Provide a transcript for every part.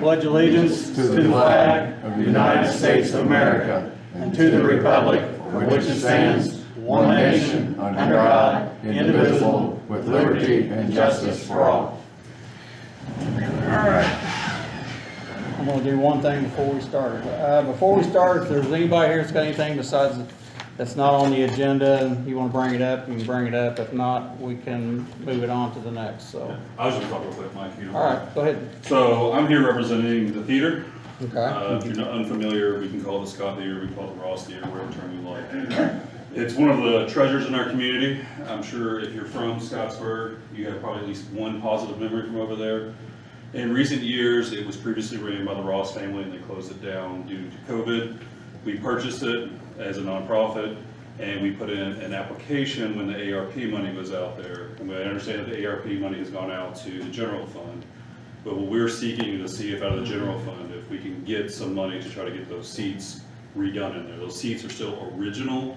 pledge allegiance to the flag of the United States of America and to the republic for which it stands, one nation, under God, indivisible, with liberty and justice for all. Alright. I'm going to do one thing before we start. If there's anybody here that's got anything besides that's not on the agenda and you want to bring it up, you can bring it up. If not, we can move it on to the next. So. I was just talking real quick, Mike. All right, go ahead. So I'm here representing the theater. Okay. If you're not unfamiliar, we can call it the Scott Theater, we can call it the Ross Theater, whatever term you like. It's one of the treasures in our community. I'm sure if you're from Scottsburg, you have probably at least one positive memory from over there. In recent years, it was previously ran by the Ross family and they closed it down due to COVID. We purchased it as a nonprofit and we put in an application when the ARP money was out there. And I understand that the ARP money has gone out to the general fund. But what we're seeking to see if out of the general fund, if we can get some money to try to get those seats redone in there. Those seats are still original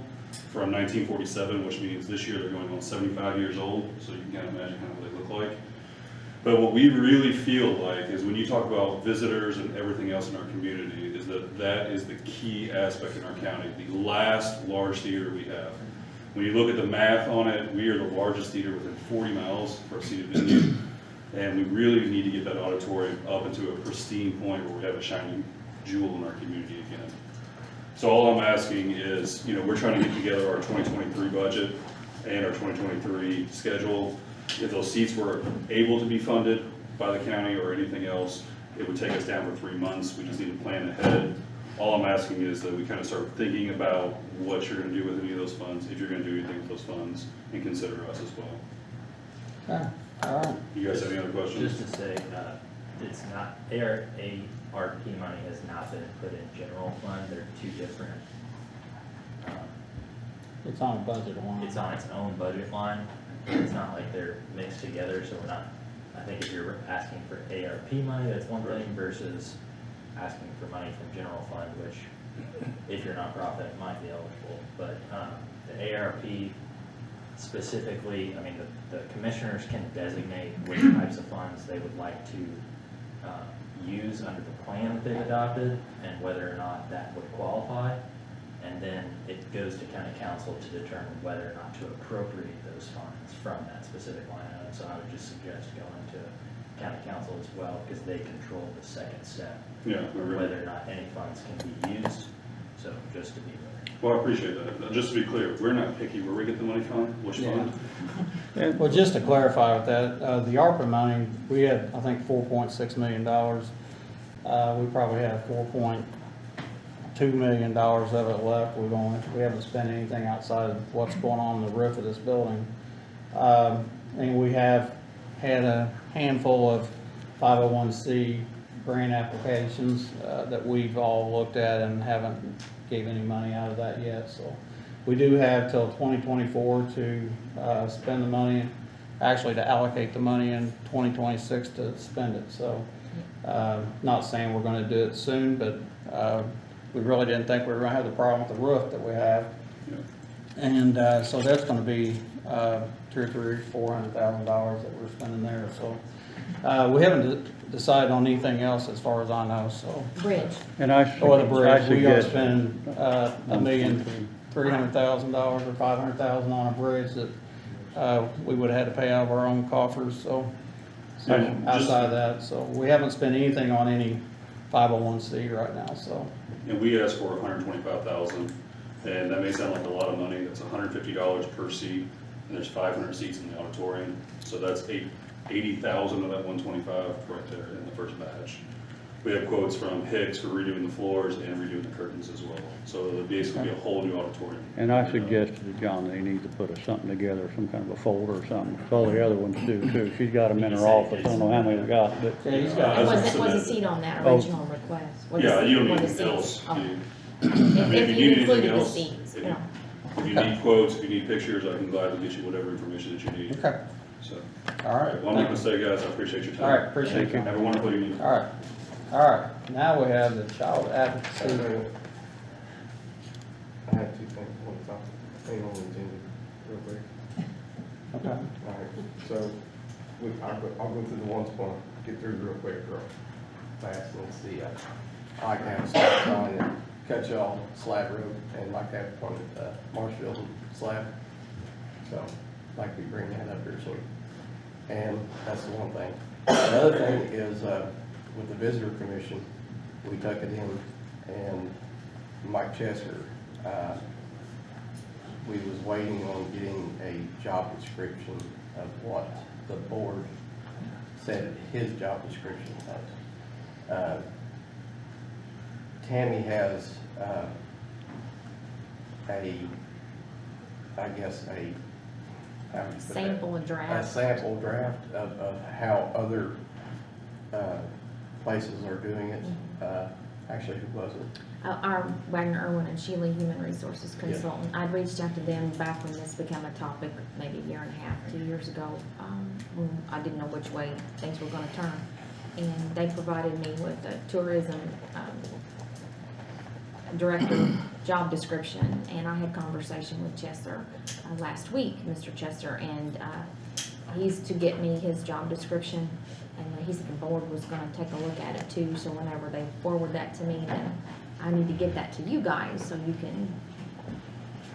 from 1947, which means this year they're going on 75 years old. So you can kind of imagine kind of what they look like. But what we really feel like is when you talk about visitors and everything else in our community is that is the key aspect in our county, the last large theater we have. When you look at the math on it, we are the largest theater within 40 miles for a seated venue. And we really need to get that auditorium up into a pristine point where we have a shining jewel in our community again. So all I'm asking is, we're trying to get together our 2023 budget and our 2023 schedule. If those seats were able to be funded by the county or anything else, it would take us down for 3 months. We just need to plan ahead. All I'm asking is that we kind of start thinking about what you're going to do with any of those funds, if you're going to do anything with those funds, and consider us as well. Okay. All right. You guys have any other questions? Just to say, it's not, ARP money has not been put in general fund. They're two different, It's on a budget line. it's on its own budget line. It's not like they're mixed together, so we're not, I think if you're asking for ARP money, that's one thing versus asking for money from general fund, which if you're not nonprofit might be eligible. But the ARP specifically, I mean, the commissioners can designate which types of funds they would like to use under the plan that they've adopted and whether or not that would qualify. And then it goes to county council to determine whether or not to appropriate those funds from that specific line item. So I would just suggest going to county council as well because they control the second step. Yeah, Whether or not any funds can be used. So just to be clear. Well, I appreciate that. Just to be clear, we're not picky where we get the money from, which fund. Well, just to clarify with that, the ARPA money, we had, I think, $4.6 million. We probably have $4.2 million of it left. We haven't spent anything outside of what's going on the roof of this building. And we have had a handful of 501c grant applications that we've all looked at and haven't gave any money out of that yet. So we do have till 2024 to spend the money, actually to allocate the money in 2026 to spend it. So not saying we're going to do it soon, but we really didn't think we were going to have the problem with the roof that we have. Yeah. And so that's going to be $400,000 that we're spending there. So we haven't decided on anything else as far as I know. So Bridge. and or the bridge, we are spending $1,300,000 or $500,000 on a bridge that we would have had to pay out of our own coffers. So outside of that, so we haven't spent anything on any 501c right now. So. And we asked for $125,000, and that may sound like a lot of money. That's $150 per seat, and there's 500 seats in the auditorium. So that's 80,000 of that 125 right there in the first batch. We have quotes from Hicks for redoing the floors and redoing the curtains as well. So it'll basically be a whole new auditorium. And I suggested to John that he needs to put something together, some kind of a folder or something. So the other ones do too. She's got them in her office. I don't know how many we got, but Yeah, he's got Was a seat on that original request? Yeah, you don't need Was the anything else. seats? Oh. If you need included anything the else, seats, if yeah. if you need quotes, if you need pictures, I can gladly get you whatever information that you need. Okay. So, All right. well, I'm not gonna say, guys, I appreciate your time. All right. Appreciate you. Have a wonderful evening. All right. All right. Now we have the child advocacy. I have 2 things I want to talk on the agenda real quick. Okay. All right, so I'll go through the ones I want to get through real quick, girl. fast, and it's the, I like to have a stop sign and cut y'all slab road, and like to have one at Marshfield slab. So, I'd like to bring that up here shortly. And that's the one thing. The other thing is, with the visitor commission, we took it in, and Mike Chester, we was waiting on getting a job description of what the board said his job description was. Tammy has, Sample and draft. A sample draft of how other, places are doing it. Actually, who was it? Our Wagner, Irwin, and Shealy Human Resources Consultant. I'd reached out to them back when this became a topic, maybe a year and a half, 2 years ago, when I didn't know which way things were gonna turn. And they provided me with a tourism, director job description, and I had conversation with Chester last week, Mr. Chester, and he's to get me his job description, and he said the board was gonna take a look at it too, so whenever they forward that to me, then I need to get that to you guys, so you can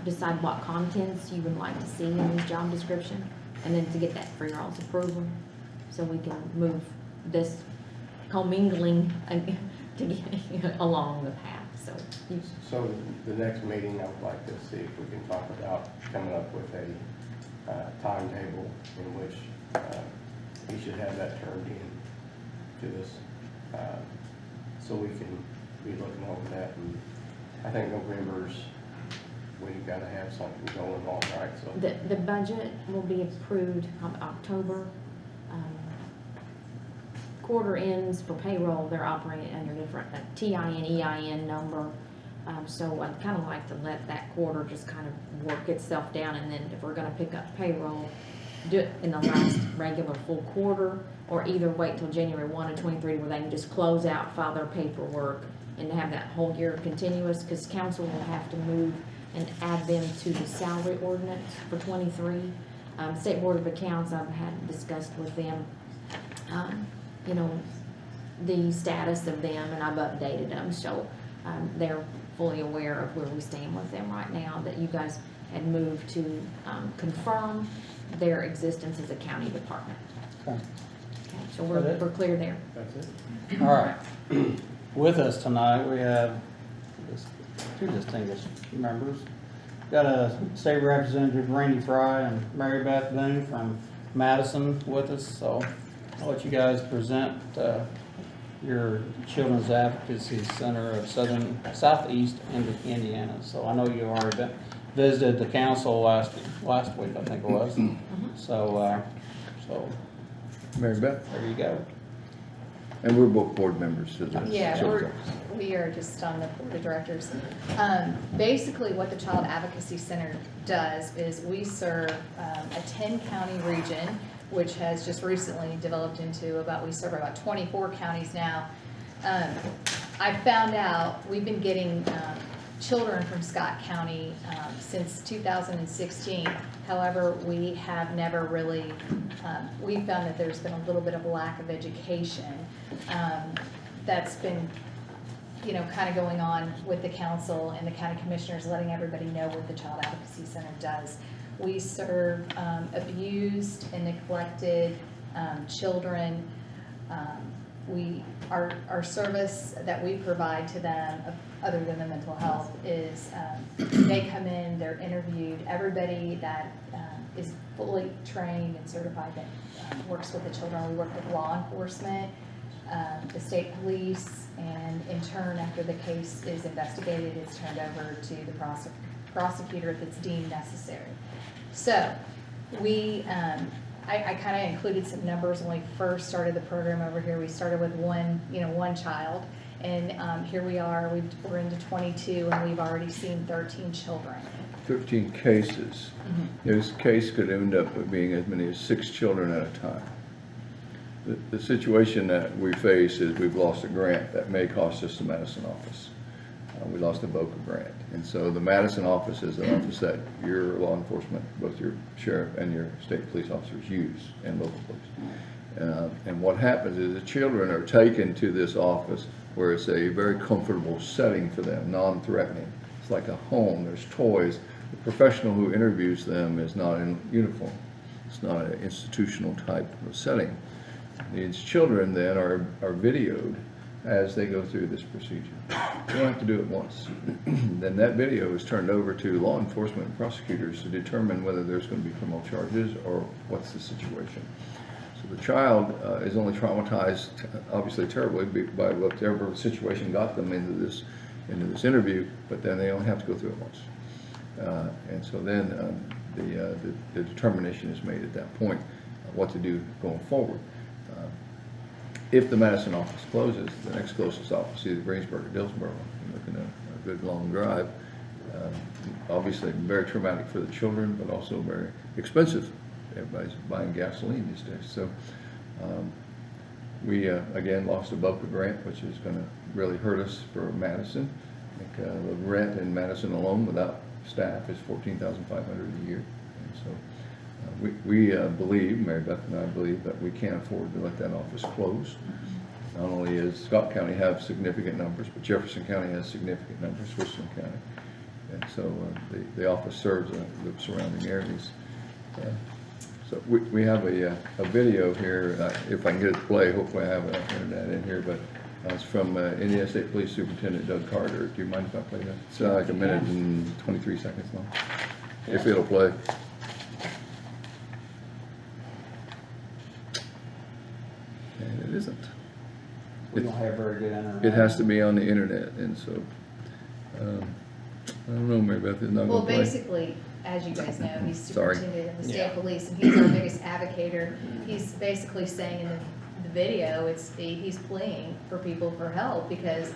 decide what contents you would like to see in his job description, and then to get that for your all's approval, so we can move this commingling to get along the path, so. So the next meeting, I would like to see if we can talk about coming up with a timetable in which we should have that turned in to us, so we can be looking over that. And I think November's, we've got to have something going on, right? So The budget will be approved October. Quarter ends for payroll, they're operating under different TIN, EIN number. So I'd kind of like to let that quarter just kind of work itself down, and then if we're gonna pick up payroll, do it in the last regular full quarter, or either wait till January 1 of 23 where they can just close out, file their paperwork, and have that whole year continuous, because council will have to move and add them to the salary ordinance for 23. State Board of Accounts, I've had discussed with them, you know, the status of them, and I've updated them, so they're fully aware of where we stand with them right now, that you guys had moved to confirm their existence as a county department. Okay. Okay, so we're clear there. that's it. All right. With us tonight, we have two distinguished members. Got a state representative, Randy Fry, and Mary Beth Boone from Madison with us, so I'll let you guys present your Children's Advocacy Center of Southeast Indiana. So I know you already visited the council last week, I think it was. So Mary Beth, there you go. and we're both board members of the Yeah, Children's we are just on the board of directors. Basically, what the Child Advocacy Center does is we serve a 10-county region, which has just recently developed into we serve about 24 counties now. I found out we've been getting children from Scott County since 2016. However, we have never really, we found that there's been a little bit of a lack of education that's been, you know, kind of going on with the council and the county commissioners, letting everybody know what the Child Advocacy Center does. We serve abused and neglected children. Our service that we provide to them, other than the mental health, is they come in, they're interviewed. Everybody that is fully trained and certified that works with the children. We work with law enforcement, the state police, and in turn, after the case is investigated, it's turned over to the prosecutor if it's deemed necessary. So we, I kind of included some numbers when we first started the program over here. We started with one child, and here we are, we're into 22, and we've already seen 13 children. 13 cases. This case could end up being as many as 6 children at a time. The situation that we face is we've lost a grant that may cost us the Madison office. We lost a Boca grant. And so the Madison office is an office that your law enforcement, both your sheriff and your state police officers use, and local police. And what happens is the children are taken to this office where it's a very comfortable setting for them, non-threatening. It's like a home, there's toys. The professional who interviews them is not in uniform. It's not an institutional type of setting. These children then are videoed as they go through this procedure. You don't have to do it once. Then that video is turned over to law enforcement and prosecutors to determine whether there's going to be criminal charges or what's the situation. So the child is only traumatized, obviously terribly, by whatever situation got them into this interview, but then they only have to go through it once. And so then the determination is made at that point what to do going forward. If the Madison office closes, the next closest office, either Greensburg or Dillsboro, you're looking at a good long drive. Obviously very traumatic for the children, but also very expensive. Everybody's buying gasoline these days. So we again lost a BOCA grant, which is going to really hurt us for Madison. I think the rent in Madison alone without staff is $14,500 a year. And so we believe, Mary Beth and I believe, that we can't afford to let that office close. Not only does Scott County have significant numbers, but Jefferson County has significant numbers, Switzerland County. And so the office serves the surrounding areas. So we have a video here, if I can get it to play, hopefully I have internet in here, but it's from Indiana State Police Superintendent Doug Carter. Do you mind if I play that? It's like a minute and 23 seconds long, if it'll play. And it isn't. We don't have very good internet. It has to be on the internet, and so, I don't know, Mary Beth, it's not Well, gonna play. basically, as you guys know, he's Sorry. superintendent of the state Yeah. police, and he's our biggest advocator. He's basically saying in the video, he's pleading for people for help because,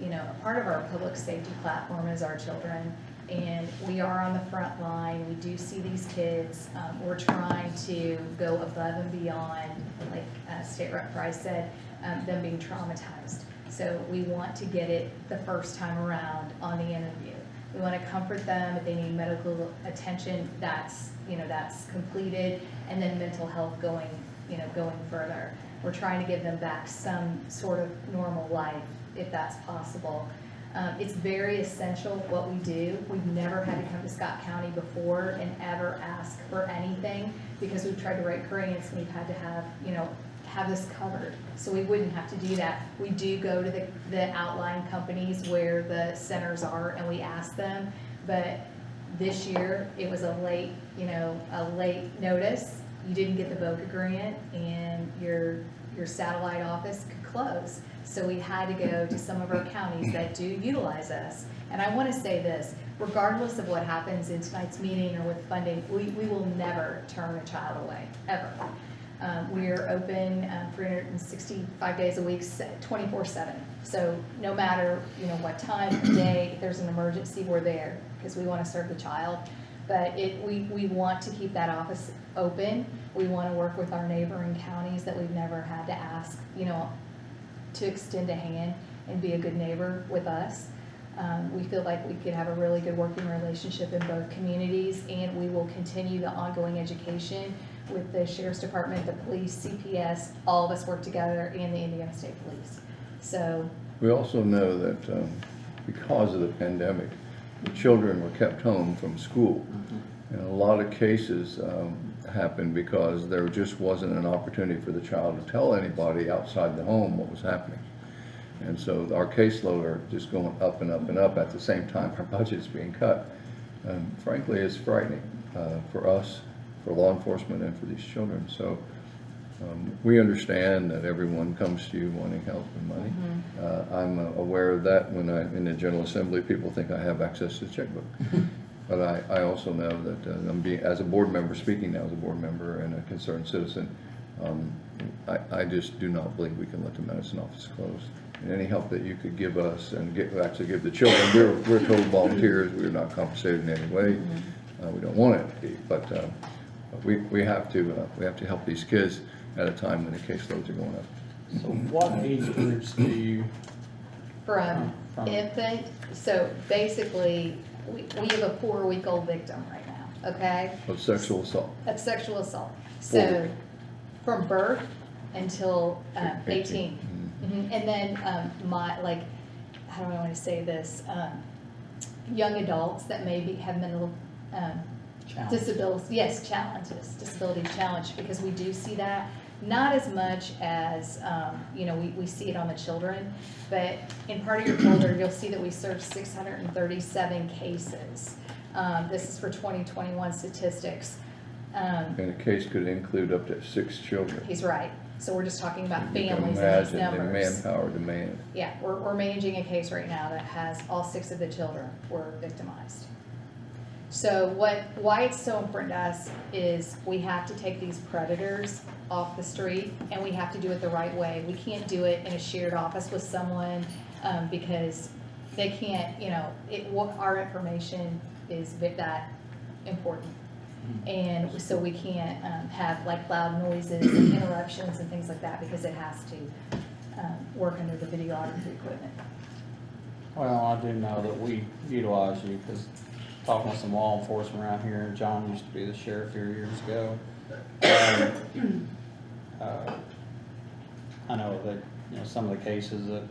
you know, a part of our public safety platform is our children, and we are on the front line. We do see these kids. We're trying to go above and beyond, like State Rep Price said, them being traumatized. So we want to get it the first time around on the interview. We want to comfort them if they need medical attention, that's completed, and then mental health going further. We're trying to give them back some sort of normal life, if that's possible. It's very essential what we do. We've never had to come to Scott County before and ever ask for anything because we've tried to write grants and we've had to have this covered. So we wouldn't have to do that. We do go to the outlying companies where the centers are and we ask them, but this year it was a late notice. You didn't get the BOCA grant and your satellite office could close. So we had to go to some of our counties that do utilize us. And I want to say this, regardless of what happens in tonight's meeting or with funding, we will never turn a child away, ever. We are open 365 days a week, 24/7. So no matter what time of day, if there's an emergency, we're there because we want to serve the child. But we want to keep that office open. We want to work with our neighboring counties that we've never had to ask, to extend a hand and be a good neighbor with us. We feel like we could have a really good working relationship in both communities, and we will continue the ongoing education with the Sheriff's Department, the police, CPS, all of us work together, and the Indiana State Police. So We also know that because of the pandemic, the children were kept home from school. And a lot of cases happened because there just wasn't an opportunity for the child to tell anybody outside the home what was happening. And so our caseload are just going up and up and up at the same time our budget's being cut. And frankly, it's frightening for us, for law enforcement, and for these children. So we understand that everyone comes to you wanting help and money. I'm aware of that when I'm in the General Assembly. People think I have access to the checkbook. But I also know that as a board member, speaking now as a board member and a concerned citizen, I just do not believe we can let the Madison office close. And any help that you could give us and actually give the children, we're total volunteers. We're not compensated in any way. We don't want it to be, but we have to help these kids at a time when the caseloads are going up. So what age groups do you? from infant, so basically, we have a 4-week-old victim right now, okay? Of sexual assault. Of sexual assault. So from birth until 18. 18. And then how do I want to say this? Young adults that maybe have mental disabilities, yes, challenges, disability challenge, because we do see that. Not as much as, we see it on the children, but in part of your folder, you'll see that we served 637 cases. This is for 2021 statistics. And a case could include up to 6 children. He's right. So we're just talking about You can families and these imagine the numbers. manpower demand. Yeah, we're managing a case right now that has all 6 of the children were victimized. So why it's so important to us is we have to take these predators off the street, and we have to do it the right way. We can't do it in a shared office with someone, because they can't, our information is that important. And so we can't have like loud noises and interruptions and things like that, because it has to work under the videography equipment. Well, I do know that we utilize you, because talking with some law enforcement around here, and John used to be the sheriff here years ago. I know that, some of the cases that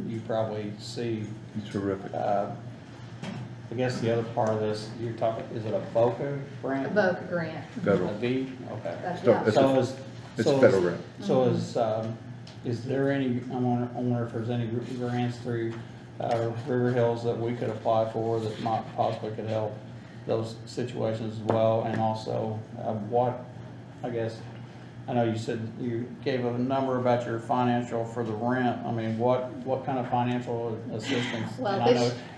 you probably see. It's terrific. I guess the other part of this, you're talking, is it a VOCA grant? A VOCA grant. Federal. A V? Okay. That's, So yeah. it's So a- is. It's so federal is- grant. So is there any, I wonder if there's any grants through River Hills that we could apply for that might possibly could help those situations as well? And also, I guess, I know you said you gave a number about your financial for the rent. I mean, what kind of financial assistance? Well,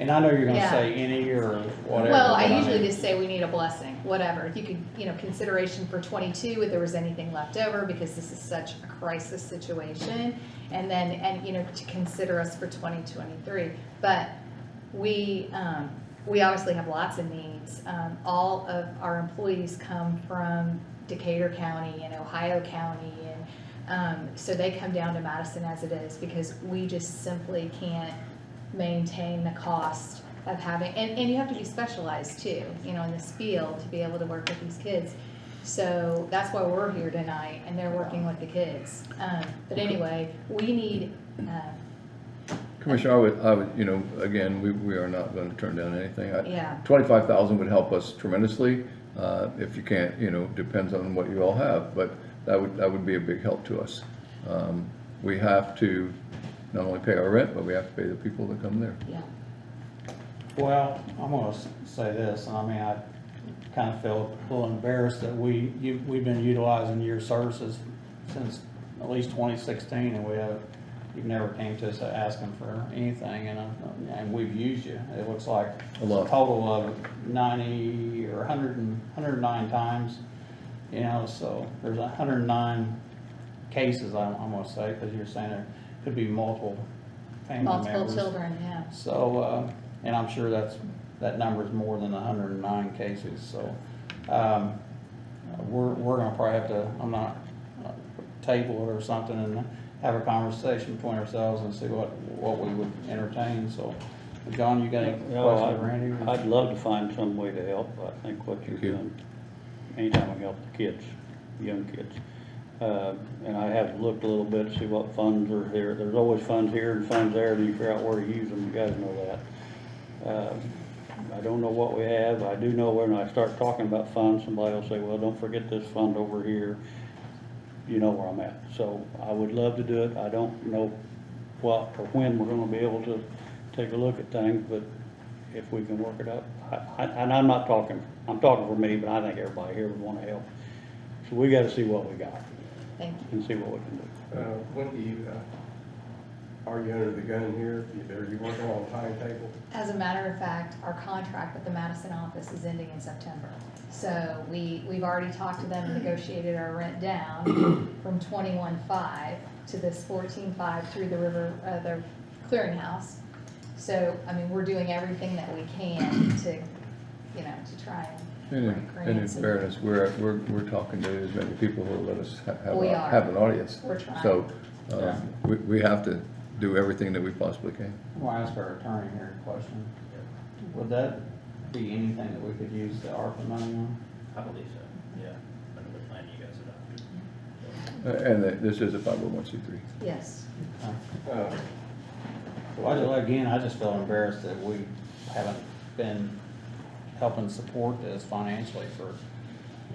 And I know you're gonna yeah. say any or whatever. Well, but I usually mean- just say we need a blessing, whatever. If you could, consideration for 22, if there was anything left over, because this is such a crisis situation. And then, to consider us for 2023. But we obviously have lots of needs. All of our employees come from Decatur County and Ohio County, and so they come down to Madison as it is, because we just simply can't maintain the cost of having, and you have to be specialized too, in this field to be able to work with these kids. So that's why we're here tonight, and they're working with the kids. But anyway, we need, Commissioner, I would, again, we are not gonna turn down anything. Yeah. 25,000 would help us tremendously. If you can't, depends on what you all have, but that would be a big help to us. We have to not only pay our rent, but we have to pay the people that come there. yeah. Well, I'm gonna say this, and I kind of feel a little embarrassed that we've been utilizing your services since at least 2016, and you've never came to us asking for anything, and we've used you. It looks like A lot. a total of 90 or 109 times, so there's 109 cases, I'm gonna say, because you're saying there could be multiple family members. Multiple children, yeah. So, and I'm sure that number is more than 109 cases, so, we're gonna probably have to, table it or something and have a conversation between ourselves and see what we would entertain, so. John, you got any questions, Randy? I'd love to find some way to help. I think what you're Thank you. doing, anytime we help the kids, young kids. And I have looked a little bit to see what funds are here. There's always funds here and funds there, and you figure out where to use them. You guys know that. I don't know what we have. I do know when I start talking about funds, somebody will say, well, don't forget this fund over here. You know where I'm at. So I would love to do it. I don't know what or when we're gonna be able to take a look at things, but if we can work it out. And I'm talking for me, but I think everybody here would wanna help. So we gotta see what we got Thank you. and see what we can do. When do you, are you under the gun here? Are you working on a timetable? As a matter of fact, our contract with the Madison office is ending in September. So we've already talked to them and negotiated our rent down from 21.5 to this 14.5 through the the clearinghouse. So, we're doing everything that we can to, to try and And bring in grants. fairness, we're talking to as many people who will let us We are. have an audience. We're trying. So, we have to do everything that we possibly can. I'm gonna ask our attorney here a question. Would that be anything that we could use the ARPA money on? I believe so, yeah, under the plan you guys adopted. And this is a 501c3. Yes. Again, I just feel embarrassed that we haven't been helping support this financially for,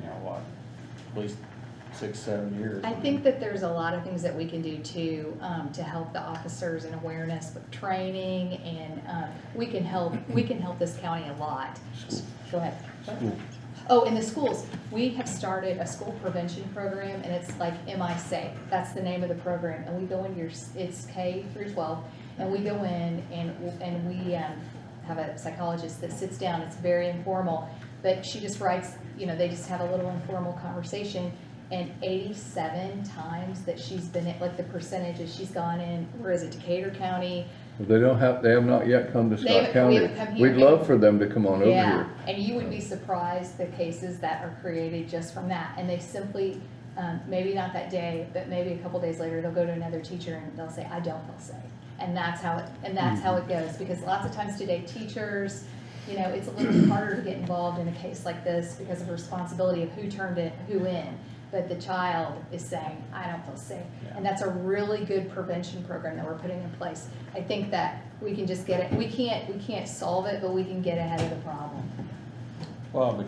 at least 6-7 years. I think that there's a lot of things that we can do to help the officers and awareness with training, and we can help this county a lot. Go ahead. School. Oh, in the schools, we have started a school prevention program, and it's like MI Safe. That's the name of the program, and we go into it's K through 12, and we go in and we have a psychologist that sits down. It's very informal, but she just writes, they just have a little informal conversation. And 87 times that she's been at, like the percentages she's gone in, where is it, Decatur County? Well, they have not yet come to They Scott haven't County. come here. We'd love for them to come on over Yeah, here. and you would be surprised the cases that are created just from that. And they simply, maybe not that day, but maybe a couple days later, they'll go to another teacher and they'll say, I don't feel safe. And that's how it goes, because lots of times today, teachers, it's a little harder to get involved in a case like this because of the responsibility of who turned who in. But the child is saying, I don't feel safe. Yeah. And that's a really good prevention program that we're putting in place. I think that we can just get it, we can't solve it, but we can get ahead of the problem. Well, but,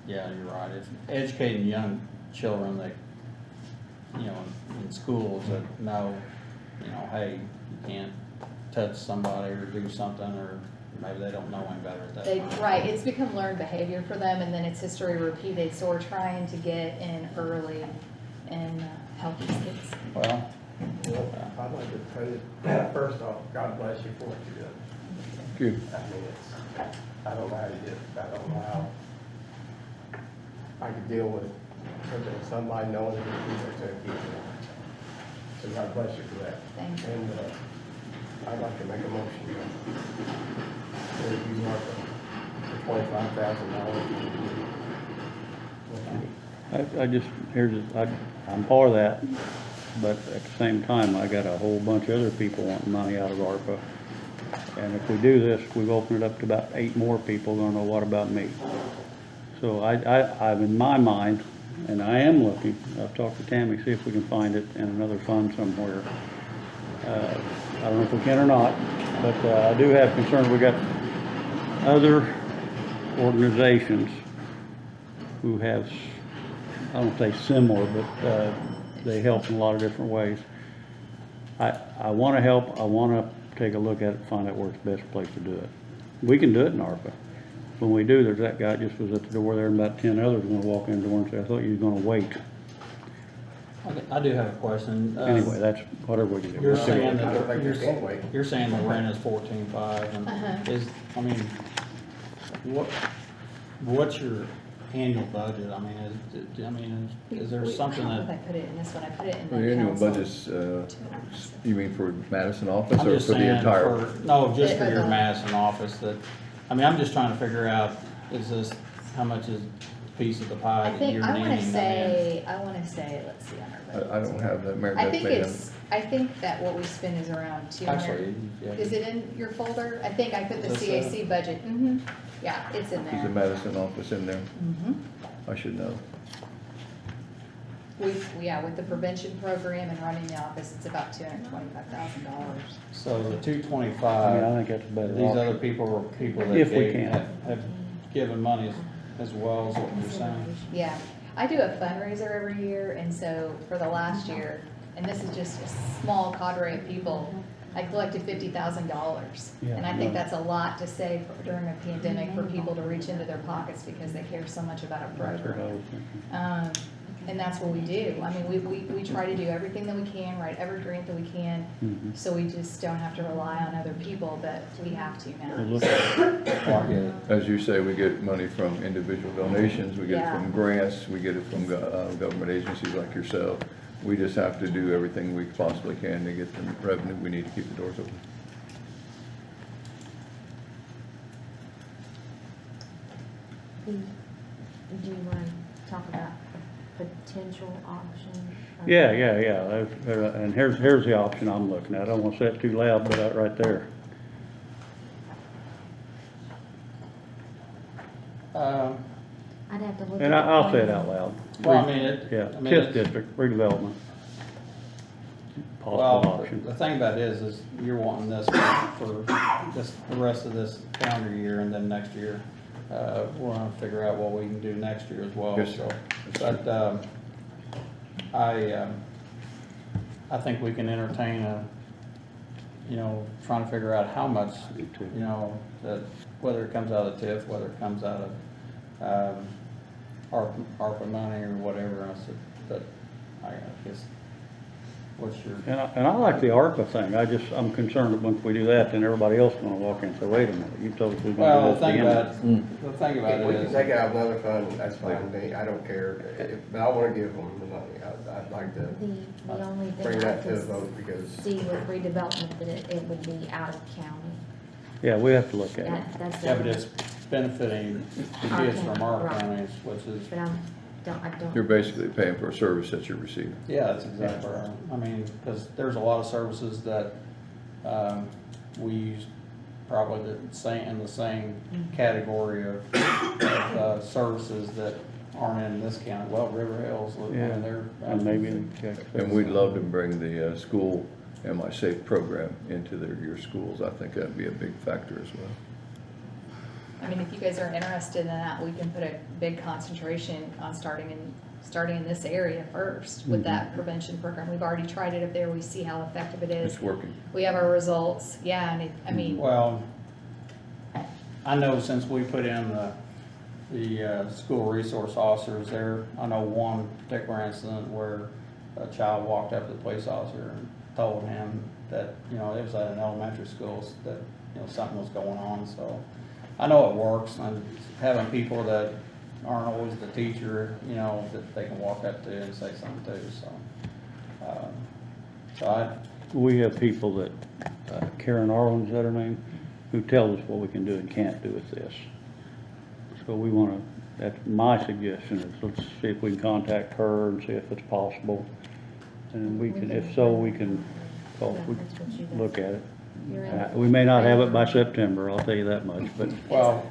yeah, you're right. It's educating young children that, in schools that know, hey, you can't touch somebody or do something, or maybe they don't know any better at that time. Right, it's become learned behavior for them, and then it's history repeated, so we're trying to get in early and help these kids. Well, I'd like to tell you, first off, God bless you for what you're doing. Thank you. I mean, I don't know how you did it. I don't know how I could deal with somebody knowing that they're going to keep it. So God bless you for that. Thank you. And I'd like to make a motion to use ARPA for $25,000. I'm for that, but at the same time, I got a whole bunch of other people wanting money out of ARPA. And if we do this, we've opened it up to about 8 more people gonna know what about me. So I'm in my mind, and I am looking, I've talked to Tammy, see if we can find it in another fund somewhere. I don't know if we can or not, but I do have concern. We got other organizations who have, I don't say similar, but they help in a lot of different ways. I want to help. I want to take a look at it, find out where it's the best place to do it. We can do it in ARPA. When we do, there's that guy just was at the door there, and about 10 others going to walk in the door and say, I thought you were going to wait. I do have a question. Anyway, that's whatever we can do. You're We'll see what saying we can I don't think they can wait. You're saying the rent is 14.5, and what's your annual budget? Is there something I don't know if that? I put it in this one, I put it in The the annual council. budget's, you mean for Madison office I'm or just for the saying entire? no, just for Yeah, your the- Madison office that, I'm just trying to figure out, how much is a piece of the pie I that think, you're I needing? wanna say, let's see on our budget. I don't have that, Mary I Beth think may have. I think that what we spend is around 200. Actually, yeah. Is it in your folder? I think I put the Is this CAC budget, yeah, it's in Is the there. Madison office in there? I should know. With the prevention program and running the office, it's about $225,000. So the I mean, 225, I think that's a better these other option. people were people that If we can. have given money as well as what you're saying. Yeah, I do a fundraiser every year, and so for the last year, and this is just a small cadre of people, I collected $50,000. Yeah, And I think no. that's a lot to say during a pandemic for people to reach into their pockets because they care so much about a That's what I program. was thinking. And that's what we do. I mean, we try to do everything that we can, write every grant that we can, Mhm. so we just don't have to rely on other people, but we have to Well, now. look at it. Well, I get it. As you say, we get money from individual donations, we get it Yeah. from grants, we get it from government agencies like yourself. We just have to do everything we possibly can to get the revenue we need to keep the doors open. Do you want to talk about potential option? Yeah. And here's the option I'm looking at. I don't want to say it too loud, but that right there. I'd have to look at And the I'll say it plan. out loud. Well, I mean, Yeah, I mean, TIF it- district, redevelopment. Possible Well, option. the thing about it is you're wanting this for this, the rest of this calendar year, and then next year, we're gonna figure out what we can do next year as well, Yes, so. sir. But, I think we can entertain trying to figure out how much, Me too. that, whether it comes out of TIF, whether it comes out of, ARPA money or whatever else, but I guess, what's your? And I like the ARPA thing, I'm concerned that once we do that, then everybody else is gonna walk in and say, wait a minute, you told us we were Well, gonna the do this thing again. about, the thing about If it we can is, take it out of another fund, that's fine with me, I don't care, but I wanna give them the money, I'd like to The only bring thing I that to a can vote, because see with redevelopment, that it would be out of county. Yeah, we have to look at it. That's the yeah, but only- it's benefiting the kids from our Right. counties, which is, But I don't. You're basically paying for a service that you're receiving. yeah, that's exactly right. I mean, because there's a lot of services that, we use probably in the same category of services that aren't in this county. Well, River Hills, Yeah, and they're. And maybe, And we'd love to bring the school Am I Safe program into your schools. I think that'd be a big factor as well. I mean, if you guys are interested in that, we can put a big concentration on starting in this area first with that prevention program. We've already tried it up there, we see how effective it is. It's working. We have our results, yeah, and I mean, Well, I know since we put in the school resource officers there, I know one particular incident where a child walked up to the police officer and told him that, it was at an elementary school, that, something was going on, so I know it works, and having people that aren't always the teacher, that they can walk up to and say something to, so we have people that, Karen Arlen's that her name, who tells us what we can do and can't do with this. So we wanna, that's my suggestion, is let's see if we can contact her and see if it's possible. And we can, if so, we can, Yeah, that's what you guys- look at it. You're in. We may not have it by September, I'll tell you that much, but well,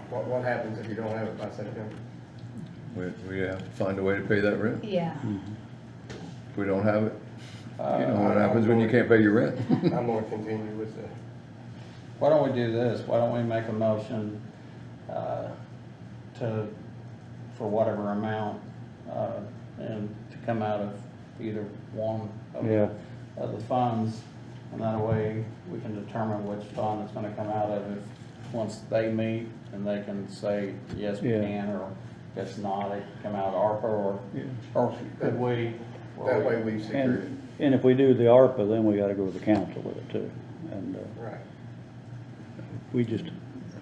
what happens if you don't have it by September? We have to find a way to pay that rent. yeah. If we don't have it, you know what happens when you can't pay your rent. I'm gonna continue with the, why don't we do this? Why don't we make a motion, for whatever amount, and to come out of either one yeah, of the funds, and that way we can determine which fund it's gonna come out of once they meet, and they can say, yes, we Yeah. can, or if not, it can come out of ARPA, or could we? that way we've secured it. and if we do the ARPA, then we gotta go to the council with it too. And, Right. we just,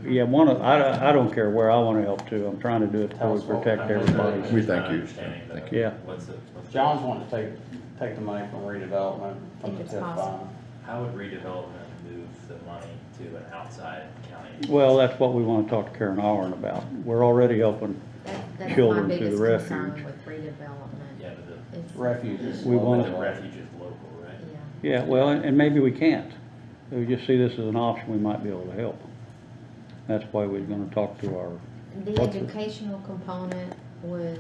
yeah, I don't care where, I wanna help too, I'm trying to do it before we protect everybody. We thank you. Thank you. Yeah. What's the John's wanting to take the money from redevelopment, from If the it's TIF possible. fund. How would redevelopment move the money to an outside county? Well, that's what we wanna talk to Karen Arlen about. We're already helping, That's my children to the biggest concern refuge. with redevelopment. Yeah, but It's- Refuges. We want the refuge is local, right? Yeah. yeah, well, and maybe we can't. We just see this as an option, we might be able to help. That's why we're gonna talk to our, The What's it? educational component would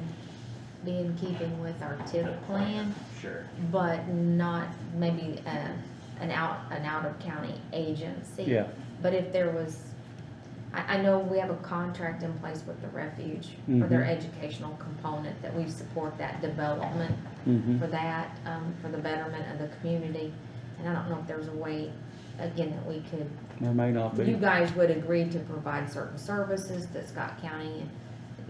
be in keeping with our TIF plan, Sure. but not maybe an out-of-county agency. yeah, But if there was, I know we have a contract in place with the refuge for their Mhm. educational component, that we support that development mhm, for that, for the betterment of the community. And I don't know if there's a way, again, that we could, there may not you be. guys would agree to provide certain services that Scott County,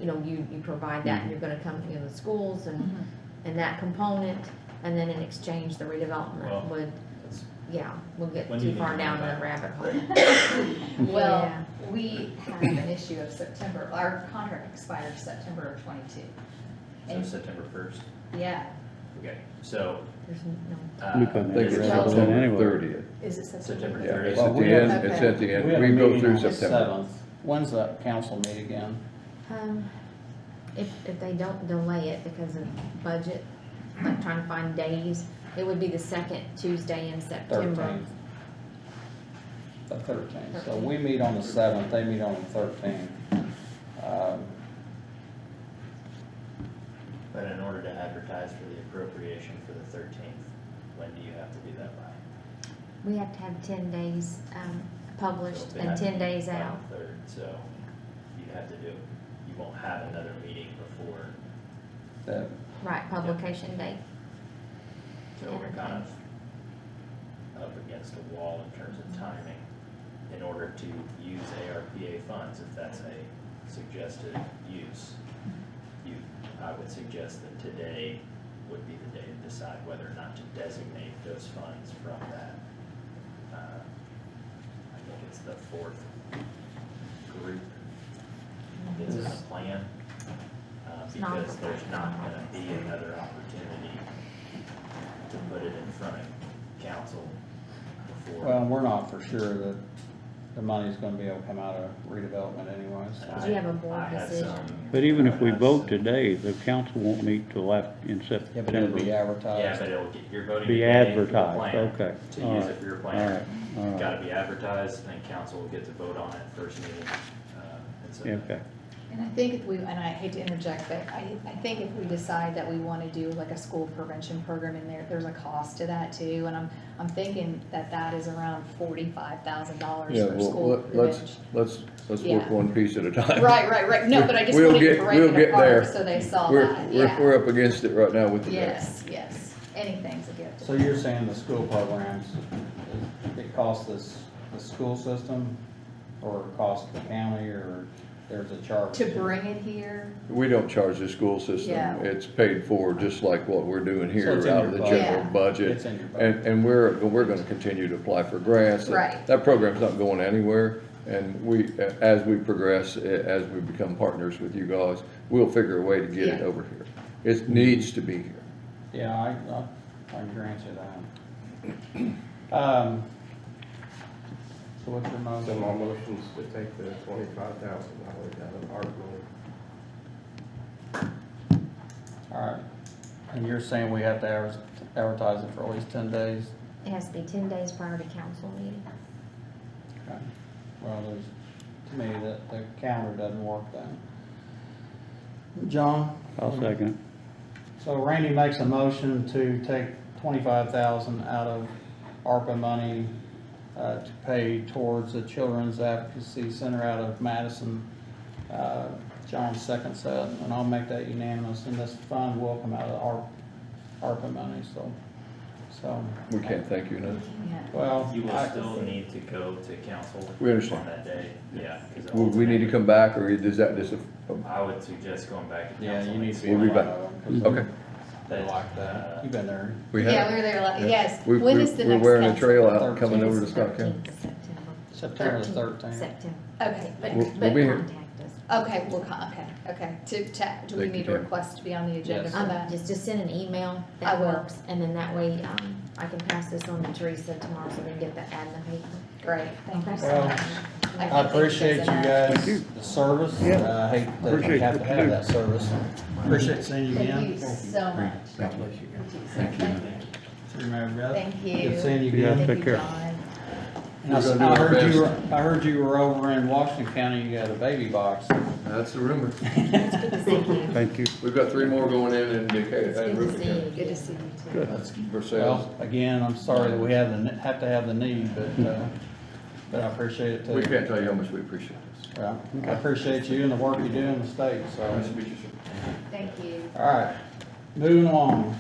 you provide that, and you're gonna come to the schools and that component, and then in exchange, the Well, redevelopment would, That's- yeah, we'll get When do you too think far you down want the that? rabbit hole. Well, Yeah. we have an issue of September, our contract expires September of 22. So And- September 1st? Yeah, Okay, so, There's no, We uh, couldn't I think make it's it Well, happen September anyway. 30th. is it September? September Yeah, 30th. it's Well, at we the end, have- it's at the We end. have a We go meeting through on the September. 7th. When's the council meet again? if they don't delay it because of budget, like trying to find days, it would be the second Tuesday in September. 13th. The 13th. So we meet on the 7th, they meet on the 13th. But in order to advertise for the appropriation for the 13th, when do you have to do that by? We have to have 10 days published So and 10 days by the out. 3rd, so you have to do, you won't have another meeting before, That, Right, publication date. so we're kind of up against a wall in terms of timing in order to use ARPA funds, if that's a suggested use. I would suggest that today would be the day to decide whether or not to designate those funds from that. I think it's the 4th group that's in the plan, It's not because there's not gonna be another opportunity to put it in front of council before. well, we're not for sure that the money's gonna be able to come out of redevelopment anyways. Did you have a board I had decision? some- But even if we I had vote some- today, the council won't meet till after, in Yeah, but it'll be September. advertised. Yeah, but it'll get, you're voting Be today for the advertised, plan, okay. to All use right. it for your All plan. right, all It's right. gotta be advertised, and council will get to vote on it first meeting, and so. Yeah, okay. And I think if we, and I hate to interject, but I think if we decide that we want to do like a school prevention program in there, there's a cost to that too. And I'm thinking that that is around $45,000 Yeah, for well, school let's prevention. work Yeah. one piece at a time. Right. No, but I just We'll wanted get- to break we'll it get there. apart so they saw We're, that, we're yeah. up against it right now with the. Yes, anything's a gift. So you're saying the school programs, it costs the school system, or it costs the county, or there's a charge? To bring it here, We don't charge the school system. Yeah. It's paid for just like what we're doing So here it's in out your of the budget. general Yeah. budget. It's in your budget. And we're gonna continue to apply for grants. Right. That program's not going anywhere, and as we progress, as we become partners with you guys, we'll figure a way to get it Yeah. over here. It needs to be here. Yeah, I grant you that. So what's your So motion? my motion's to take the $25,000 out of ARP money. All right, and you're saying we have to advertise it for at least 10 days? It has to be 10 days prior to council meeting. Okay. Well, to me, the calendar doesn't work then. John? I'll second it. So Randy makes a motion to take 25,000 out of ARPA money to pay towards the Children's Advocacy Center out of Madison. John seconds that, and I'll make that unanimous, and this fund will come out of ARPA money, so. We can't thank you enough. yeah. Well, You will I- still need to go to council. We understand. On that day, yeah. 'Cause Would we need to come back, or is that just I would suggest going back to Yeah, council. you need next to be We'll be one back. of them, 'cause Okay. they like that. You've been there. we Yeah, have? we were there, Yeah. yes. We- When we- is the we're next wearing a council? trail out coming over to It's Scott County. 13th September. September 13th. September. Okay, But, We'll but be here. contact us. okay, okay. Do we Thank need you, a Tim. request to be on the agenda Yes. for that? Just send an email, I that will. works, and then that way, I can pass this on to Teresa tomorrow, so we can get the ad in the paper. Great, thank you so Well, much. I appreciate you guys, the service. I hate that we Appreciate have to what have you do. that service. Appreciate seeing you Thank again. you so much. Thank you. Remember that? Thank you. Good seeing you Yeah. again. Thank Take you, care. John. And I heard you were over in Washington County, you got a baby box. That's the rumor. It's good to see you. Thank you. We've got 3 more going in Decatur. It's good to Rupert see County. you. Good to see you too. Good. That's for sales. Well, again, I'm sorry that we have to have the need, but I appreciate it too. We can't tell you how much we appreciate this. Well, I appreciate you and the work you do in the state, so. Nice to meet you, sir. Thank you. All right, moving along.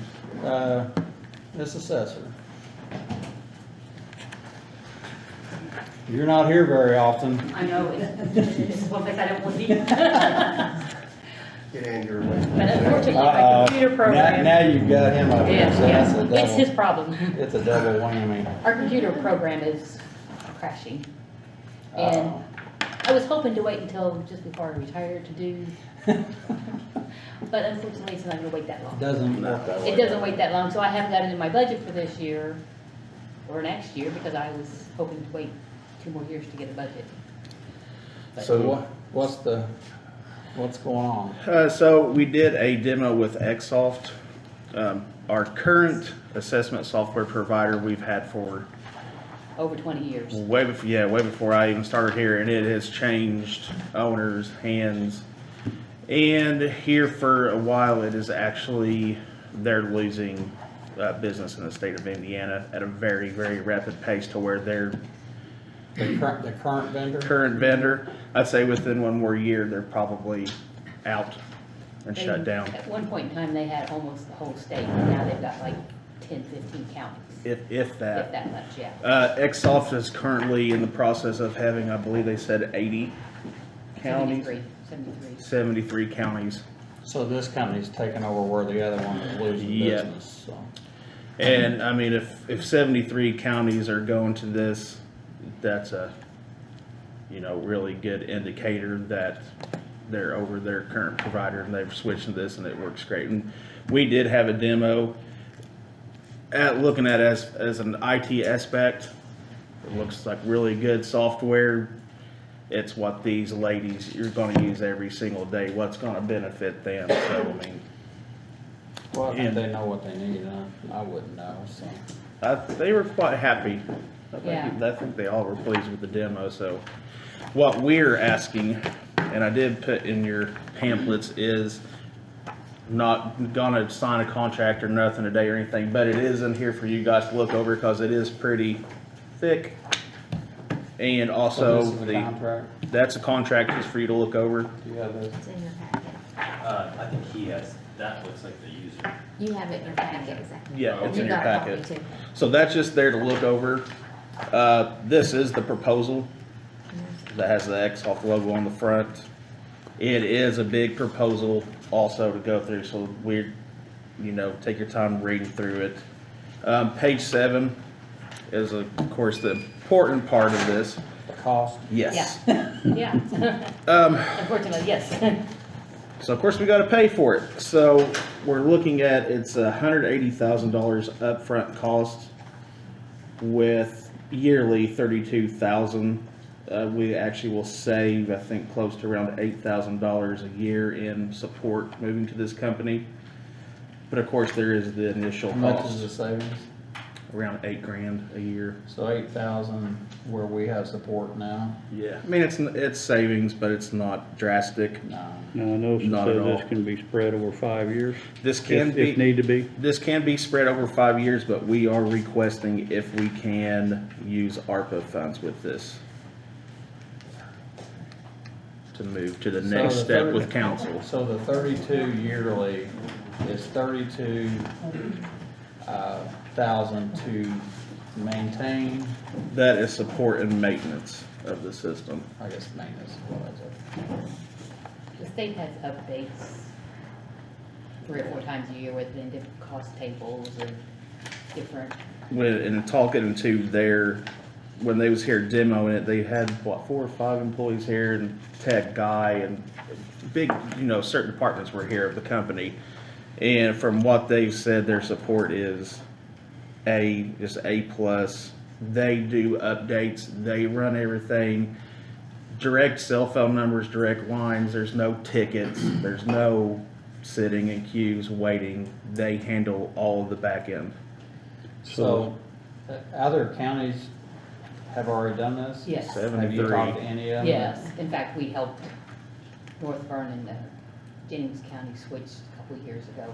This assessor. You're not here very often. I know, this is one place I don't want to be. Get Andrew away. But unfortunately, my Uh-oh. computer program. Now you've got him up here, Yeah, so that's a yeah, it's his double, problem. it's a double whammy. Our computer program is crashing. And Uh-oh. I was hoping to wait until just before I retired to do, but unfortunately, it's not gonna wait that It long. doesn't work that way. It doesn't wait that long, so I haven't got it in my budget for this year or next year because I was hoping to wait 2 more years to get a budget. So what's going on? So we did a demo with Xsoft, our current assessment software provider we've had for Over 20 years. way before I even started here, and it has changed owners, hands And here for a while, it is actually, they're losing business in the state of Indiana at a very, very rapid pace to where their The current vendor? current vendor, I'd say within one more year, they're probably out and They- shut down. At one point in time, they had almost the whole state, and now they've got like 10, 15 counties, If if that. that much, yeah. Exsoft is currently in the process of having, I believe they said 80 counties, 73. 73 counties. So this company's taking over where the other one is losing Yeah. business, so. And I mean, if 73 counties are going to this, that's a, really good indicator that they're over their current provider and they've switched to this and it works great. And we did have a demo looking at it as an IT aspect. It looks like really good software. It's what these ladies, you're gonna use every single day, what's gonna benefit them, so I mean, Well, I think And- they know what they need, and I wouldn't know, so. they were quite happy. Yeah. I think they all were pleased with the demo, so. What we're asking, and I did put in your pamphlets, is not gonna sign a contract or nothing today or anything, but it is in here for you guys to look over, cause it is pretty thick. And So also, this is the contract, that's a contract just for you to look over. do you have this? It's in your packet. I think he has, that looks like the user. You have it in your packet. Yeah, it's You in your got a copy packet. too. So that's just there to look over. This is the proposal that has the Exsoft logo on the front. It is a big proposal also to go through, so take your time reading through it. Page 7 is, of course, the important part of this. The cost? Yes. Yeah. Um, Unfortunately, yes. So of course we gotta pay for it. So we're looking at, it's $180,000 upfront cost with yearly $32,000. We actually will save, I think, close to around $8,000 a year in support moving to this company. But of course, there is the initial How much is the cost, savings? around $8,000 a year. So 8,000 where we have support now? Yeah. I mean, it's savings, but it's not drastic. No. Now, I know it Not at says all. this can be spread over 5 years. This can If be. need to be. This can be spread over 5 years, but we are requesting if we can use ARPA funds with this to move to the So next the step 30 with council. So the 32 yearly is 32 thousand to maintain, That is support and maintenance of the system. I guess maintenance is what I said. The state has updates 3 or 4 times a year with different cost tables or different, And talking to when they was here demoing it, they had, 4 or 5 employees here and tech guy and big, certain departments were here of the company. And from what they've said, their support is just A+. They do updates, they run everything, direct cell phone numbers, direct lines, there's no tickets, there's no sitting in queues waiting. They handle all of the back end. So, other counties have already done this? yes. Have you talked to any of them? Yes, in fact, we helped North Vernon, Jennings County switched a couple of years ago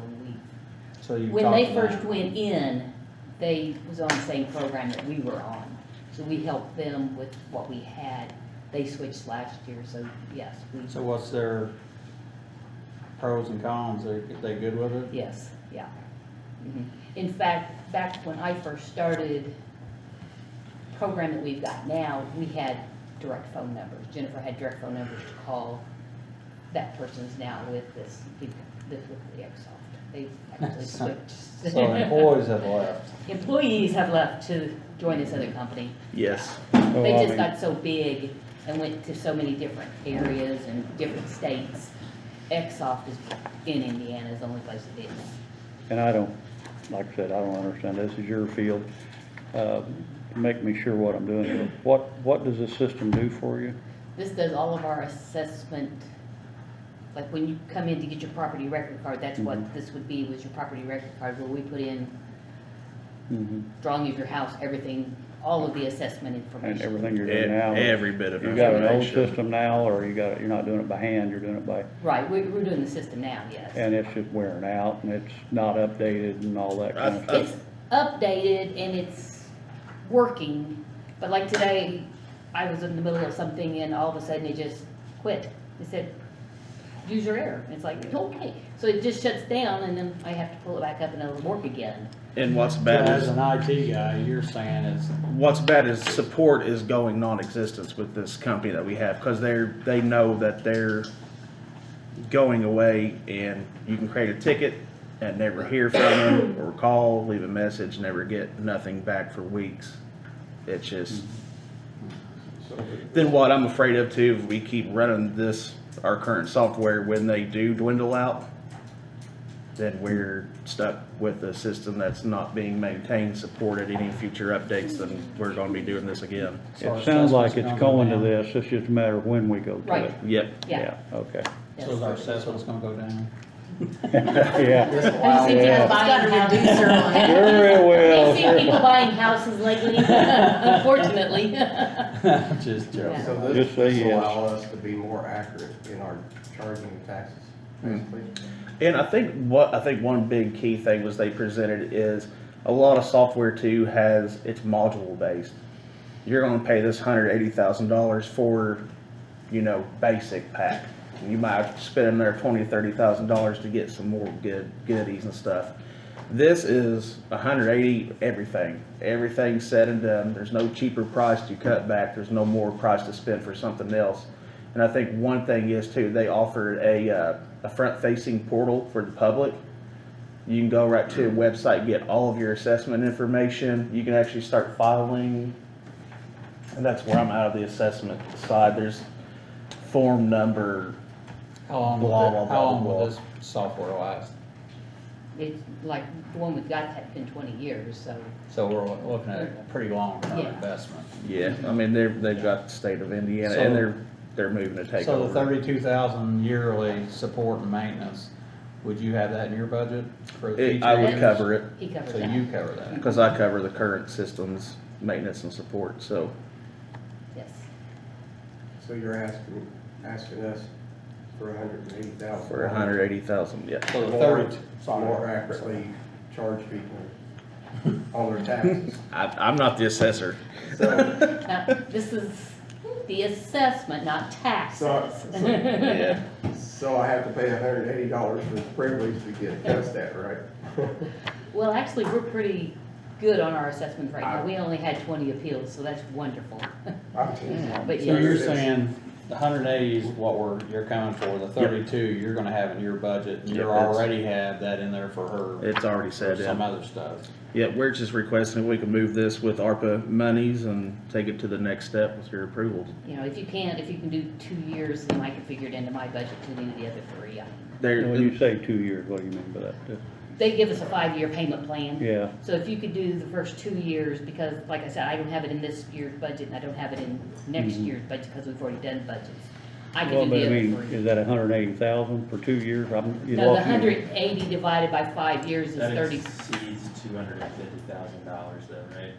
So you when talked they to first them? went in, they was on the same program that we were on. So we helped them with what we had. They switched last year, so yes, So what's their pros and cons? Are they good with it? yes, yeah. Mhm. In fact, back when I first started, program that we've got now, we had direct phone numbers. Jennifer had direct phone numbers to call. That person's now with this with the Exsoft. They've actually switched. So employees have left. Employees have left to join this other company. Yes. Oh, They I just mean, got so big and went to so many different areas and different states. Exsoft is in Indiana is the only place it is. And I don't, like I said, I don't understand. This is your field. Make me sure what I'm doing here. What does this system do for you? This does all of our assessment, like when you come in to get your property record card, that's what this would be, was your property record card, where we put in drawing of your house, everything, all of the assessment And information. everything you're doing now. Every bit of You got an old information. system now, or you're not doing it by hand, you're doing it by, Right, we're doing the system now, yes. and it's just wearing out, and it's not updated and all that kind of stuff. It's updated and it's working, but like today, I was in the middle of something and all of a sudden it just quit. It said, user error. It's like, okay. So it just shuts down and then I have to pull it back up and it'll work again. And what's So bad as is, an IT guy, you're saying support is going non-existence with this company that we have, because they know that they're going away, and you can create a ticket and never hear from them, or call, leave a message, never get nothing back for weeks. It's just, then what I'm afraid of too, if we keep running our current software, when they do dwindle out, then we're stuck with a system that's not being maintained, supported, any future updates, then we're gonna be doing this again. So our It sounds like assessment's it's gonna go going to down? this, it's just a matter of when we go to Right. it. Yep. Yeah. Okay. So is our assessment's gonna go down? Yeah. Have you seen people Yeah. buying houses? Sure it will. Have you seen people buying houses lately? Unfortunately. Just joking. So Just this say will yes. allow us to be more accurate in our charging of taxes, basically. And I think one big key thing was they presented is a lot of software too it's module based. You're gonna pay this $180,000 for, basic pack. You might have to spend in there $20,000-$30,000 to get some more goodies and stuff. This is 180 everything. Everything's said and done. There's no cheaper price to cut back. There's no more price to spend for something else. And I think one thing is too, they offered a front-facing portal for the public. You can go right to a website, get all of your assessment information. You can actually start filing, and that's where I'm out of the assessment side. There's form number. How long Blah, blah, will, blah, how long blah. will this software last? It's like the one we've got has been 20 years, so. So we're looking at a pretty long-term Yeah. investment. Yeah, I mean they've got the state of Indiana, So- and they're moving to take So the over. 32,000 yearly support and maintenance, would you have that in your budget for the future I would years? cover it He covers So that. you cover that? because I cover the current systems maintenance and support. So Yes. So you're asking us for $180,000. for 180,000, yeah. So the More- 32, sorry. More accurately charge people on their taxes. I'm not the assessor. So, Now, this is the assessment, not taxes. Yeah. so I have to pay $180 for the privilege to get cussed at, right? Well, actually, we're pretty good on our assessment right now. We only had 20 appeals, so that's wonderful. I'm teasing. But So yes. you're saying the 180 is what you're coming for, the 32 you're gonna have in your budget, and Yep, you that's- already have that in there for her, It's already or said. some Yeah. other stuff. Yeah, we're just requesting if we can move this with ARPA monies and take it to the next step with your approval. You know, if you can do 2 years, then I can figure it into my budget to do the other 3. When you say 2 years, what do you mean by that? They give us a 5-year payment plan. Yeah, So if you could do the first 2 years, because like I said, I don't have it in this year's budget, and I don't have it in next year's budget, because we've already done budgets. I well, can but do I the mean, other 3. is that 180,000 for 2 years? You No, the lost me. 180 divided by 5 years is That 30. exceeds $250,000 though, right?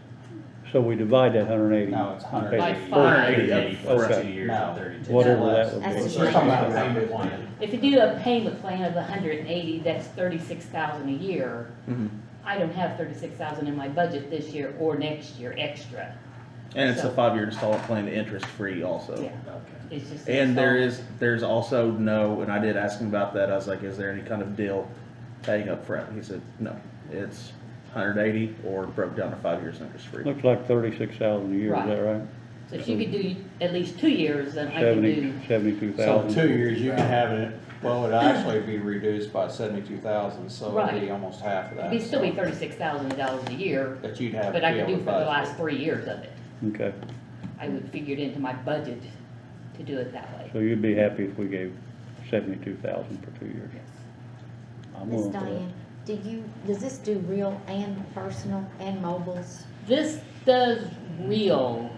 So we divide that 180. No, it's and pay 180. the By five. 180 for Okay. 2 years No. and 32. Whatever Less. that would That's be. the She's talking about a payment plan. If you do a payment plan of 180, that's 36,000 a year. Mhm. I don't have 36,000 in my budget this year or next year extra. And it's a So- 5-year installment plan, interest free also. Yeah, Okay. it's just. And there's also no, and I did ask him about that, I was like, is there any kind of deal paying up front? He said, no, it's 180 or broke down to 5 years interest free. Looks like 36,000 a year, is that right? So if you could do at least 2 years, then I can do, 72,000. So 2 years, you can have it, well, it'd actually be reduced by 72,000, so it'd be Right. almost half of that. it'd still be so $36,000 a year, that you'd have to but I be could do able for to the last budget. 3 years of it. Okay, I would figure it into my budget to do it that way. so you'd be happy if we gave 72,000 for 2 years? Yes. I'm Miss willing for that. Diane, does this do real and personal and mobiles? This does real.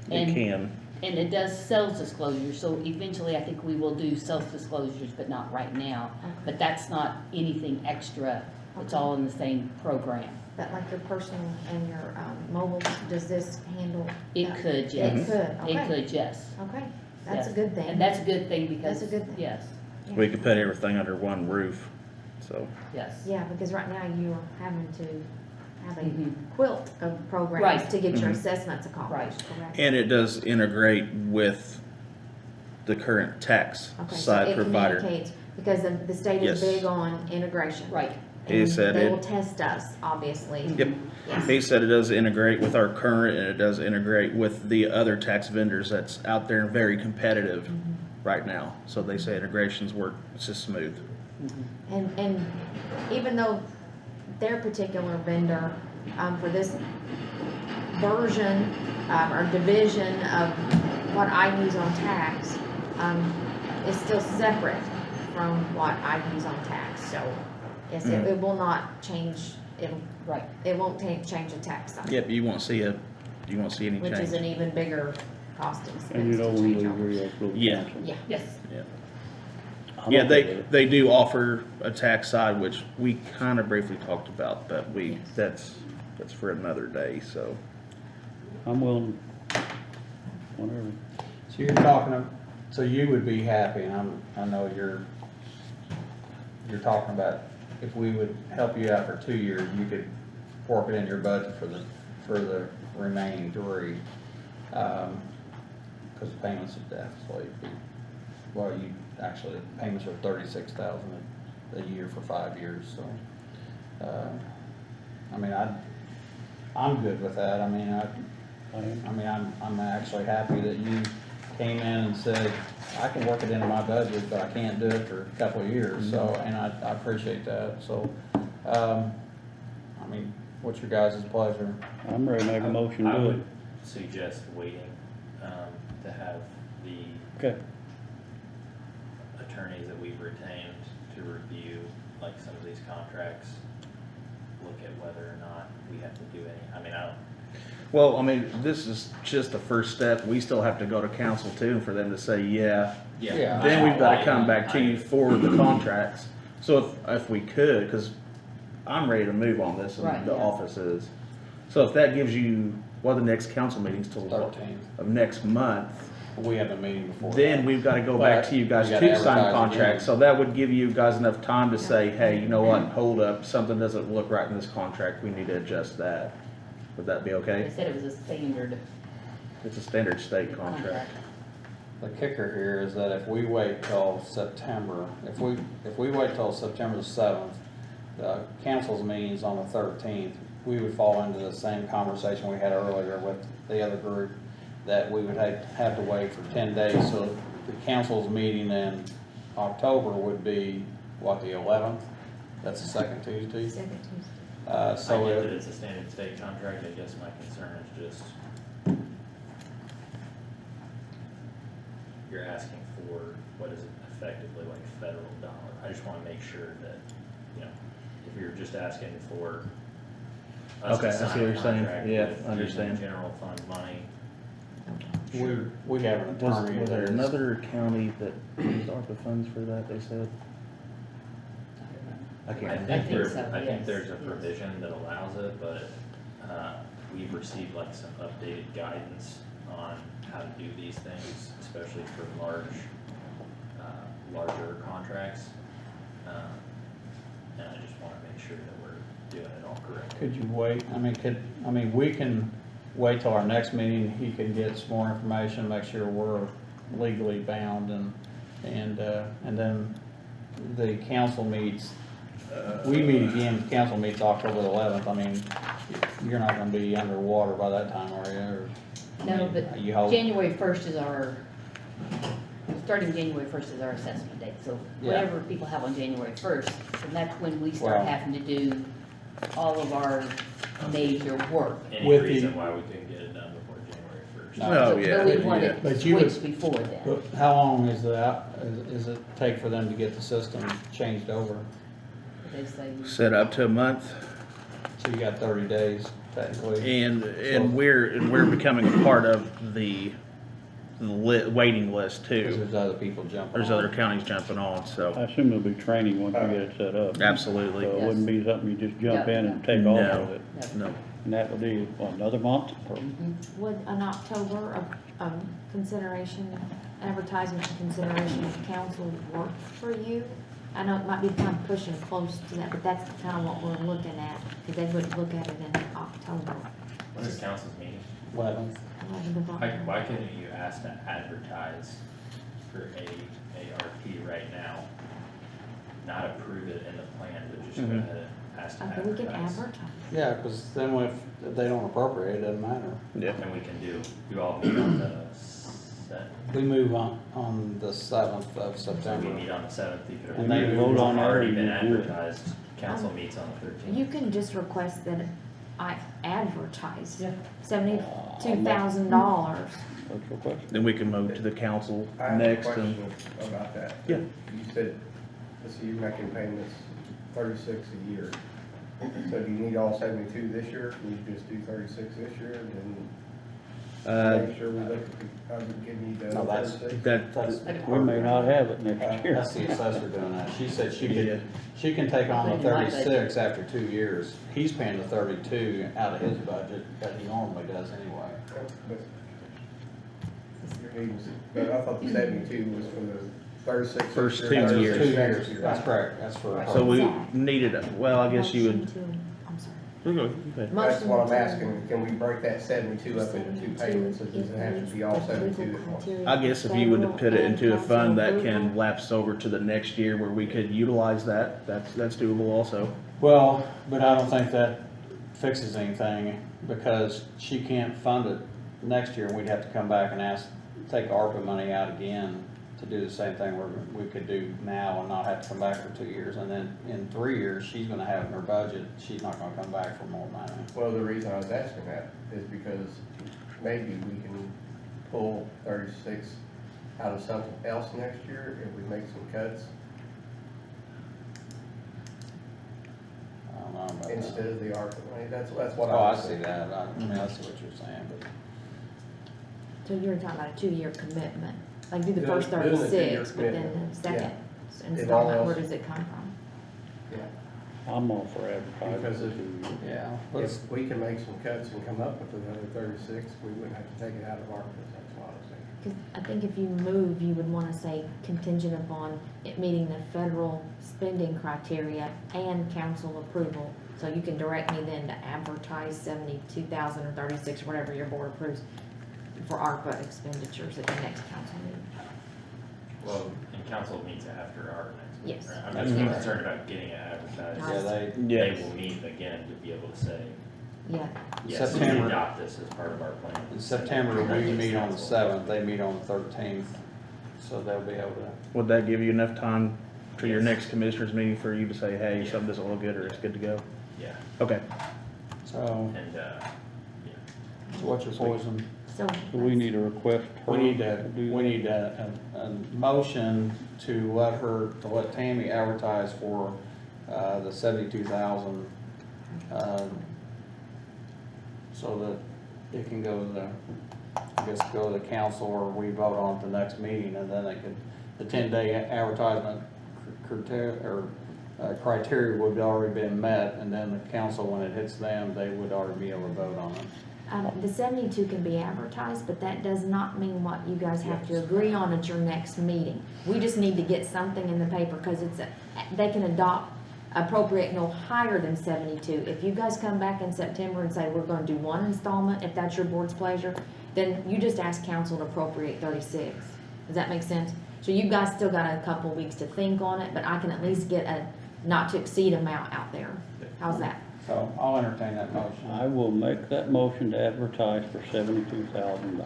It And can. And it does sales disclosures, so eventually I think we will do sales disclosures, but not right now. Okay. But that's not anything extra, it's all in the same program. That like your personal and your, mobile, does this handle? It that? could, yes. It could, It okay, could, yes. okay, that's a Yes. good thing. And that's a good thing because. That's a good thing. Yes, We could put everything under one roof, so. yes. Yeah, because right now you're having to have a Mhm. quilt of programs Right. to get your Mhm. assessments accomplished, correct? And it does integrate with the current tax Okay, so side it provider. communicates, because the state is Yes. big on integration. Right. He And said they it- will test us, obviously. Yep. Yes. He said it does integrate with our current, and it does integrate with the other tax vendors that's out there and very competitive Mm-hmm. right now. So they say integrations work just smooth. And even though their particular vendor, for this version, or division of what I use on tax, is still separate from what I use on tax, so, yes, it will not change, Right. it won't change the tax side. Yep, you won't see any Which is an change. even bigger cost And expense you to know, when change we over. reapprove Yeah. council. Yeah, Yes. I'm Yeah, okay with it. they do offer a tax side, which we kind of briefly talked about, but that's for another day, so. I'm willing, whatever. So you're talking, so you would be happy, and I know you're talking about if we would help you out for 2 years, you could work it in your budget for the remaining 3. Cause the payments would definitely be, well, actually, payments are 36,000 a year for 5 years, so. I mean, I'm good with that, I'm actually happy that you came in and said, I can work it into my budget, but I can't do it for a couple of years, so, and I appreciate that, so, what's your guys' pleasure? I'm ready to make a motion I to would it. suggest waiting, to have the Okay, attorneys that we've retained to review, like, some of these contracts, look at whether or not we have to do any, I don't, Well, this is just the first step. We still have to go to council too, and for them to say, yeah. Yeah. Then we've got to come back to you for the contracts. So if we could, because I'm ready to move on this, Right, and the yeah. office is. So if that gives you, the next council meeting's till 13th. of next month, We have a meeting before. then we've got to go back But to you guys you gotta to sign advertise contracts. again. So that would give you guys enough time to say, hey, you know what, hold up, something doesn't look right in this contract, we need to adjust that. Would that be They okay? said it was a standard It's a standard state contract. contract. The kicker here is that if we wait till September, if we wait till September the 7th, the council's meeting's on the 13th, we would fall into the same conversation we had earlier with the other group, that we would have to wait for 10 days. So the council's meeting in October would be, what, the 11th? That's the second Tuesday? Second Tuesday. I So get that it, it's a standard state contract, I guess my concern is just you're asking for what is effectively like federal dollar. I just wanna make sure that, if you're just asking for us Okay, I to see sign what a you're saying. contract Yeah, with using understand. general fund money, we have an attorney. Was there that is- another county that used ARPA funds for that, they said? I can't I remember. think think there's, so, I think yes, there's a yes. provision that allows it, but, we've received like some updated guidance on how to do these things, especially for larger contracts. And I just wanna make sure that we're doing it all correctly. Could you wait, we can wait till our next meeting, he can get some more information, make sure we're legally bound, and then the council meets, we meet again, the council meets October 11th, you're not gonna be underwater by that time, are you? Or, No, but you hope? January 1st is starting January 1st is our assessment date. So Yeah. whatever people have on January 1st, and that's when we start Well- having to do all of our major work. Any With the- reason why we couldn't get it done before January 1st? No. Oh, yeah. But we want it But you would- switched before then. But how long is it take for them to get the system changed over? They say, Set up to a month, So you got 30 days technically. and we're becoming a part of the waiting list Because too. there's other people jumping There's on. other counties jumping on, I so assume there'll be training once we get it set up. absolutely. So it wouldn't be something you just jump No, in and take off No. with it. No. And that would be, what, another month? Or- Would an October of consideration, advertisement consideration of council work for you? I know it might be kind of pushing close to that, but that's kind of what we're looking at, because they would look at it in October. When is council's meeting? 11th. 11th of October. Why couldn't you ask to advertise for ARP right now? Not approve it in the plan, but just go Mhm. ahead and ask to Okay, we can advertise. advertise. Yeah, because then if they don't appropriate, it doesn't matter. Yeah. And we can do, you all meet on the seventh. We move on the 7th of So we September. meet on the seventh, you could And have they vote on that, or already you been just do it? advertised, council meets on the 13th. You can just request that I advertise Yeah. $72,000. What's your question? Then we can move to the council I have a next question and, about that. Yeah. You said, let's see, you're making payments 36 a year. So do you need all 72 this year? Can you just do 36 this year and then make sure we look at the, I'm giving you the No, that's- 36? that, We may not have it next year. That's the assessor doing that. She said Yeah. she can take on the Including my budget. 36 after 2 years. He's paying the 32 out of his budget that he normally does anyway. But you're needing- but I thought the 72 was for the 36. this First year, 2 That's for years. 2 next years. year. That's correct. That's for. so we needed, well, I guess you Motion would. to- I'm sorry. You go ahead. That's what I'm Motion to- asking, can we break that 72 up into 2 payments, or does it have to be all 72 at once? I guess if you would put it into a fund that can lapse over to the next year where we could utilize that, that's doable also. Well, but I don't think that fixes anything because she can't fund it next year and we'd have to come back and take ARPA money out again to do the same thing we could do now and not have to come back for 2 years. And then in 3 years, she's gonna have in her budget, she's not gonna come back for more money. Well, the reason I was asking that is because maybe we can pull 36 out of something else next year if we make some cuts I don't know about that. instead of the ARPA money, that's what Oh, I I was see thinking. that. I mean, I see what you're saying, but. So you're talking about a 2-year commitment, like do the Doing- first doing the 2-year 36, but then commitment. the second If all installment, where else- does it come from? Yeah, I'm all for advertising. Because Yeah, let's, if we can make some cuts and come up with another 36, we wouldn't have to take it out of ARPA, that's what I was thinking. Because I think if you move, you would want to say contingent upon it meeting the federal spending criteria and council approval. So you can direct me then to advertise 72,000 or 36, or whatever your board approves for ARPA expenditures at the next council meeting. Well, and council meets after our next meeting, Yes. right? I'm That's just correct. concerned about getting it advertised. yeah, they, They will meet again to be able to say, Yeah, yes, we September. adopt this as part of our plan. in September, we That gives meet on the council- 7th, they meet on the 13th, so they'll be able to. Would that give you enough time for your Yes. next commissioners meeting for you to say, hey, Yeah. something doesn't look good or it's good to go? Yeah, Okay. So, and, yeah. what's your poison? so. So we need a request. We her need to, do we that. need a motion to let Tammy advertise for, the 72,000, so that it can go to the, I guess, go to the council or we vote on it the next meeting and then they could, the 10-day advertisement criteria would already been met and then the council, when it hits them, they would already be able to vote on it. The 72 can be advertised, but that does not mean what you guys have to agree on at your next meeting. We just need to get something in the paper, because they can appropriate no higher than 72. If you guys come back in September and say, we're gonna do one installment, if that's your board's pleasure, then you just ask council to appropriate 36. Does that make sense? So you guys still got a couple weeks to think on it, but I can at least get a not to exceed amount out there. How's that? So I'll entertain that motion. I will make that motion to advertise for $72,000.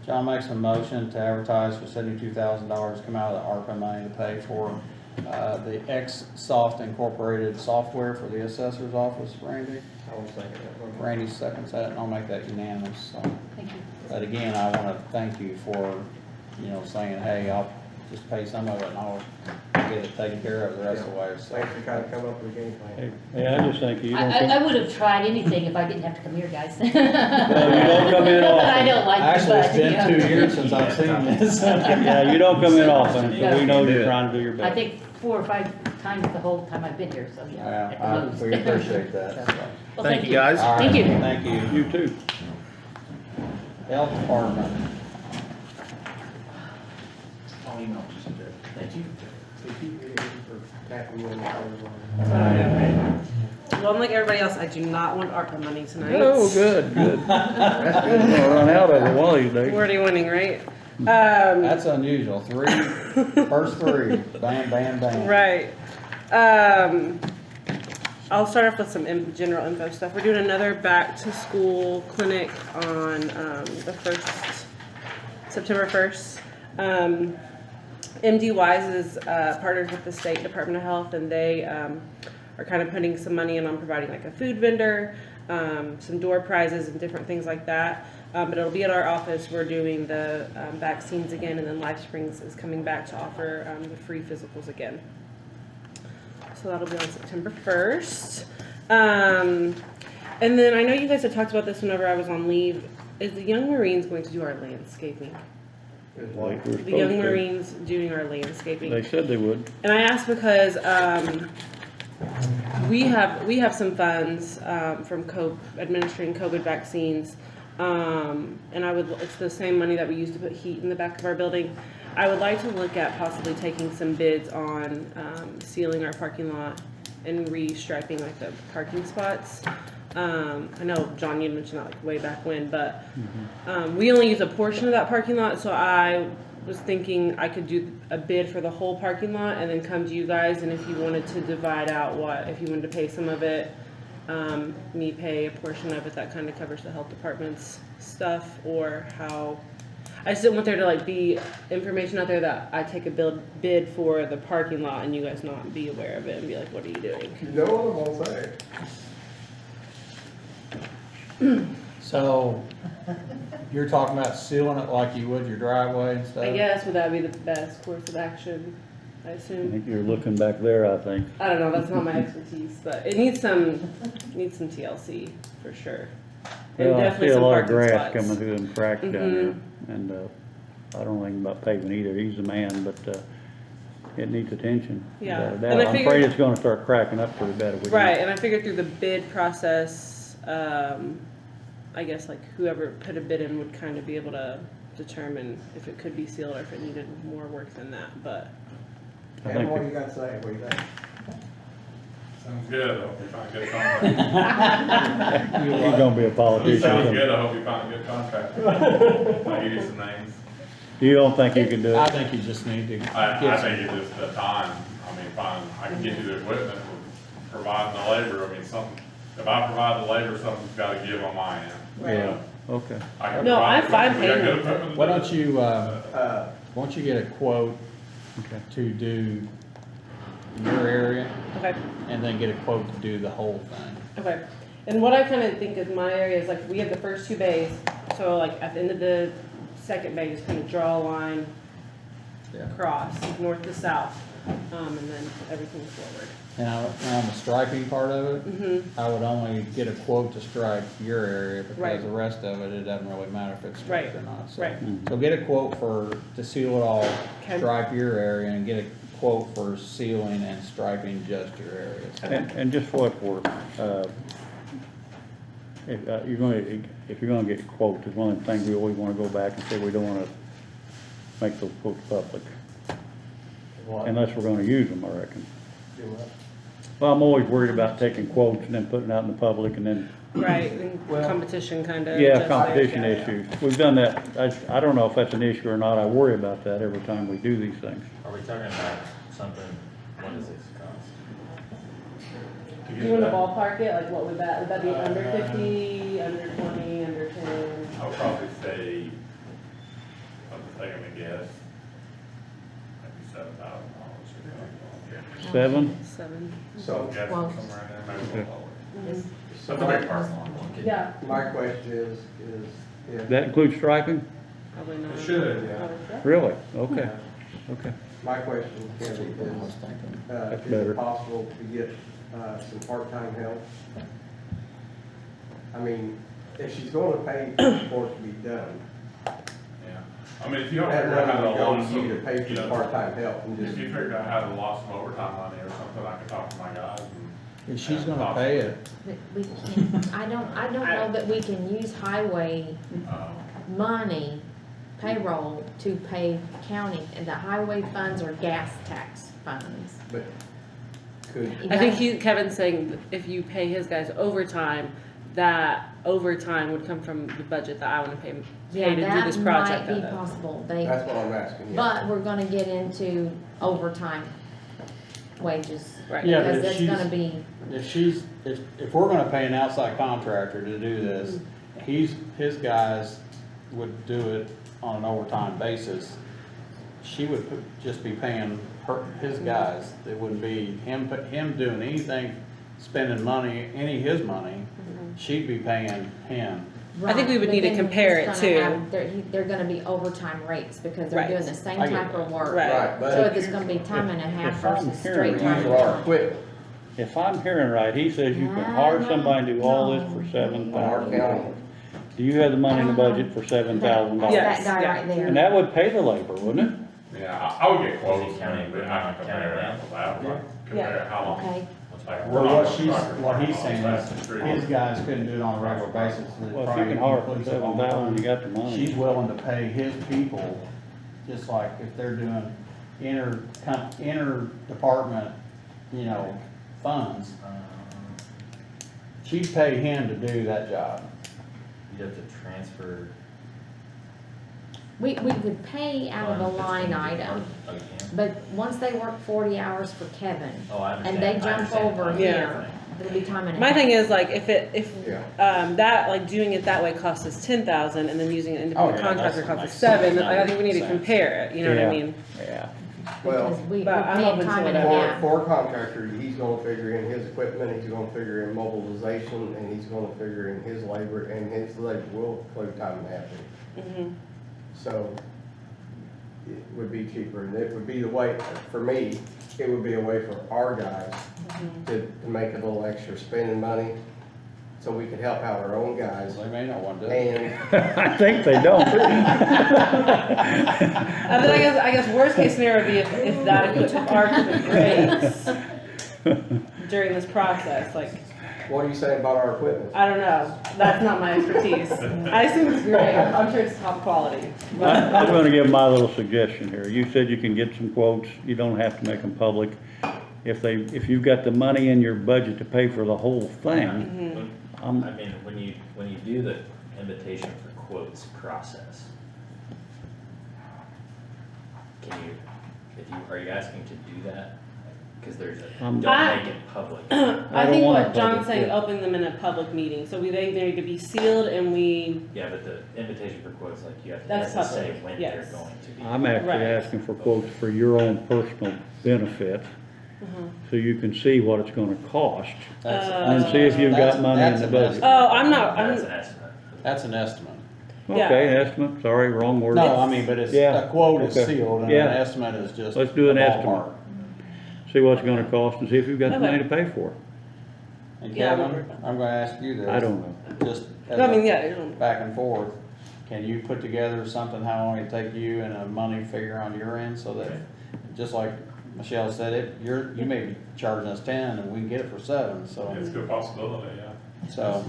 John makes a motion to advertise for $72,000 come out of the ARPA money to pay for the X-Soft Incorporated software for the assessor's office. Randy? I was thinking that. Randy seconds that, and I'll make that unanimous. So. Thank you. But again, I want to thank you for, saying, hey, just pay some of it and I'll get it taken care of the rest of the way, so. Thanks for kind of come up with a game plan. Yeah, I just think you don't I come, would have tried anything if I didn't have to come here, guys. well, you don't come in Not that I often. don't like you, Actually, it's but, been you know. 2 years since I've seen this. Yeah, you don't come in often, so we know you're trying to do your I best. think 4 or 5 times the whole time I've been here, so yeah. at the Yeah, most. we appreciate that. so. Well, Thank you, guys. All right, Thank you. Thank you. You too. Health Department. I'll email you. Thank you. Well, unlike everybody else, I do not want ARPA money tonight. Oh, good, good. We're gonna run out of it one of these days. We're already winning, right? That's unusual. First 3, bam, bam, bam. Right. I'll start off with some general info stuff. We're doing another back to school clinic on the September 1st. MD Wise is partnered with the State Department of Health, and they are kind of putting some money in on providing like a food vendor, some door prizes and different things like that. But it'll be at our office. We're doing the vaccines again, and then Life Springs is coming back to offer the free physicals again. So that'll be on September 1st. And then I know you guys had talked about this whenever I was on leave. Is the Young Marines going to do our landscaping? Like we're The Young supposed to. Marines doing our landscaping. They said they would. And I asked because we have some funds from administering COVID vaccines, and it's the same money that we use to put heat in the back of our building. I would like to look at possibly taking some bids on sealing our parking lot and restriping like the parking spots. I know, John, you mentioned that like way back when, but we only use a portion of that parking lot, so I was thinking I could do a bid for the whole parking lot and then come to you guys, and if you wanted to divide out if you wanted to pay some of it, me pay a portion of it, that kind of covers the health department's stuff, or how. I just didn't want there to like be information out there that I take a bid for the parking lot and you guys not be aware of it and be like, what are you doing? You know what I'm gonna say. So, you're talking about sealing it like you would your driveway and stuff? I guess, would that be the best course of action, I I assume? think you're looking back there, I think. I don't know, that's not my expertise, but it needs some TLC for sure. And Well, I see definitely a some lot of parking grass spots. coming through them cracks down Mhm. there, and, I don't know anything about paving either, he's the man, but, it needs attention. Yeah. Without a And I doubt. I'm figured- afraid it's gonna start cracking up pretty bad if we don't. Right, and I figured through the bid process, I guess like whoever put a bid in would kind of be able to determine if it could be sealed or if it needed more work than that, but. I Kevin, think what it- you got to say? What do you think? Sounds good, I hope you find a good contract. He's gonna be a politician. Sounds good, I hope you find a good contract. I'll give you some names. You don't think you can do I it? think you just need to I get think some, it's just the time, I mean, fine, I can get you the equipment, we're providing the labor, I mean, something, if I provide the labor, something's gotta give on my end. Yeah, okay. I can No, I'm provide fine the equipment, we got paying good them. equipment to why do don't it. you, why Uh, don't you get a quote Okay. to do your area, Okay. and then get a quote to do the whole thing? Okay, and what I kind of think is my area is like, we have the first 2 bays, so like at the end of the second bay, just kind of draw a line Yeah. across, north to south, and then everything forward. And on the striping part of it, Mm-hmm, I would only get a quote to stripe your area, Right. because the rest of it, it doesn't really matter if it's striped or not, so. right. So get a quote to seal it all, Okay. stripe your area, and get a quote for sealing and striping just your area. And just for what it's worth, if you're gonna get quotes, it's one of the things we always wanna go back and say we don't wanna make those quotes public, unless we're gonna use them, I reckon. do what? Well, I'm always worried about taking quotes and then putting it out in the public and then, Right, and Well, competition kind of. yeah, competition issues. We've done that, I don't know if that's an issue or not, I worry about that every time we do these things. Are we talking about something, what does this cost? Do you want to ballpark it, like what would that be under 50, under 20, under 10? I'll probably say, I'm taking a guess, maybe $7,000 or something. 7? 7. So Guessing Well- somewhere in there, maybe a little lower. Mhm. That's a big part. Yeah, my question is if. That includes striping? probably not. It should, yeah. Probably so. Really? Okay. Okay. My question, Kevin, is, That's is better. it possible to get, some part-time help? I mean, if she's gonna pay for it to be done, Yeah. I mean, if you don't that figure out how money to would launch go to you to some, pay for you the know, part-time help and if just. you figured out how to launch some overtime money or something, I could talk to my guys and. If she's gonna pay it, But we can't, I don't know that we can use highway money, payroll to pay county, and the highway funds are gas tax funds. But could, I think Kevin's saying that if you pay his guys overtime, that overtime would come from the budget that I wanna pay Yeah, to do this project that might out be of. possible, that's what I'm asking, yeah. but we're gonna get into overtime wages. Right. Yeah, but Because if that's she's- gonna be, if we're gonna pay an outside contractor to do this, his guys would do it on an overtime basis. She would just be paying his guys. It wouldn't be him doing anything, spending money, any of his money. She'd be paying him. I think we would need to Right, but then compare he's it gonna too. have- They're gonna be overtime rates because they're Right. doing the same I get type of work. Right. Right, but So it's gonna be time and a half If I'm versus hearing straight you, time use and our time. equipment, If I'm hearing right, he says you can hire somebody to do all this for $7,000. Do you have the money in the budget for $7,000? Yes. That guy yeah. right there. And that would pay the labor, wouldn't it? Yeah, I would get quotes, Is it county- but I can compare apples to apples, compare how long. Okay, Like, we're Well, not what gonna she's, start what he's on saying Sesame is, Street. his guys couldn't do it on a regular basis. It'd Well, if you probably can hire for include some $7,000, you overtime. got the money. She's willing to pay his people, just like if they're doing inter-department, funds. She'd pay him to do that job. You'd have to transfer. we could pay out of a line item, Oh, you can? but once they work 40 hours for Kevin, Oh, I understand. and they I jump understand. over I Yeah. here, it'll be time and a My half. thing is like if Yeah. that like doing it that way costs us 10,000 and then using an independent Oh, yeah, contractor that's costs us makes 7, sense. I think we need to Sense. compare it, you know what I Yeah. mean? Yeah. well, Because we're but I'm paying open to time and a whatever. half. for a contractor, he's gonna figure in his equipment, he's gonna figure in mobilization, and he's gonna figure in his labor, and his labor will include time and a half. Mhm. So it would be cheaper, and it would be the way, for me, it would be a way for our guys to make a little extra spending money, so we could help out our own guys, They may not want to do it. and I think they don't. But I guess worst case scenario would be if that equipment, our equipment breaks during this process, like, what do you say about our equipment? I don't know, that's not my expertise. I assume it's great, I'm sure it's top quality. I'm gonna give my little suggestion here. You said you can get some quotes, you don't have to make them public. If you've got the money in your budget to pay for the whole thing, I mean, when you do the invitation for quotes process, are you asking to do that? Cause there's a, don't make it public. I don't think want what it John's public, saying, yeah. opening them in a public meeting, so they need to be sealed and we, Yeah, but the invitation for quotes, like you have to That's say public, when yes. they're going to be. I'm actually Right. asking for quotes for your own personal benefit, so you can see what it's gonna cost, and see if you've got money in the budget. oh, I'm not, That's I'm, an estimate. That's an estimate. Okay, an estimate, sorry, wrong word. No, I mean, but it's, Yeah, a quote is okay. sealed, and Yeah. an estimate is just. Let's do an a estimate. ballpark. See what it's gonna cost and see if you've got the money to pay for it. And Yeah, Kevin, I'm gonna ask you this. I don't know. Just as I mean, a yeah, back and forth, can you put together something, how long it take you and a money figure on your end, so that, just like Michelle said, you may be charging us 10 and we can get it for 7, so, It's a good possibility, yeah. so.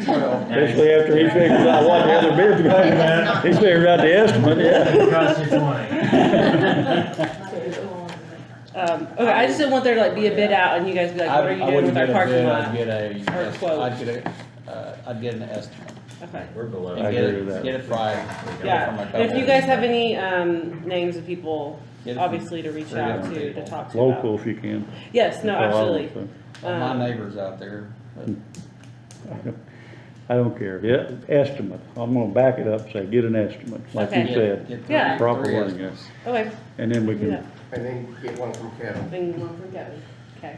Well, Especially after he figures out what the other bid's gonna be, he figures out the estimate, yeah. It costs you 20. okay, I just didn't want there to like be a bid out and you guys be like, what are you doing with our parking lot? Or quote. I'd get an estimate. Okay. We're below. And I get agree with it, that. get it right. Yeah, and if you guys have any, names of people, Get it from obviously to reach three out different to people. talk to about. Local if you can. Yes, no, That's all I would absolutely. say. My neighbors out there, but I don't care, yeah, estimate, I'm gonna back it up, and say, get an estimate, like you Okay. said, get Yeah. proper three wording, estimates. Okay, and then we do that. can, and then get one from Kevin. Then one for Kevin, okay.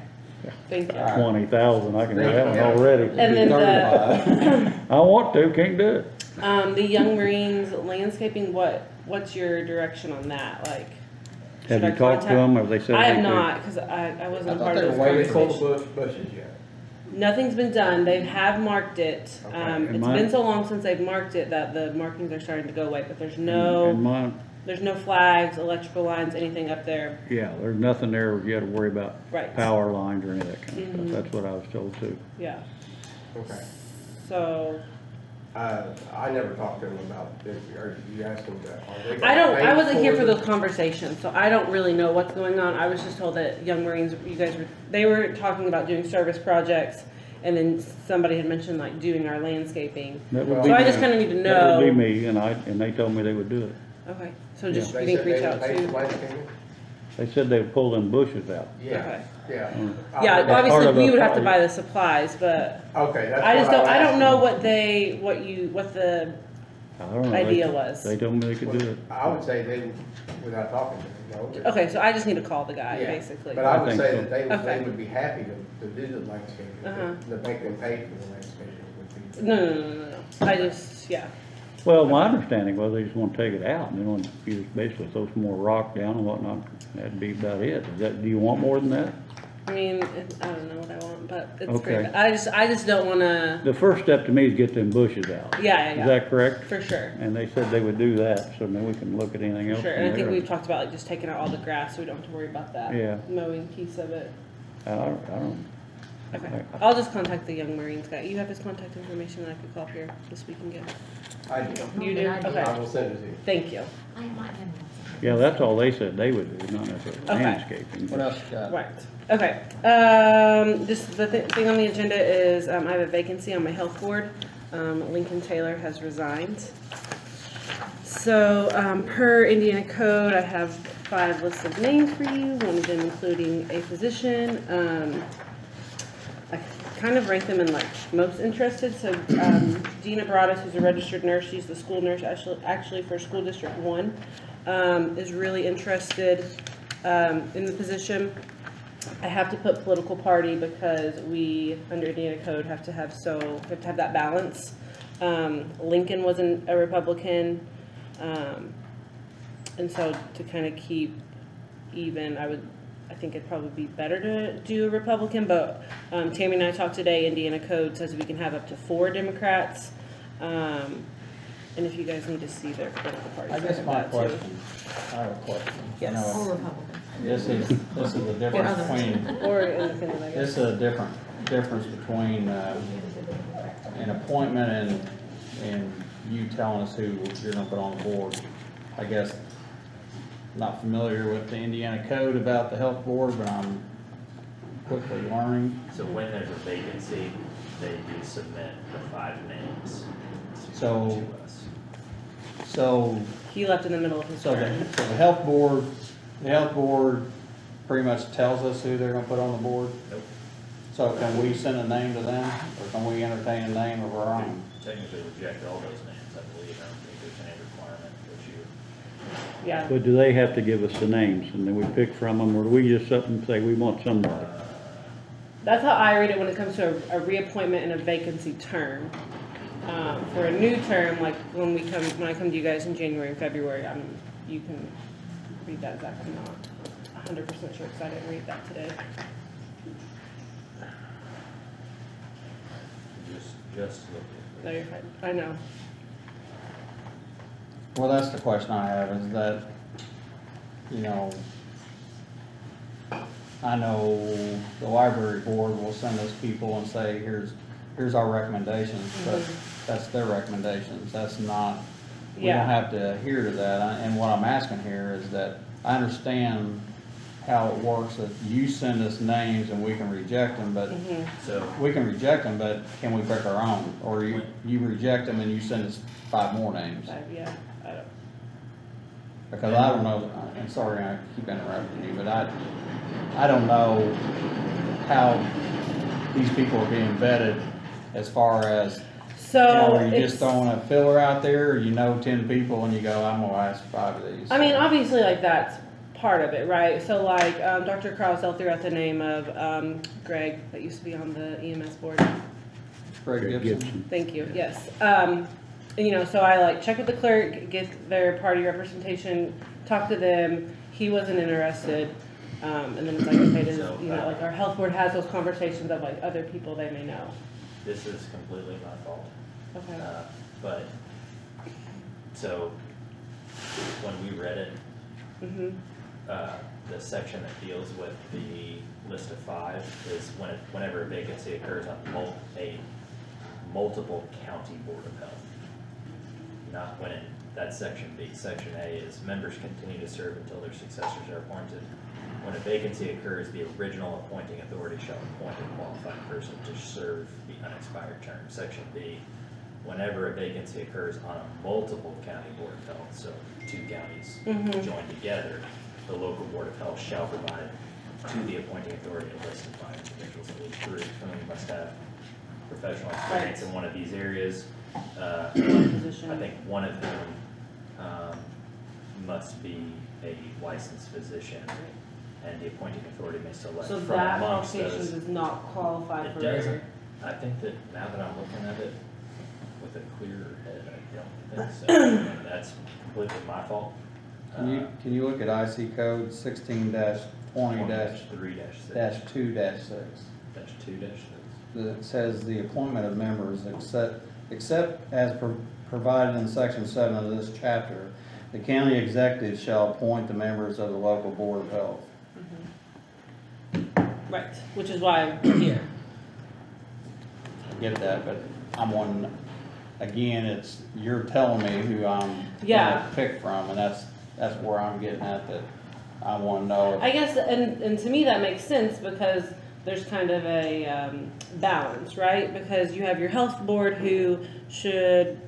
Thank you. All right. 20,000, I can have that one already. And then the, 35. I want to, can't do it. the Young Marines landscaping, what's your direction on that, like? Have Should I you talked to contact- them, or they said? I have they could? not, cause I I wasn't a thought part they of were those waiting for conversations. the bushes yet. Nothing's been done, they have marked it, Okay. And it's mine- been so long since they've marked it that the markings are starting to go away, but there's And no, mine, there's no flags, electrical lines, anything up there. yeah, there's nothing there you gotta worry about Right. power lines or any of that kind of Mhm. stuff. That's what I was told too. Yeah, Okay. so, I never talked to them about, are you asking, are they? I wasn't here for the. those conversations, so I don't really know what's going on. I was just told that Young Marines, they were talking about doing service projects, and then somebody had mentioned like doing our landscaping. That would Well, be So I me. just kinda need to That would be know. me, and they told me they would do it. Okay, so just, They you think said reach they out would pay to? for landscaping? They said they'd pull them bushes out. Yeah, Okay. yeah. Mm. Yeah, part of obviously, the we would have to project. buy the supplies, but Okay, that's I just what don't, I don't know was what what the I don't know. idea They- was. They told me they could do it. asking. I would say they, without talking to them, no. but- Okay, so I just need to call the guy, Yeah, basically. But I I would think say so. that they Okay. would be happy to do the landscaping, Uh-huh. to make them pay for the landscaping would be. No. I just, yeah. Well, my understanding was they just want to take it out, and then want you just basically throw some more rock down and whatnot. That'd be about it. Do you want more than that? I mean, I don't know what I want, but it's Okay. great. I just don't wanna, The first step to me is get them bushes out. yeah, Is that correct? for sure. And they said they would do that, so then we can look at anything For else sure, from and I think there. we've talked about like just taking out all the grass, so we don't have to worry about that. Yeah. Mowing piece of it. I don't, Okay, I'll just contact the Young Marines guy. You have his contact information that I could call here this week and get. I do. You good do? idea. Okay, I will send it to you. thank you. I might have one. yeah, that's all they said they would do, not necessarily Okay. landscaping. What else you got? Right, okay, just the thing on the agenda is, I have a vacancy on my health board. Lincoln Taylor has resigned. So, per Indiana code, I have 5 lists of names for you, one of them including a physician. I kind of rank them in like most interested, so, Dina Broadus, who's a registered nurse, she's the school nurse actually for School District 1, is really interested, in the position. I have to put political party because we, under Indiana code, have to have that balance. Lincoln wasn't a Republican, and so to kind of keep even, I think it'd probably be better to do a Republican, but, Tammy and I talked today, Indiana code says we can have up to 4 Democrats, and if you guys need to see their political parties. I guess have my that too. question, I have a question. Yes. I know Or Republican. This is the difference between, Or independent, I this guess. is a difference between, an appointment and you telling us who you're gonna put on the board. I guess, not familiar with the Indiana code about the health board, but I'm quickly learning. So when there's a vacancy, they do submit the 5 names So- to us. So, He left in the middle of his so term. the health board pretty much tells us who they're gonna put on the board? Nope. So can we send a name to them, or can we entertain a name of our own? Technically reject all those names, I believe. I don't think there's any requirement that you. Yeah. But do they have to give us the names, and then we pick from them, or do we just up and say we want somebody? That's how I read it when it comes to a reappointment and a vacancy term. For a new term, like when I come to you guys in January and February, you can read that, Zach. I'm not 100% sure because I didn't read that today. Just look at. No, you're fine. I know. Well, that's the question I have, is that, you know, I know the library board will send us people and say, here's our recommendations, but that's their recommendations, that's not, we Yeah. don't have to adhere to that. And what I'm asking here is that, I understand how it works, that you send us names and we can reject them, but So, we can reject them, but can we pick our own? Or you reject them and you send us 5 more names? Yeah, I don't. Because I don't know, and sorry I keep interrupting you, but I don't know how these people are being vetted as far as, you know, So are you just it's, throwing a filler out there, or you know 10 people and you go, I'm gonna ask 5 of these? I mean, obviously, like that's part of it, right? So like, Dr. Carlsell threw out the name of Greg that used to be on the EMS board. Greg Gibson. Thank you, yes. And, you know, so I like check with the clerk, get their party representation, talk to them. he wasn't interested. And then it's like, okay, does, So, you know, like our health board has those conversations of like other people they may know. This is completely my fault. Okay. But, so, when we read it, Mhm. the section that deals with the list of 5 is whenever a vacancy occurs on a multiple county board of health. Not when that's section B. Section A is members continue to serve until their successors are appointed. When a vacancy occurs, the original appointing authority shall appoint a qualified person to serve the unexpired term. Section B, whenever a vacancy occurs on a multiple county board of health, so 2 counties joined together, the local board of health shall provide to the appointing authority a list of 5 individuals, at least 3 of whom must have professional experience in one of these areas. Position. I think one of them must be a licensed physician, and the appointing authority may select So from that amongst qualification those. does not qualify It for. doesn't. I think that now that I'm looking at it with a clearer head, I don't think so. And that's completely my fault. Can you look at IC code 16-20-3-6? 3-6. -2-6. That says the appointment of members except as provided in section 7 of this chapter, the county executive shall appoint the members of the local board of health. Right, which is why I'm here. I get that, but I'm one, again, it's, you're telling me who I'm Yeah. gonna pick from, and that's where I'm getting at, that I wanna know if I guess, and to me that makes sense because there's kind of a balance, right? Because you have your health board who should,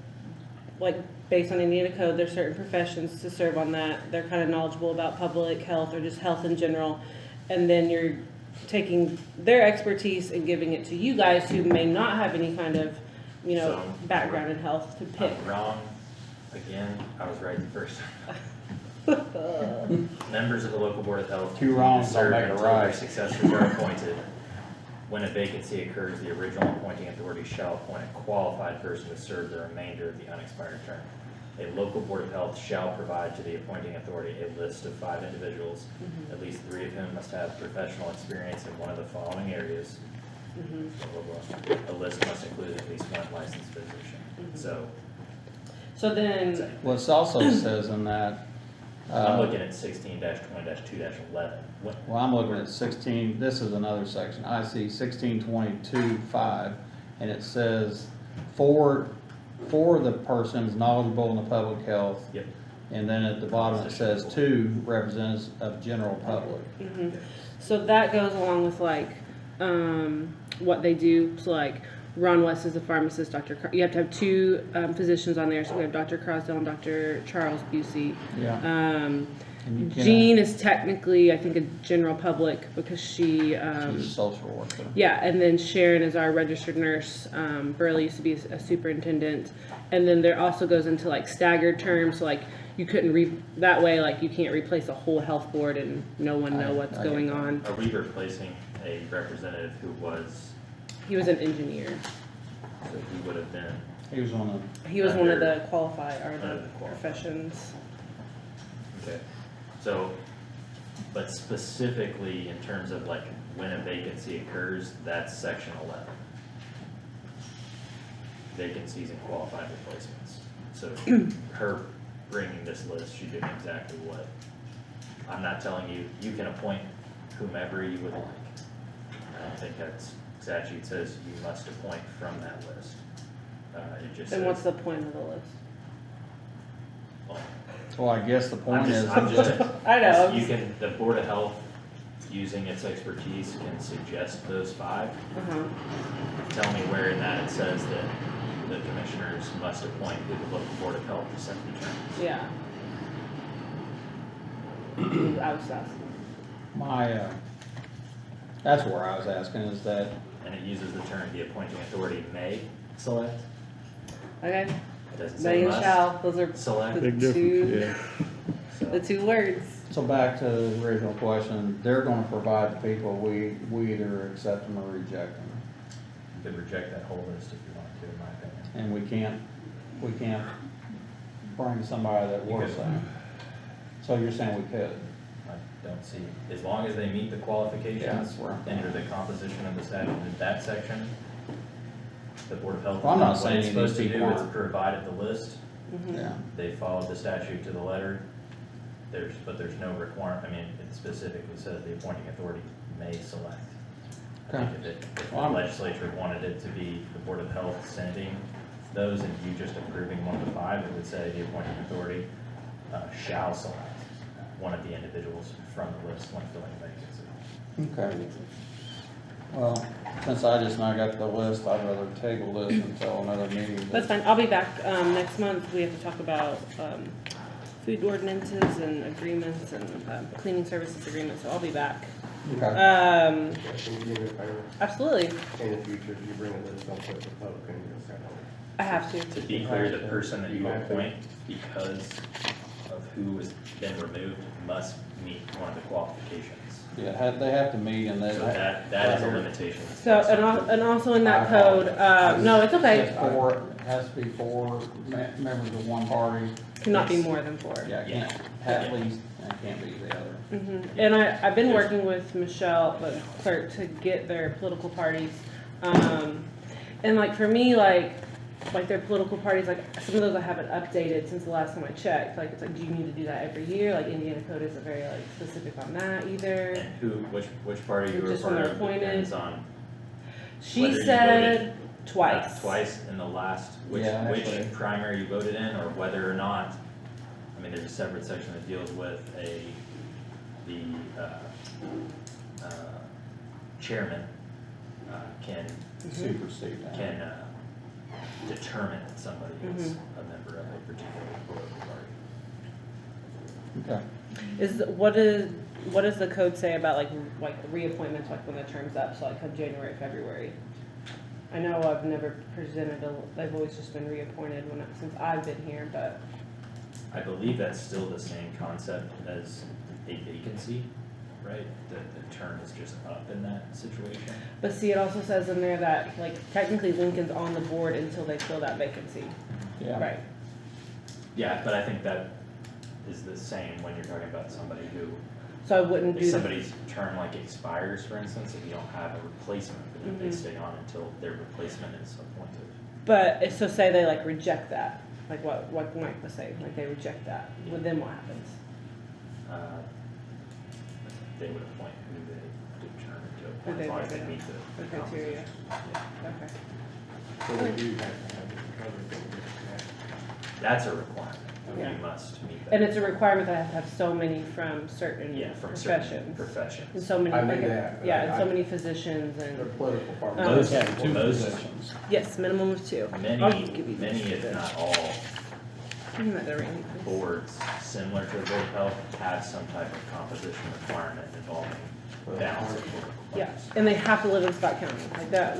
like, based on Indiana code, there's certain professions to serve on that. They're kind of knowledgeable about public health or just health in general. And then you're taking their expertise and giving it to you guys who may not have any kind of, you know, So, background in health to pick. I'm wrong. Again, I was right the first time. Members of the local board of health. Two wrongs don't serve make it until their right. successors are appointed. When a vacancy occurs, the original appointing authority shall appoint a qualified person to serve the remainder of the unexpired term. A local board of health shall provide to the appointing authority a list of 5 individuals, at least 3 of whom must have professional experience in one of the following areas. Blah, blah, blah. The list must include at least 1 licensed physician. So then, well, it also says in that. I'm looking at 16-20-2-11. Well, I'm looking at 16, this is another section, I see 1622-5, and it says, for the persons knowledgeable in the public health. Yep. And then at the bottom it says 2 representatives of general public. so that goes along with like, what they do. So like, Ron West is a pharmacist, you have to have 2 physicians on there. So we have Dr. Crosdell and Dr. Charles Busey. Yeah. And you can, Jean is technically, I think, a general public because she, she's a social worker. yeah, and then Sharon is our registered nurse. Burley used to be a superintendent. And then there also goes into like staggered terms, so like you couldn't that way, like you can't replace a whole health board and no one know what's I going get that. on. Are we replacing a representative who was, He was an engineer. so he would have been, He was one of, He was one of Under- the qualified, or under the the qualified. professions. okay. So, but specifically in terms of like when a vacancy occurs, that's section 11. Vacancies and qualified replacements. So her bringing this list, she's doing exactly what, I'm not telling you, you can appoint whomever you would like. I don't think that's, statute says you must appoint from that list. It just And what's says, the point of the list? well, well, I guess the point is. I'm just, I know. you can, the Board of Health, using its expertise, can suggest those 5. Uh-huh. Tell me where in that it says that the commissioners must appoint who the local Board of Health to set the terms. Yeah. I was asking. My, that's where I was asking, is that, And it uses the term the appointing authority may select. Okay. It doesn't May say and must shall, those are select. the Big two, difference, So, the 2 words. so back to the original question, they're gonna provide the people, we either accept them or reject them. you could reject that whole list if you want to, in my opinion. And we can't bring somebody that You works could. there. So you're saying we could? don't see, as long as they meet the qualifications Yeah, right. under the composition of the statute in that section, the Board of Health, Well, I'm not what saying it's these supposed to do people is aren't- provided the list. Yeah. They followed the statute to the letter. But there's no requirement, I mean, it specifically says the appointing authority may select. I think if the legislature wanted it to be the Board of Health sending those and you just approving one of the five, it would say the appointing authority shall select one of the individuals from the list when filling a vacancy. Okay. Well, since I just now got the list, I'd rather table this until another meeting. but- That's fine, I'll be back, next month, we have to talk about, food ordinances and agreements and, cleaning services agreements, so I'll be back. Okay. Can you do me a favor? Absolutely, In the future, if you bring a list up with the vote, can you just kind of? I have to. To be clear, the person that you appoint, because of who has been removed, must meet one of the qualifications. Yeah, they have to meet and then. So that is a limitation. So, and also in that code, no, it's okay, It's four, it has to be four members of one party. cannot be more than 4. Yeah, it can't, at least, and it can't be the other. Mhm. And I've been working with Michelle, the clerk, to get their political parties. And like for me, like their political parties, like some of those I haven't updated since the last time I checked. Like it's like, do you need to do that every year? Like Indiana code isn't very like specific on that either. And which party you Just were when part they're of appointed. depends on. She whether you said voted, twice. Twice in the last, which actually. primary you voted in, or whether or not, I mean, there's a separate section that deals with the chairman can Supersede that. determine that somebody is a member of a particular political party. Okay. What does the code say about like reappointments, like when the term's up, so like come January, February? I know I've never presented they've always just been reappointed since I've been here, but. I believe that's still the same concept as a vacancy, right? The term is just up in that situation. But see, it also says in there that like technically Lincoln's on the board until they fill that vacancy. Yeah. Right. Yeah, but I think that is the same when you're talking about somebody who, So I wouldn't if do somebody's term like expires, for instance, if you don't have a replacement, then they stay on until their replacement is appointed. But so say they like reject that, like what Mike was saying, like they reject that. Well, then what happens? They would appoint who they determine to Who appoint, they as long as they vote in. meet the The criteria. composition. Yeah. Okay. So we do have to have the cover thing. That's a requirement, Yeah. you must meet that. And it's a requirement that I have to have so many from certain Yeah, from certain professions. And professions. so many, I knew like, that, but yeah, and so I- many physicians The and, political party. Most, They have two most, positions. yes, minimum of 2. I'll many, give you many, this. if not all, Give me that there, Randy, please. boards similar to the Board of Health have some type of composition requirement involving balance of political Yeah, parties. and they have to live in Scott County. Like that,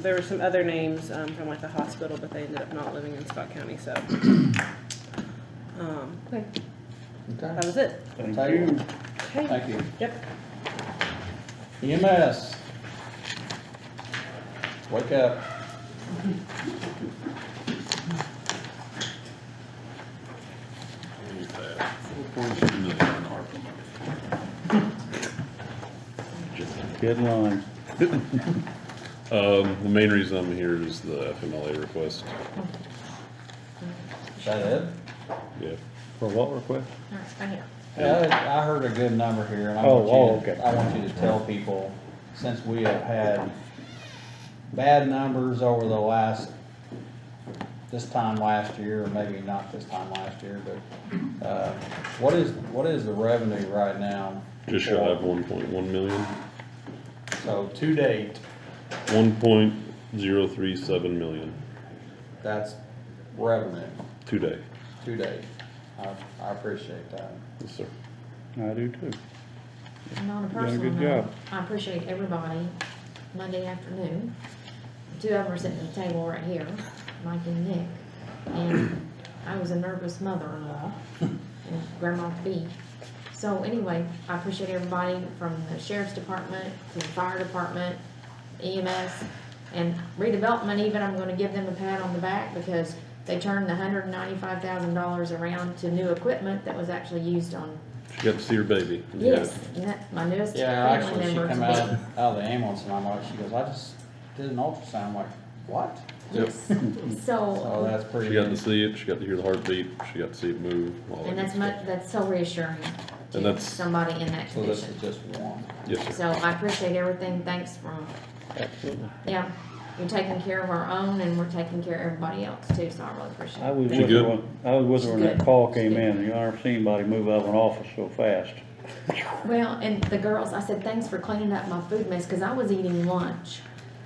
there were some other names from like the hospital, but they ended up not living in Scott County, so. Okay, that Okay. was it. Thank Thank you. you. Okay, Thank you. yep. EMS. Wake up. Get in line. The main reason I'm here is the FMLA request. Is that it? Yeah. For what request? Right here. Yeah, I heard a good number here, and I Oh, want you okay. to, I want you to tell people, since we have had bad numbers over the this time last year, or maybe not this time last year, but, what is the revenue right now? Just shy of 1.1 million. So to date, 1.037 million that's revenue, today. to date. I appreciate that. Yes, sir. I do too. And on a You done a personal good note, job. I appreciate everybody Monday afternoon. 2 of them are sitting at the table right here, Mike and Nick. And I was a nervous mother-in-law and grandma to be. So anyway, I appreciate everybody from the sheriff's department to the fire department, EMS, and redevelopment even. I'm gonna give them a pat on the back because they turned the $195,000 around to new equipment that was actually used on She got to see her baby. Yes, and that, my newest Yeah, family actually, she member came to out of the ambulance and I'm like, she goes, I just did an ultrasound. I'm like, what? be, yes. So So, that's pretty. She got to see it, she got to hear the heartbeat, she got to see it move, all that and good that's stuff. that's so reassuring And to that's- somebody in that So this condition. is just one. Yes, sir. So I appreciate everything, thanks from, Absolutely. yeah, you're taking care of our own and we're taking care of everybody else too, so I really appreciate I it. was She with her good? when, I was with her when She's that good. call She's came good. in. You never seen anybody move out of an office so fast. Well, and the girls, I said, thanks for cleaning up my food mess, cause I was eating lunch.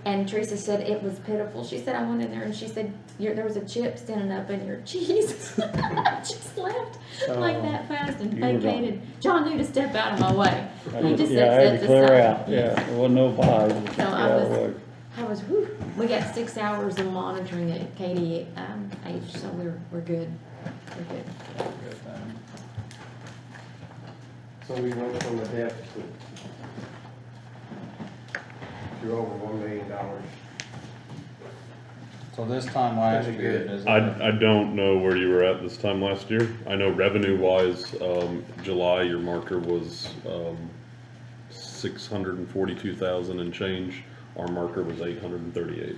And Teresa said it was pitiful. She said, I went in there and she said, there was a chip standing up in your cheese. Just left like that fast and You were gone. vacated. John knew to step out of my way. He just Yeah, I said, had to "Set clear this out, up." yeah, there wasn't no vibe. So I Yeah, was- it whew, we got 6 hours of monitoring at KDH, so we're good. We're good. Good thing. So we went from a deficit to over $1 million. So this time last Pretty year, good. is it? I don't know where you were at this time last year. I know revenue wise, July, your marker was, 642,000 and change. Our marker was 838.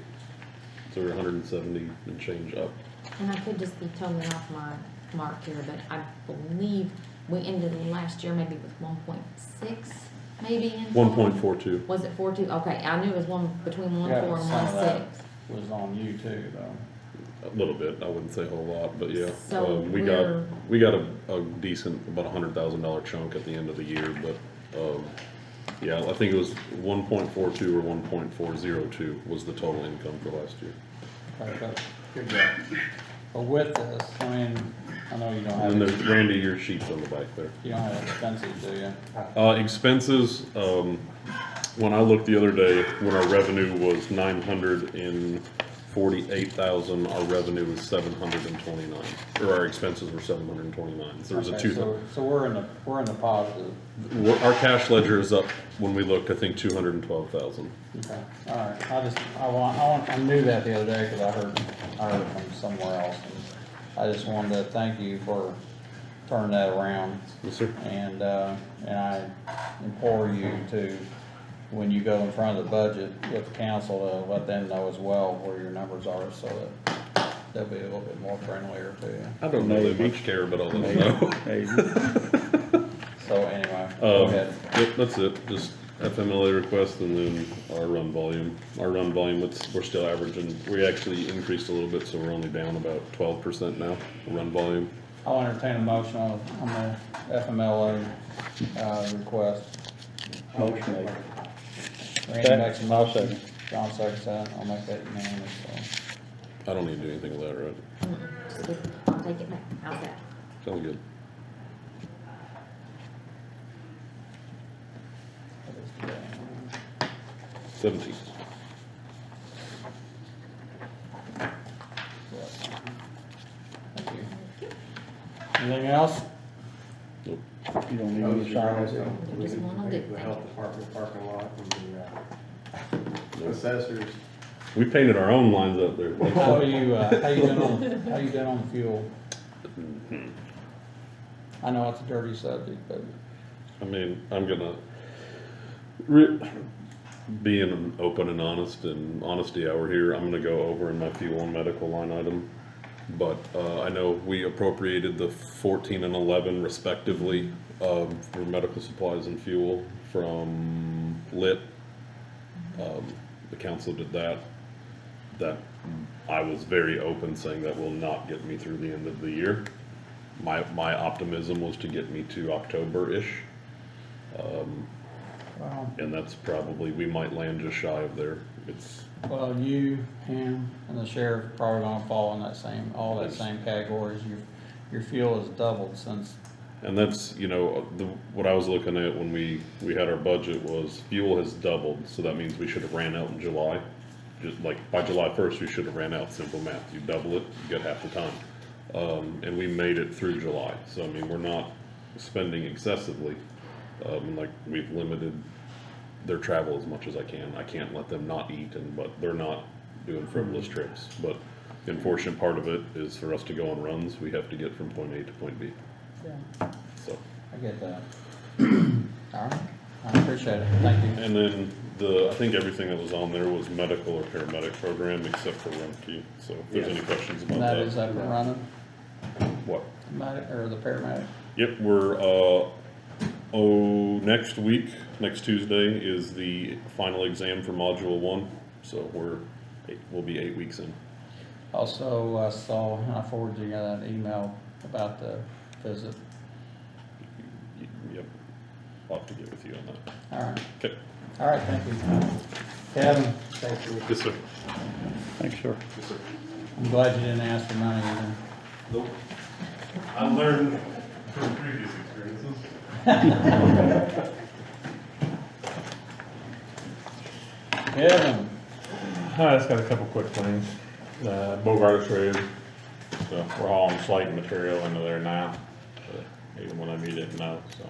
So we're 170 and change up. And I could just be totally off my mark here, but I believe we ended last year maybe with 1.6, maybe in total. 1.42. Was it 4.2? Okay, I knew it was between 1.4 Yeah, and but some of that 1.6. was on you too, though. A little bit, I wouldn't say a whole lot, but yeah. So We got a decent, about $100,000 chunk at the end of the year, but, yeah, I think it was 1.42 or 1.402 was the total income for last year. Okay, Good job. but with this, I mean, I know you don't And then have, there's, Randy, your sheet's on the back there. you don't have expenses, do you? Expenses, when I looked the other day, when our revenue was 948,000, our revenue was 729, or our expenses were 729. So there was a Okay, 200. So we're in the positive. Our cash ledger is up, when we looked, I think 212,000. Okay, all right. I knew that the other day because I heard from somewhere else. And I just wanted to thank you for turning that around. Yes, sir. And I implore you to, when you go in front of the budget with the council, to let them know as well where your numbers are so that they'll be a little bit more friendlier to you. I don't know they much care, but I'll let them know. Maybe. So anyway, go ahead. Yep, that's it, just FMLA request and then our run volume. Our run volume, we're still averaging, we actually increased a little bit, so we're only down about 12% now, run volume. I'll entertain a motion on the FMLA, request. Motion made. Randy makes a I'll motion. second. John seconds that. I'll make that unanimous, so. I don't need to do anything with that, right? Just I'll take it back. How's that? Sounds good. That is 17. Thank you. Anything else? Nope. You don't I was need just to sign gonna it. say, we Just can wanna pay do the that. health department parking lot and the assessors. We painted our own lines up there. How you doing on the fuel? I know it's a dirty subject, but I mean, I'm gonna, being open and honest and honesty hour here, I'm gonna go over in my fuel and medical line item. But, I know we appropriated the 14 and 11 respectively, for medical supplies and fuel from lit. The council did that. That, I was very open saying that will not get me through the end of the year. My optimism was to get me to October-ish. And that's probably, we might land just shy of there. well, you, him, and the sheriff probably gonna fall in that same, all that same categories. Your fuel has doubled since. And that's, you know, what I was looking at when we had our budget was fuel has doubled, so that means we should have ran out in July. Just like by July 1st, we should have ran out, simple math. You double it, you get half the time. And we made it through July, so I mean, we're not spending excessively. Like, we've limited their travel as much as I can. I can't let them not eat, but they're not doing frivolous trips. But the unfortunate part of it is for us to go on runs, we have to get from point A to point B. So, I get that. All right, I appreciate it, thank you. And then I think everything that was on there was medical or paramedic program except for Rumpke. So if there's any questions about And that is that. up and running, What? medic, or the paramedic? Yep, we're, next week, next Tuesday is the final exam for module 1. So we'll be 8 weeks in. Also, I saw, and I forwarded you that email about the visit. Yep, I'll have to get with you on that. All right, Okay. all right, thank you. Kevin, thank you. Yes, sir. Thanks, sir. Yes, sir. I'm glad you didn't ask for money either. Nope. I learned from previous experiences. Kevin, I just got a couple quick things. Bogart's Road, so we're hauling slate material into there now. Even when I didn't know, so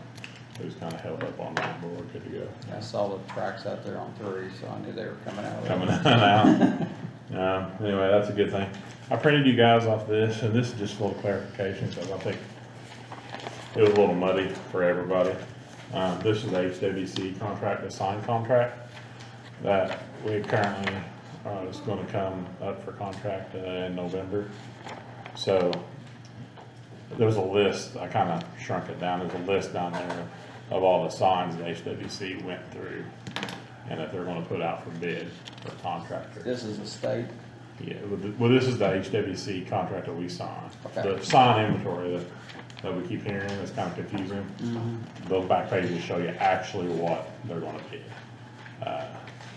it was kind of held up on that, but we're good to go. I saw the tracks out there on 3, so I knew they were coming out of there. Coming out now. Anyway, that's a good thing. I printed you guys off this, and this is just a little clarification, because I think it was a little muddy for everybody. This is the HWC contract, the signed contract, that we currently, is gonna come up for contract in November. So, there was a list, I kind of shrunk it down, there's a list down there of all the signs that HWC went through, and that they're gonna put out for bid for a contractor. This is the state. Yeah, well, this is the HWC contract that we signed. Okay. The sign inventory that we keep hearing is kind of confusing. Those back pages show you actually what they're gonna bid.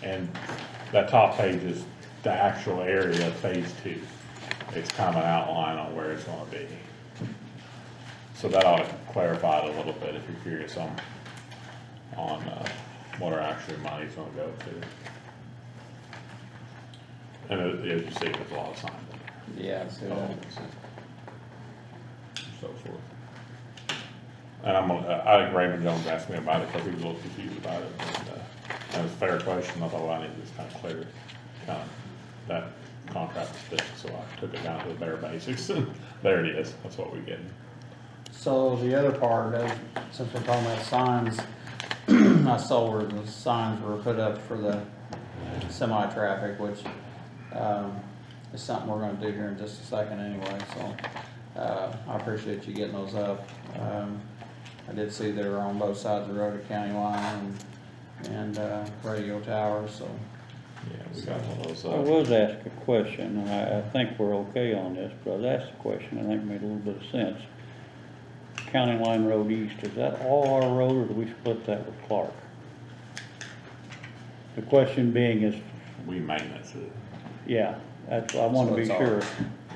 And that top page is the actual area of phase 2. It's kind of an outline on where it's gonna be. So that ought to clarify it a little bit if you're curious on what our actual money's gonna go to. And as you see, there's a lot of signs in there. Yeah, I see that. So forth. And I think Raymond Jones asked me about it because he was a little confused about it. And it was a fair question. I thought, well, I need to just kind of clear kind of that contract stick. So I took it down to the bare basics. And there it is. That's what we're getting. So the other part, since we're talking about signs, I saw where the signs were put up for the semi-traffic, which is something we're gonna do here in just a second anyway, so I appreciate you getting those up. I did see they were on both sides of the road at County Line and radio towers, so. Yeah, we got one of those. I was asked a question, and I think we're okay on this, but I was asked a question, I think it made a little bit of sense. County Line Road East, is that all our road, or do we split that with Clark? The question being is, We maintenance it. yeah, that's, I want to be So it's sure. ours.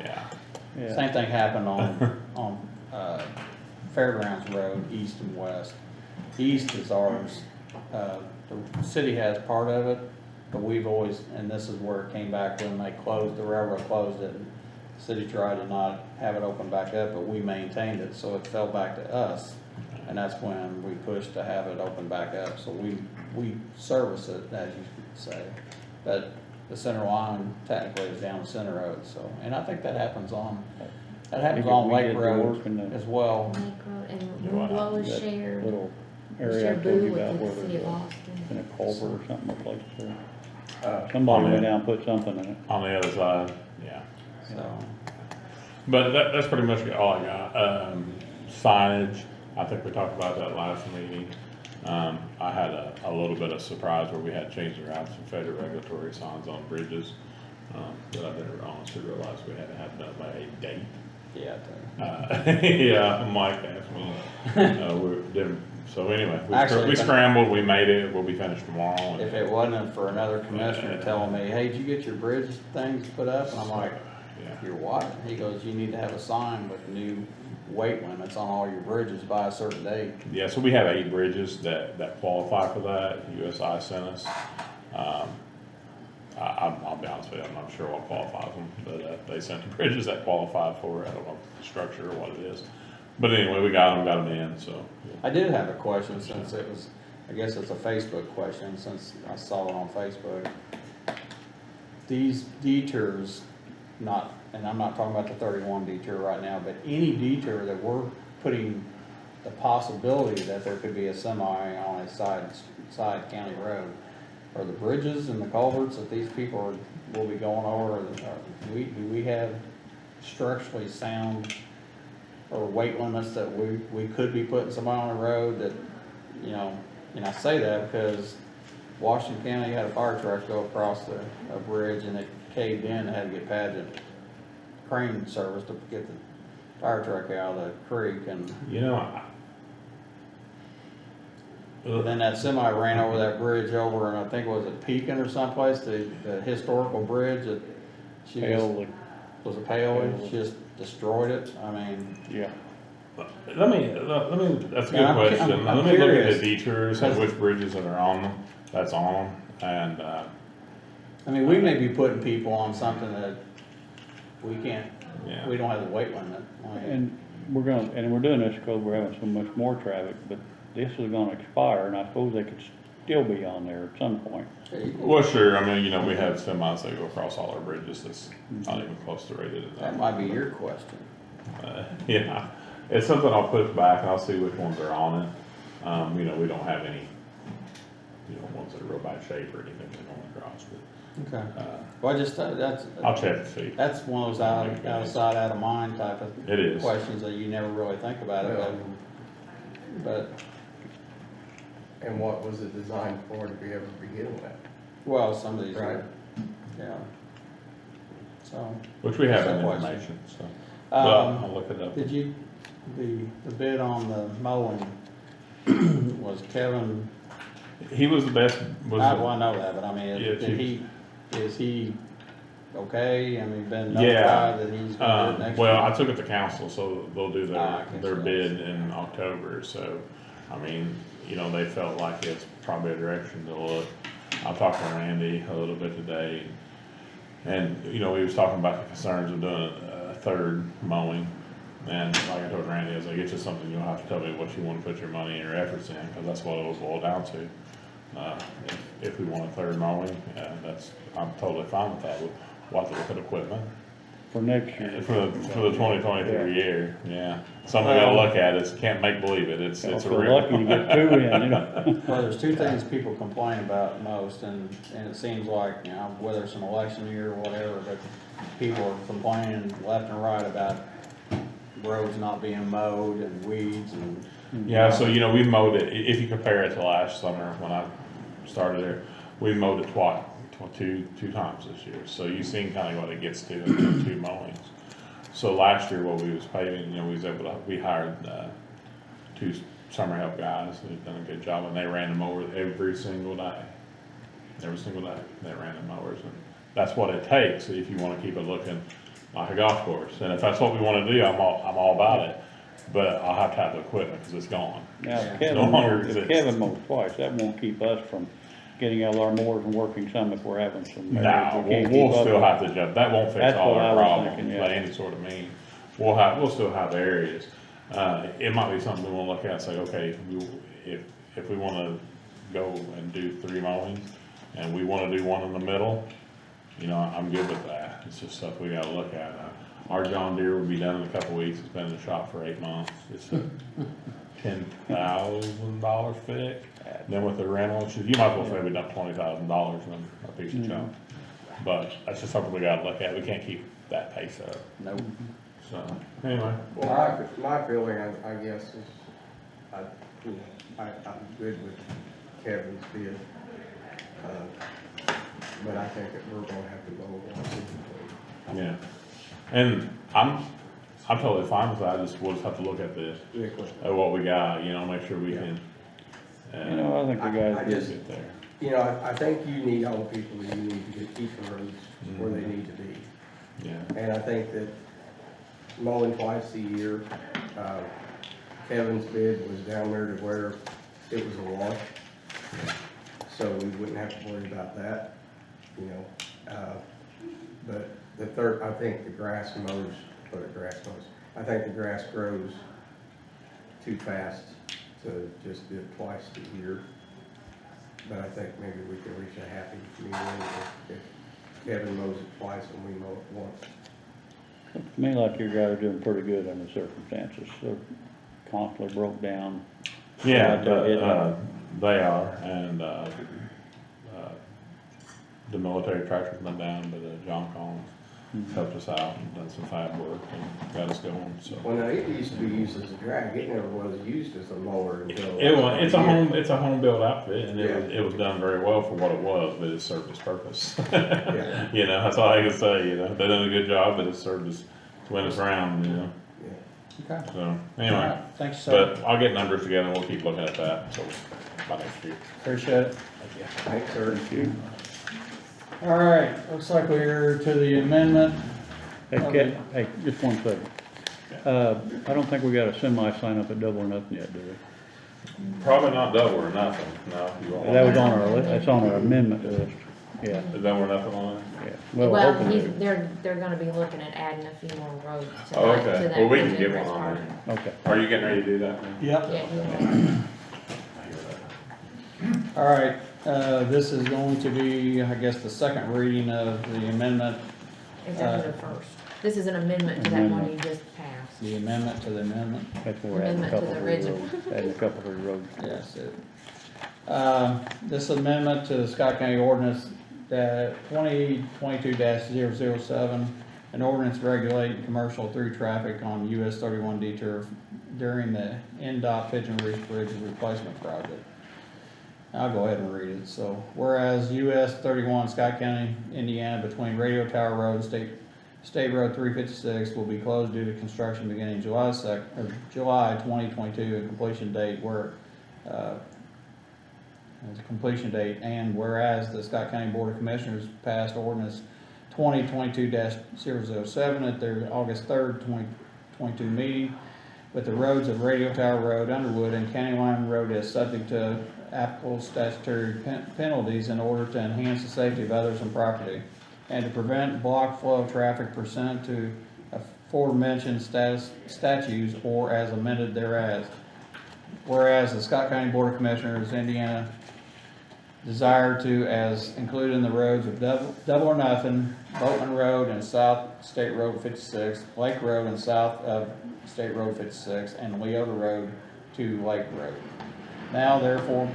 Yeah. Yeah. Same thing happened on Fairgrounds Road, east and west. East is ours. The city has part of it, but we've always, and this is where it came back when they closed, the railroad closed it. The city tried to not have it open back up, but we maintained it, so it fell back to us. And that's when we pushed to have it open back up. So we service it, as you say. But the center line technically is down the center road, so, and I think that happens on We Lake did the Road work in the- as well. Lake Road and what? Blow is That shared. little We area I share told Boo you with about the where city of there's Austin. a culvert or something replaced there. on Somebody went the- down and put something in it. On the other side, yeah. So, But that's pretty much all I got. Signage, I think we talked about that last meeting. I had a little bit of surprise where we had changed around some federal regulatory signs on bridges. That I didn't honestly realize we had to have done by a date. yeah, Yeah, Mike asked me. We didn't, so anyway, Actually, we scrambled, we made it, we'll be finished tomorrow. if it wasn't for another commissioner telling me, hey, did you get your bridge things put up? And I'm like, Yeah. your what? He goes, you need to have a sign with new weight limits on all your bridges by a certain date. Yeah, so we have 8 bridges that qualify for that, USI sent us. I'll be honest with you, I'm not sure what qualifies them, but they sent the bridges that qualify for it. I don't know the structure or what it is. But anyway, we got them in, so. I did have a question since it was, I guess it's a Facebook question, since I saw it on Facebook. These detours, and I'm not talking about the 31 detour right now, but any detour that we're putting the possibility that there could be a semi on a side county road. Are the bridges and the culverts that these people will be going over, do we have structurally sound or weight limits that we could be putting somebody on the road that, you know, and I say that because Washington County had a fire truck go across a bridge and it caved in and had to get Pageant crane service to get the fire truck out of the creek, and You know, then that semi ran over that bridge over, and I think, was it Pekin or someplace, the historical bridge that she just, Paoli. was it Paoli? She just destroyed it, I mean. Yeah. let me, that's a good Yeah, I'm question. Let me look at curious. the detours and which bridges that are on them, that's on them, and, I mean, we may be putting people on something that we can't, yeah. we don't have the weight limit. I mean, And we're doing this because we're having so much more traffic, but this is gonna expire, and I suppose they could still be on there at some point. Well, sure, I mean, you know, we have semis that go across all our bridges, that's not even close to rated at That might be your question. Yeah, it's something I'll push back and I'll see which ones are on it. You know, we don't have any, you know, ones that are real bad shape or anything that going across, but, Okay. Well, I just, that's. I'll check to see. That's one of those out of sight, out of mind type of It is. questions that you never really think about it, but, And what was it designed for to be able to begin with? well, some of these Right. are, yeah. So, Which we have in Some question. information, so, well, um, I'll look it up. did you, the bid on the mowing, was Kevin, He was the best, well, I know that, but I mean, Yeah, is he okay? I mean, been Yeah, notified that he's gonna do it next well, year? I took it to council, so they'll do I guess their so. bid in October, so, I mean, you know, they felt like it's probably a direction to look. I talked to Randy a little bit today, and, you know, he was talking about the concerns of doing a third mowing. And like I told Randy, I was like, it's just something you'll have to tell me what you wanna put your money and your efforts in, cause that's what it will boil down to. If we want a third mowing, I'm totally fine with that, we'll have to look at equipment. For next year. For the 2023 year, yeah. Something we gotta look at, it's, can't make believe it, it's a We're real. lucky to get two in, you know. Well, there's two things people complain about most, and it seems like, you know, whether it's an election year or whatever, but people are complaining left and right about roads not being mowed and weeds and. Yeah, so you know, we've mowed it, if you compare it to last summer when I started there, we mowed it two times this year. So you've seen kind of what it gets to in 2 mowings. So last year, what we was paving, you know, we hired 2 summer help guys, who've done a good job, and they ran them over every single day. Every single day, they ran the mowers, and that's what it takes if you wanna keep it looking like a golf course. And if that's what we wanna do, I'm all about it, but I'll have to have the equipment, cause it's gone. Now, It's no longer if exists. Kevin mows twice, that won't keep us from getting out our mowers and working some if we're having some. areas No, we can't we'll keep up still with. have to jump, that won't fix That's all what I our was problems thinking, by yeah. any sort of means. We'll still have areas. It might be something we wanna look at and say, okay, if we wanna go and do 3 mowings, and we wanna do 1 in the middle, you know, I'm good with that. It's just stuff we gotta look at. Our John Deere will be done in a couple weeks, it's been in the shop for 8 months. It's a $10,000 fix. Then with the rental, you might as well say we done $20,000 in a piece of junk. But that's just something we gotta look at, we can't keep that pace up, Nope. so, anyway. Well, my feeling, I guess, is, I'm good with Kevin's bid. But I think that we're gonna have to go over. Yeah, and I'm totally fine with that, we'll just have to look at this, at what we got, you know, make sure we can. You know, I think the I guys just- did. Get there. You know, I think you need all the people that you need to keep the roads where they need to be. Yeah, And I think that mowing twice a year, Kevin's bid was down there to where it was a wash. So we wouldn't have to worry about that, you know. But the third, I think the grass mows, I think the grass grows too fast to just do it twice a year. But I think maybe we can reach a happy medium if Kevin mows it twice and we mow it once. To me, like your guys are doing pretty good under the circumstances, so constantly broke down. Yeah, Out there hitting- they are, and, the military tractor's been down, but John Collins helped us out and done some fab work and got us going, so. Well, now, it used to be used as a drag, it never was used as a mower until. It's a home built outfit, and it was done very well for what it was, but it served its purpose. Yeah. You know, that's all I can say, you know, they done a good job, but it served us to win us round, you know, Okay. so, All anyway. right. Thanks, sir. But I'll get numbers together and we'll keep looking at that, so, by next year. Appreciate it. Thanks, sir. All right, looks like we're to the amendment. Hey, just one second. I don't think we got a semi sign up at Double or Nothing yet, do we? Probably not double or nothing, no. You won't That was want- on our, that's on our amendment list, yeah, Is double or nothing on it? yeah. Well, hopefully- they're gonna be looking at adding a few more roads to Oh, that, okay. to that. Well, we can Pigeon get one Bridge on project. Okay. Are you getting ready to do that then? Yep. Yeah, you will. All right, this is going to be, I guess, the second reading of the amendment, It's under the first. This is an amendment to that one you just passed. the amendment to the amendment. That's where we're adding a Amendment to couple the of original. roads, adding a couple of roads. Yes, this amendment to the Scott County Ordinance, 2022-007, an ordinance regulating commercial through traffic on US-31 Deter during the NDOT Pigeon Bridge Replacement Project. I'll go ahead and read it. So, whereas US-31 Scott County, Indiana, between Radio Tower Road and State Road 356 will be closed due to construction beginning July 2022 and completion date and whereas the Scott County Board of Commissioners passed ordinance 2022-007 at their August 3rd, 2022 meeting with the roads of Radio Tower Road, Underwood, and County Line Road as subject to applicable statutory penalties in order to enhance the safety of others and property, and to prevent block flow of traffic pursuant to aforementioned statutes or as amended thereas. Whereas the Scott County Board of Commissioners, Indiana, desire to, as included in the roads of Double or Nothing, Boatman Road and South State Road 56, Lake Road and south of State Road 56, and Leota Road to Lake Road. Now therefore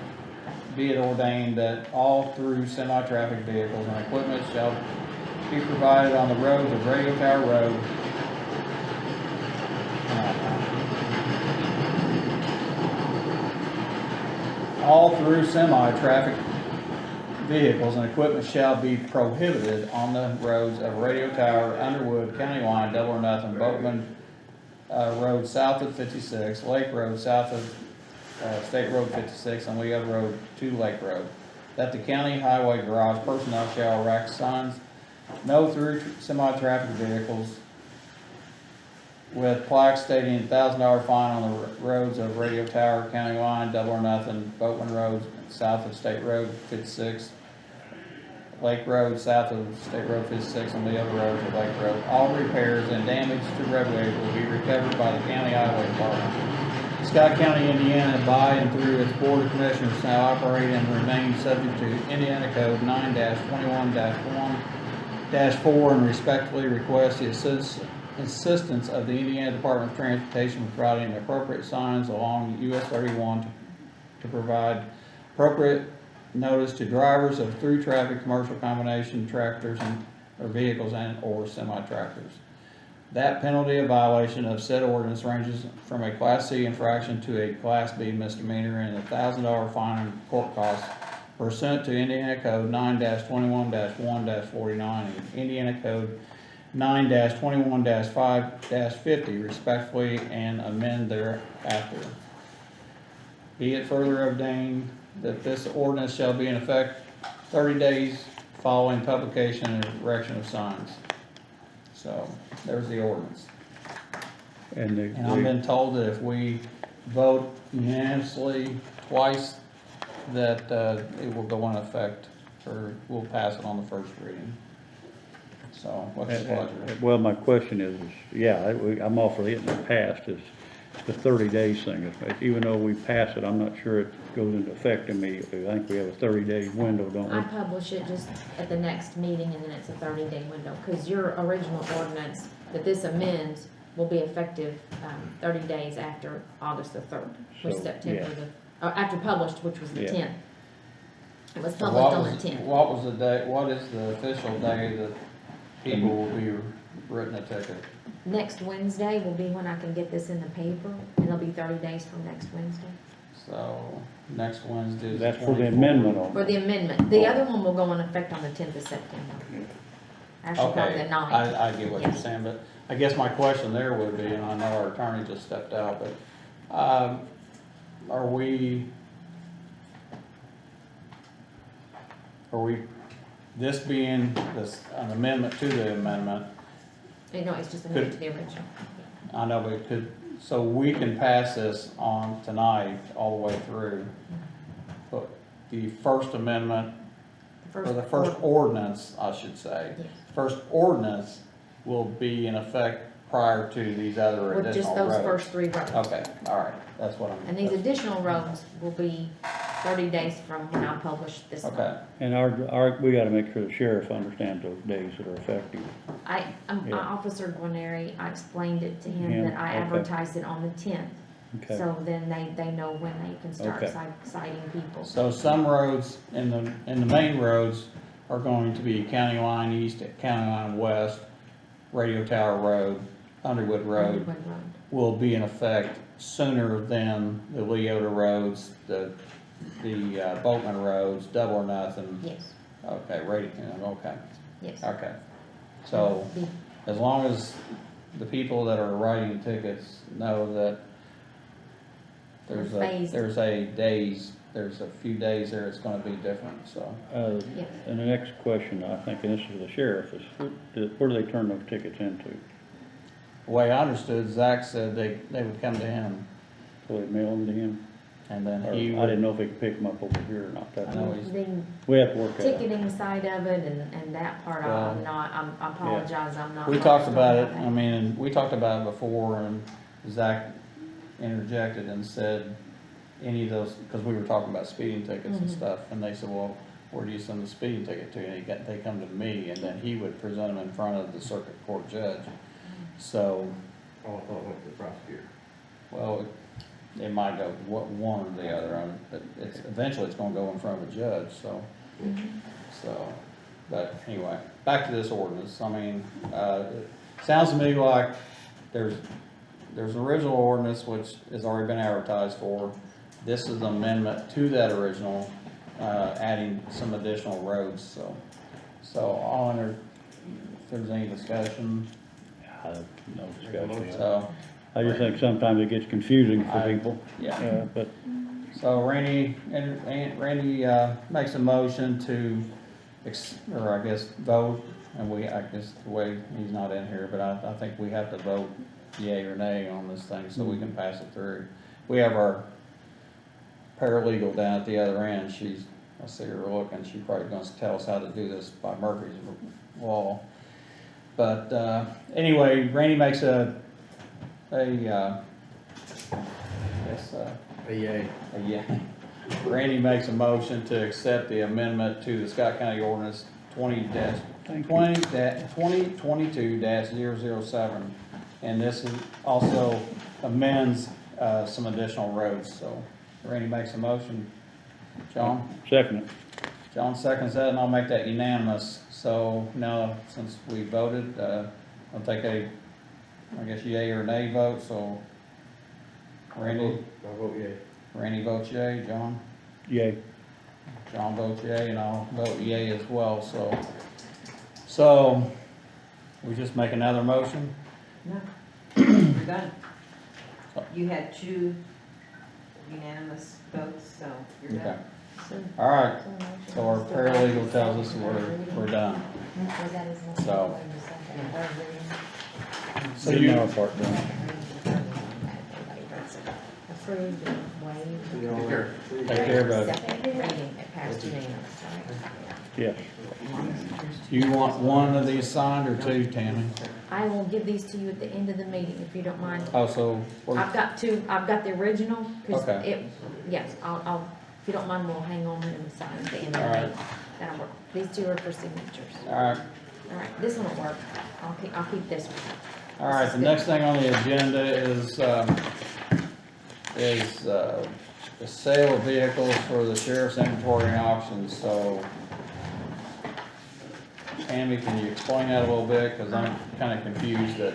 be it ordained that all through semi-traffic vehicles and equipment shall be provided on the roads of Radio Tower Road all through semi-traffic vehicles and equipment shall be prohibited on the roads of Radio Tower, Underwood, County Line, Double or Nothing, Boatman Road south of 56, Lake Road south of State Road 56, and Leota Road to Lake Road. That the county highway garage personnel shall erect signs no through semi-traffic vehicles with plaques stating $1,000 fine on the roads of Radio Tower, County Line, Double or Nothing, Boatman Road south of State Road 56, Lake Road south of State Road 56, and the other roads of Lake Road. All repairs and damage to roadways will be recovered by the county highway department. Scott County, Indiana, by and through its Board of Commissioners shall operate and remain subject to Indiana Code 9-21-1-4 and respectfully request the assistance of the Indiana Department of Transportation with providing appropriate signs along US-31 to provide appropriate notice to drivers of through traffic commercial combination tractors or vehicles and or semi-tractors. That penalty of violation of said ordinance ranges from a Class C infraction to a Class B misdemeanor and $1,000 fine and court costs pursuant to Indiana Code 9-21-1-49 and Indiana Code 9-21-5-50 respectively and amend thereafter. Be it further ordained that this ordinance shall be in effect 30 days following publication and erection of signs. So, there's the ordinance. And I've been told that if we vote unanimously twice, that it will go into effect, or we'll pass it on the first reading. So, what's your pleasure? Well, my question is, yeah, I'm all for getting it passed, is the 30 days thing. Even though we pass it, I'm not sure it goes into effect immediately. I think we have a 30-day window, don't I we? publish it just at the next meeting and then it's a 30-day window, because your original ordinance that this amends will be effective, 30 days after August the 3rd, which So, September yeah. after published, which was the Yeah. 10th. It was So published on the 10th. what was the day, what is the official day that people will be written a ticket? Next Wednesday will be when I can get this in the paper, and it'll be 30 days from next Wednesday. So, next Wednesday is That's for the 24th. amendment on For it. the amendment. The other one will go in effect on the 10th of September. Actually, probably Okay, the 9th. I get what you're Yes. saying, but I guess my question there would be, and I know our attorney just stepped out, but, are we, this being this, an amendment to the amendment, No, it's just amendment to the original. I know, but so we can pass this on tonight all the way through, but the first amendment, or the first ordinance, I should say, Yes. first ordinance will be in effect prior to these other With just additional those roads. first 3 roads. Okay, all right, that's what I'm. And these additional roads will be 30 days from when I publish this one. Okay, And we gotta make sure the sheriff understands those days that are effective. Yeah. Officer Guarneri, I explained it to him Yeah, that I okay. advertised it on the 10th. Okay. So then they know when they can start Okay. citing people. so some roads in the main roads are going to be County Line East, County Line West, Radio Tower Road, Underwood Road, Underwood Road. will be in effect sooner than the Leota roads, the Boatman roads, Double or Nothing. Yes, Okay, okay, yes. okay. So, as long as the people that are writing tickets know that there's Phased. there's a few days there it's gonna be different, so. Yes. And the next question, I think, and this is for the sheriff, is where do they turn those tickets into? The way I understood, Zach said they would come to him, So they mail them to him? and then Or, he I would, didn't know if they could pick them up over here or not. That's I know he's- The we have to work that out. ticketing side of it and that part, Well, I apologize, I'm not. we talked about it, I mean, we talked about it before, and Zach interjected and said, any of those, because we were talking about speeding tickets and Mhm. stuff, and they said, well, where do you send the speeding ticket to? And they come to me, and then he would present them in front of the circuit court judge. So, I thought it went to the prosecutor. well, it might go one or the other, but eventually it's gonna go in front of a judge, so. But anyway, back to this ordinance, I mean, it sounds to me like there's an original ordinance which has already been advertised for. This is an amendment to that original, adding some additional roads, so I'll enter, if there's any discussion, No discussion. so, I just think sometimes it gets confusing for I- people. yeah. But So Randy makes a motion to, or I guess vote, and I guess the way he's not in here, but I think we have to vote yea or nay on this thing so we can pass it through. We have our paralegal down at the other end, I see her looking, she's probably gonna tell us how to do this by Murphy's Law. But, anyway, Randy makes a Yay. yeah. Randy makes a motion to accept the amendment to the Scott County Ordinance 2022-007. And this is also amends, some additional roads, so Randy makes a motion. John? second it. John seconds that, and I'll make that unanimous. So now, since we voted, I'll take I guess yea or nay vote, so Randy? I vote yay. Randy votes yea, John? Yay. John votes yea, and I'll vote yea as well, so we just make another motion? No, you're done. You had 2 unanimous votes, so you're Okay, done. all right, so our paralegal tells us we're done. So- So Getting you, our part done. Approved and waived. Take care. take care, bud. Second reading, it passed unanimous, right? Yes. You want one of these signed or 2, Tammy? I will give these to you at the end of the meeting, if you don't mind. Oh, so, I've got 2, I've got the original, cause Okay. yes, I'll, if you don't mind, we'll hang on and sign at the end of All the right. meeting. That'll work. These 2 are for signatures. all right, All right, this one will work. I'll keep this one. All right, the next thing on the agenda is the sale of vehicles for the sheriff's inventory auctions, so Tammy, can you explain that a little bit, because I'm kinda confused that,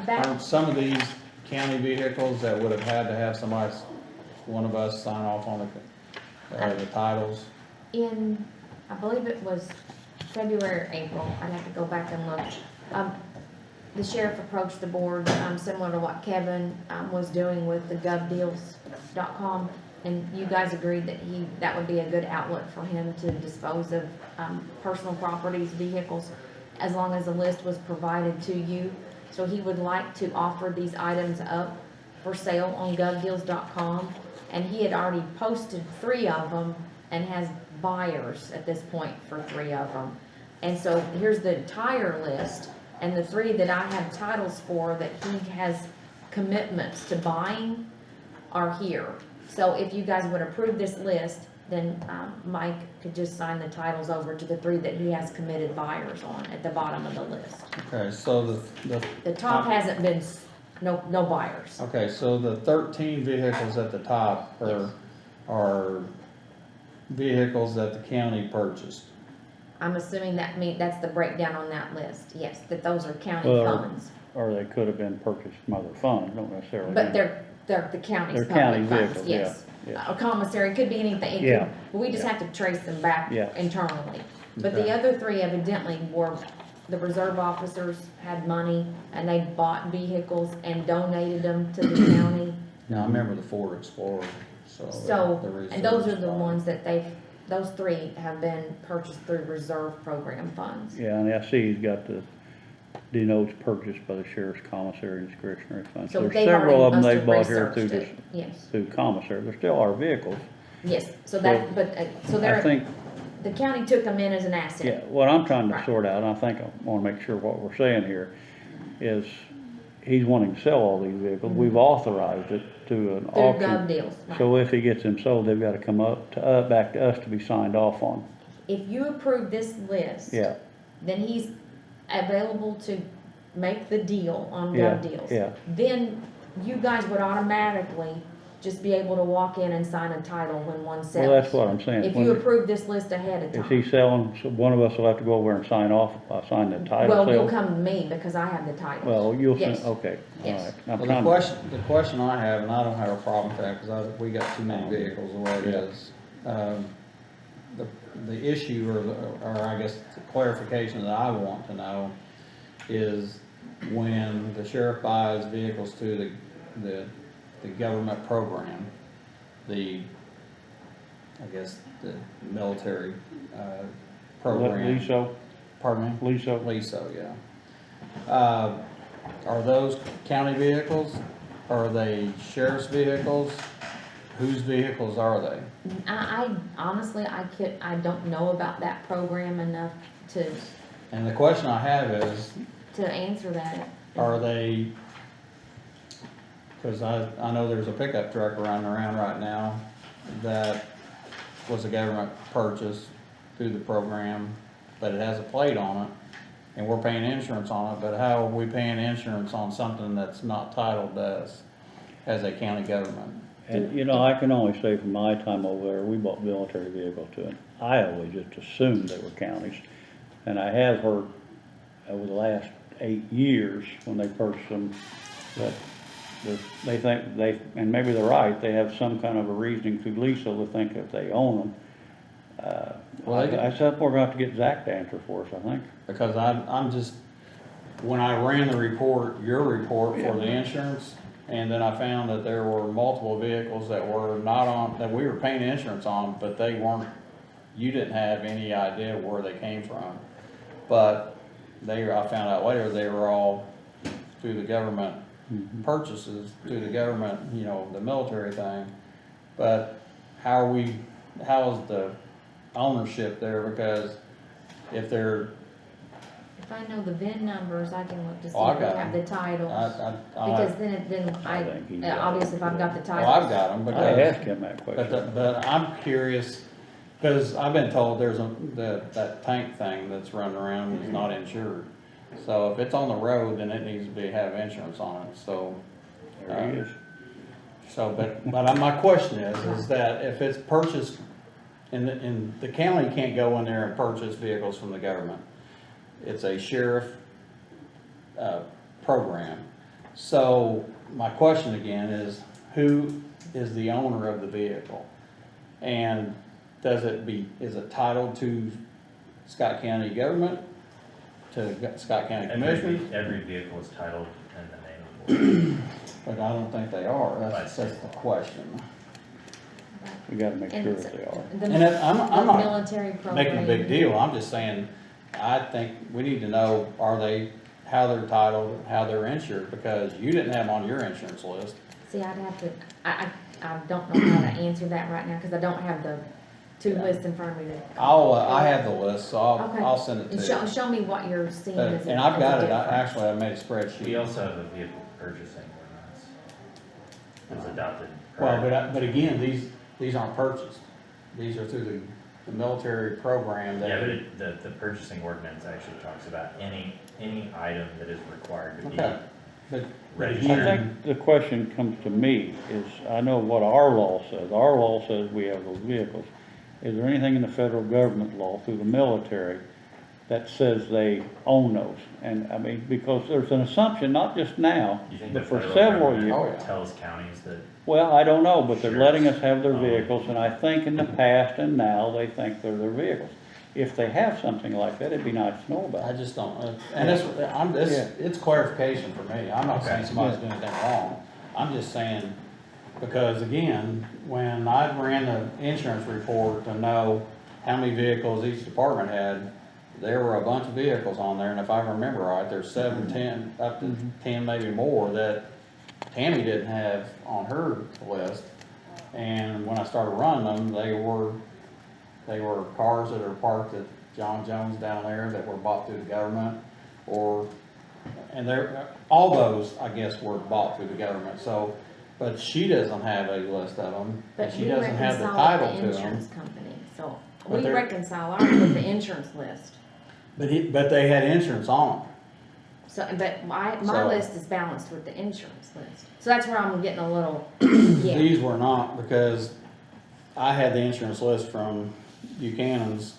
Back, on some of these county vehicles that would have had to have somebody, one of us sign off on the titles. in, I believe it was February or April, I'd have to go back and look. The sheriff approached the board, similar to what Kevin, was doing with the govdeals.com. And you guys agreed that that would be a good outlet for him to dispose of, personal properties, vehicles, as long as a list was provided to you. So he would like to offer these items up for sale on govdeals.com. And he had already posted 3 of them and has buyers at this point for 3 of them. And so here's the entire list, and the 3 that I have titles for that he has commitments to buying are here. So if you guys would approve this list, then Mike could just sign the titles over to the 3 that he has committed buyers on at the bottom of the list. Okay, so The top hasn't been, no buyers. okay, so the 13 vehicles at the top are vehicles that the county purchased. I'm assuming that's the breakdown on that list, yes, that those are county Well, funds. Or they could have been purchased from other funds, don't necessarily. But mean- they're the county's They're county public funds, vehicles, yes. yeah. A commissary, could be anything, it Yeah. could, but we just have to trace them back Yeah. internally. But the Okay. other 3 evidently were, the reserve officers had money and they bought vehicles and donated them to the county. Now, I remember the Ford Explorer, so. So, the and those are reserves the fund. ones that those 3 have been purchased through reserve program funds. Yeah, and I see he's got the denotes purchased by the sheriff's commissary and discretionary fund. So There's they've several already of them must they have bought here researched through it, yes, through commissary. There still are vehicles. yes, so that, but, so I they're, think, the county took them in as an asset. yeah, what I'm trying to Right. sort out, and I think I wanna make sure what we're saying here, is he's wanting to sell all these vehicles. We've authorized it to an Mm-hmm. Through auction. gov deals, right. So if he gets them sold, they've gotta come up to, back to us to be signed off on. If you approve this list. Yeah, Then he's available to make the deal on Yeah, gov deals. yeah. Then you guys would automatically just be able to walk in and sign a title when one sells. well, that's what I'm saying. If When- you approve this list ahead of Is he time. selling, so one of us will have to go over and sign off, sign the title Well, you'll sale? come to me because I have the titles. Well, you'll, Yes. okay, all Yes. right. I'm Well, trying the question I have, and I don't have a problem with that, because we got too many vehicles the way it Yeah. is. The issue, or I guess the clarification that I want to know is when the sheriff buys vehicles to the government program, I guess, the military, program. Liso, Pardon me? Liso, LISO, yeah. Are those county vehicles? Are they sheriff's vehicles? Whose vehicles are they? I honestly, I don't know about that program enough to And the question I have is, answer that. are they, because I know there's a pickup truck running around right now that was a government purchase through the program, but it has a plate on it, and we're paying insurance on it, but how are we paying insurance on something that's not titled to us as a county government? and you know, I can only say from my time over there, we bought military vehicles too, and I always just assumed they were counties. And I have heard over the last 8 years, when they purchased them, that they think and maybe they're right, they have some kind of a reasoning through LISO to think that they own them. Well, I said we're gonna have to get Zach to answer for us, I think. Because I'm just, when I ran the report, your report for the insurance, and then I found that there were multiple vehicles that were not on, that we were paying insurance on, but they weren't, you didn't have any idea where they came from. But I found out later, they were all through the government purchases, through the government, the military thing. But how is the ownership there? Because if they're, If I know the VIN numbers, I can look to see Oh, I if they got have the titles. I Because then I think he got obviously if I've got the well, titles. I've got them, I because. asked him that question. But I'm curious, because I've been told there's that tank thing that's running around is not insured. So if it's on the road, then it needs to have insurance on it, so. There he is. So, but my question is that if it's purchased, and the county can't go in there and purchase vehicles from the government. It's a sheriff, program. So my question again is, who is the owner of the vehicle? And is it titled to Scott County government, to Scott County Commissioners? Every vehicle is titled in the name of the board. But I don't think they are, that's the question. We gotta make sure And that they are. And I'm the not military program. making a big deal, I'm just saying, I think we need to know, how they're titled, how they're insured, because you didn't have them on your insurance list. See, I'd have to, I don't know how to answer that right now, cause I don't have the two lists in front of me. I have the list, so Okay. I'll send it to And you. show me what you're seeing as a. And I've got as a it, difference. I made a We spreadsheet. also have a vehicle purchasing ordinance. It's adopted. Well, prior. but again, these aren't purchased, these are through the military program that. Yeah, but the purchasing ordinance actually talks about any item that is required to be Okay, but registered. I again, think the question comes to me is, I know what our law says. Our law says we have those vehicles. Is there anything in the federal government law through the military that says they own those? And I mean, because there's an assumption, not just now, You think the but for federal several government years. Oh, yeah. tells counties that, Well, I don't know, but they're letting us have their Sure. vehicles, and I think in the past and now, they think they're their vehicles. If they have something like that, it'd be nice to know I about. just don't, and it's clarification for me, I'm not saying Okay. somebody's doing anything wrong. I'm just saying, because again, when I ran the insurance report to know how many vehicles each department had, there were a bunch of vehicles on there, and if I remember right, there's 7, 10, up to 10, maybe more, that Tammy didn't have on her list. And when I started running them, they were cars that are parked at John Jones down there that were bought through the government, and all those, I guess, were bought through the government, so, but she doesn't have a list of them, and But she we doesn't have the reconcile title with to the them. insurance company, so But we they're- reconcile ours with the insurance list. But they had insurance on them. So, but my So- list is balanced with the insurance list, so that's where I'm getting a little, yeah. These were not, because I had the insurance list from Buchanan's,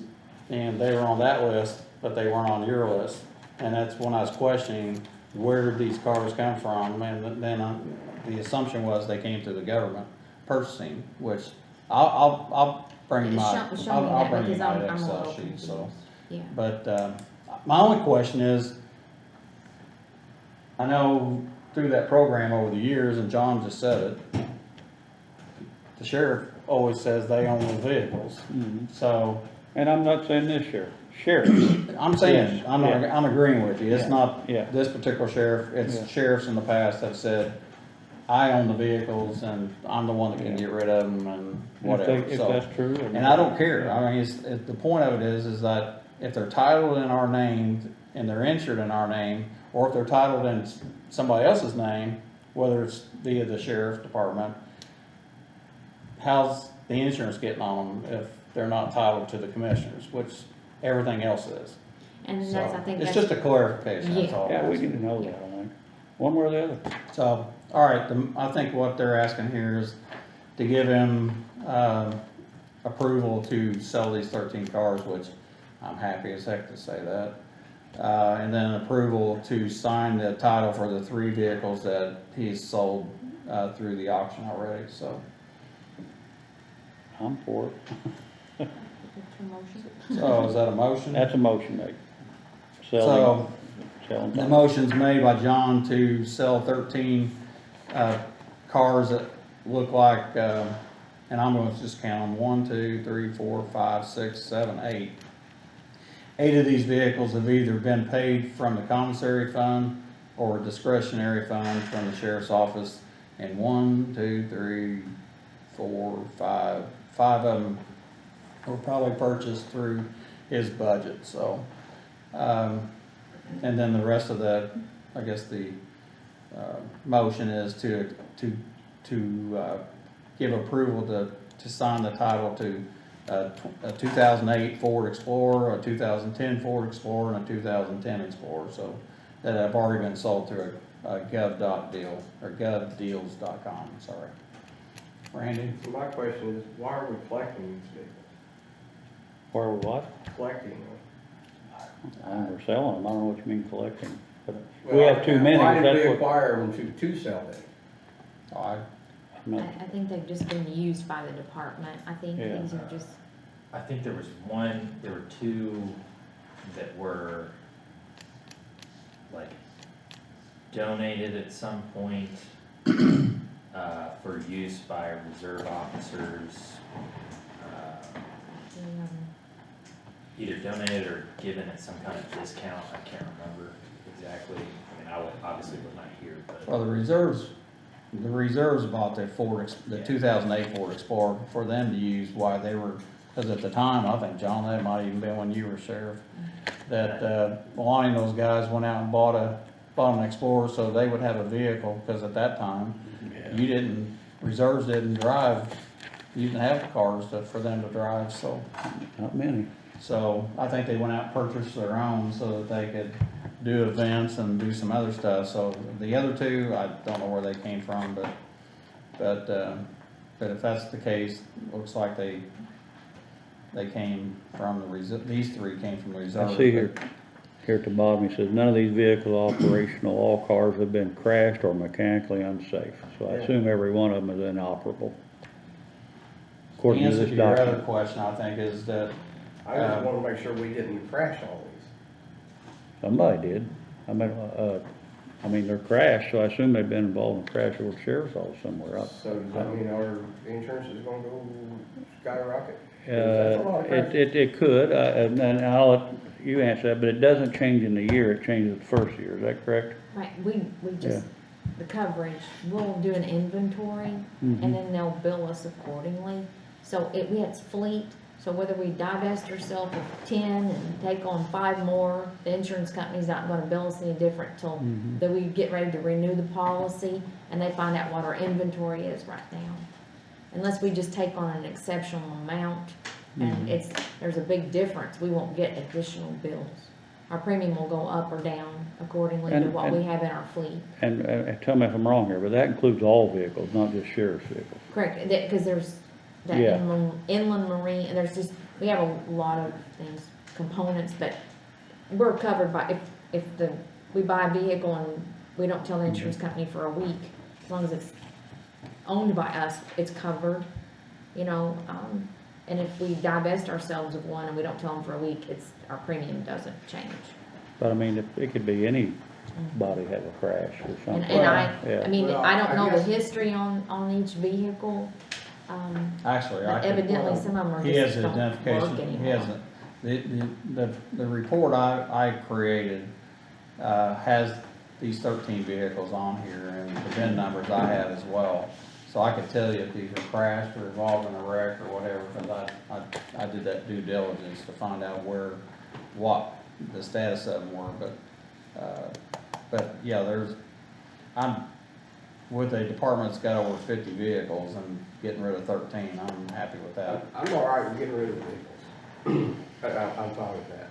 and they were on that list, but they weren't on your list. And that's when I was questioning, where did these cars come from? And then the assumption was they came through the government purchasing, which I'll bring my, Show me I'll that, bring you because my I'm a Excel little sheet, confused, so. yeah. But, my only question is, I know through that program over the years, and John just said it, the sheriff always says they own the vehicles, Mhm. so, And I'm not saying this sheriff. I'm saying, Yes, I'm agreeing with you, it's Yeah, not yeah. this particular sheriff, Yeah. it's sheriffs in the past that said, I own the vehicles and I'm the one that can Yeah. get rid of them and If whatever, they- If so. that's true. And I don't care, I mean, the point of it is that if they're titled in our name and they're insured in our name, or if they're titled in somebody else's name, whether it's via the sheriff's department, how's the insurance getting on them if they're not titled to the commissioners, which everything else is? And So, that's, I think it's that's. just a clarification, that's Yeah. all. Yeah, we need to know that, I think, one way or the other. So, all right, I think what they're asking here is to give him, approval to sell these 13 cars, which I'm happy as heck to say that. And then approval to sign the title for the 3 vehicles that he's sold, through the auction already, so. I'm for it. So is that a motion? That's a motion, mate. So, Selling. the motion's made by John to sell 13, cars that look like, and I'm gonna just count them, 1, 2, 3, 4, 5, 6, 7, 8. 8 of these vehicles have either been paid from the commissary fund or discretionary fund from the sheriff's office. And 1, 2, 3, 4, 5 of them were probably purchased through his budget, so. And then the rest of the, I guess the, motion is to give approval to sign the title to a 2008 Ford Explorer, a 2010 Ford Explorer, and a 2010 Explorer, so that have already been sold through a gov.deal, or govdeals.com, sorry. Randy? So my question is, why are we collecting these vehicles? Where we what? Collecting them? We're selling them, I don't know what you mean collecting. But we Well, have too many, Why did that's we what. acquire them to sell them? I think they've just been used by the department. I think Yeah. these are just, I think there were two that were like donated at some point, for use by reserve officers. Either donated or given at some kind of discount, I can't remember exactly. I mean, obviously was not here, but. Well, the reserves bought the the 2008 Ford Explorer for them to use while they were, because at the time, I think, John, that might even been when you were sheriff, that, Lonnie and those guys went out and bought an Explorer so they would have a vehicle, because at that time, reserves didn't drive, you didn't have cars for them to drive, so. Not many. So I think they went out and purchased their own so that they could do events and do some other stuff. So the other two, I don't know where they came from, but if that's the case, looks like they came from these three came from the reserve. I see here at the bottom, he says, none of these vehicles operational, all cars have been crashed or mechanically unsafe. So I assume every one of them is inoperable. The According to answer this to your other document. question, I think, is that I just want to make sure we didn't crash all these. Somebody did. I mean, they're crashed, so I assume they've been involved in a crash with the sheriff's office somewhere. So does that mean our insurance is gonna go skyrocket? That's a lot of crashes. It could, and I'll let you answer that, but it doesn't change in the year, it changes the first year, is that correct? right, we just, the coverage, we'll do an inventory and then they'll bill us accordingly. So it's fleet, so whether we divest ourselves of 10 and take on 5 more, the insurance company's not gonna bill us any different till that we get ready to renew the policy and they find out what our inventory is right now. Unless we just take on an exceptional amount and there's a big difference, we won't get additional bills. Our premium will go up or down accordingly to what we have in our fleet. And tell me if I'm wrong here, but that includes all vehicles, not just sheriff's vehicles. Correct, because there's that Yeah. inland marine, and there's just, we have a lot of things, components, but we're covered by, if we buy a vehicle and we don't tell the insurance company for a week, as long as it's owned by us, it's covered, and if we divest ourselves of one and we don't tell them for a week, our premium doesn't change. But I mean, it could be anybody have a crash or something. And Yeah. I mean, Well, I don't I know the guess- history on each vehicle. Actually, But evidently some of them are he has just an don't identification, work he has the report I created, has these 13 vehicles on here and the VIN numbers I have as well. So I could tell you if these are crashed or involved in a wreck or whatever, because I did that due diligence to find out what the status of them were, but yeah, I'm with a department that's got over 50 vehicles and getting rid of 13, I'm happy with that. I'm all right with getting rid of vehicles. I'm fine with that.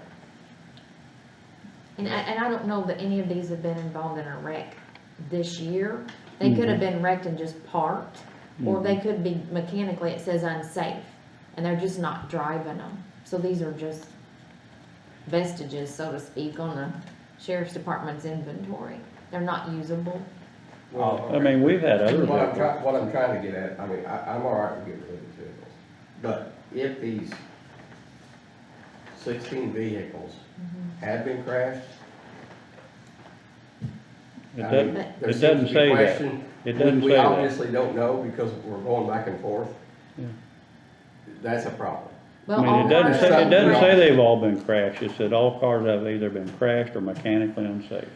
And I don't know that any of these have been involved in a wreck this year. They could have been wrecked and just parked, or they could be mechanically, it says unsafe, and they're just not driving them. So these are just vestiges, so to speak, on the sheriff's department's inventory. They're not usable. Well, I mean, we've had other What vehicles. what I'm trying to get at, I mean, I'm all right with getting rid of these vehicles. But if these 16 vehicles have been crashed, It I doesn't, mean, it there seems doesn't to be say that. question. It doesn't We say that. obviously don't know because we're going back and forth. Yeah. That's a problem. Well, I mean, all it doesn't cars say, have it doesn't been say wrecked. they've all been crashed, it said all cars have either been crashed or mechanically unsafe.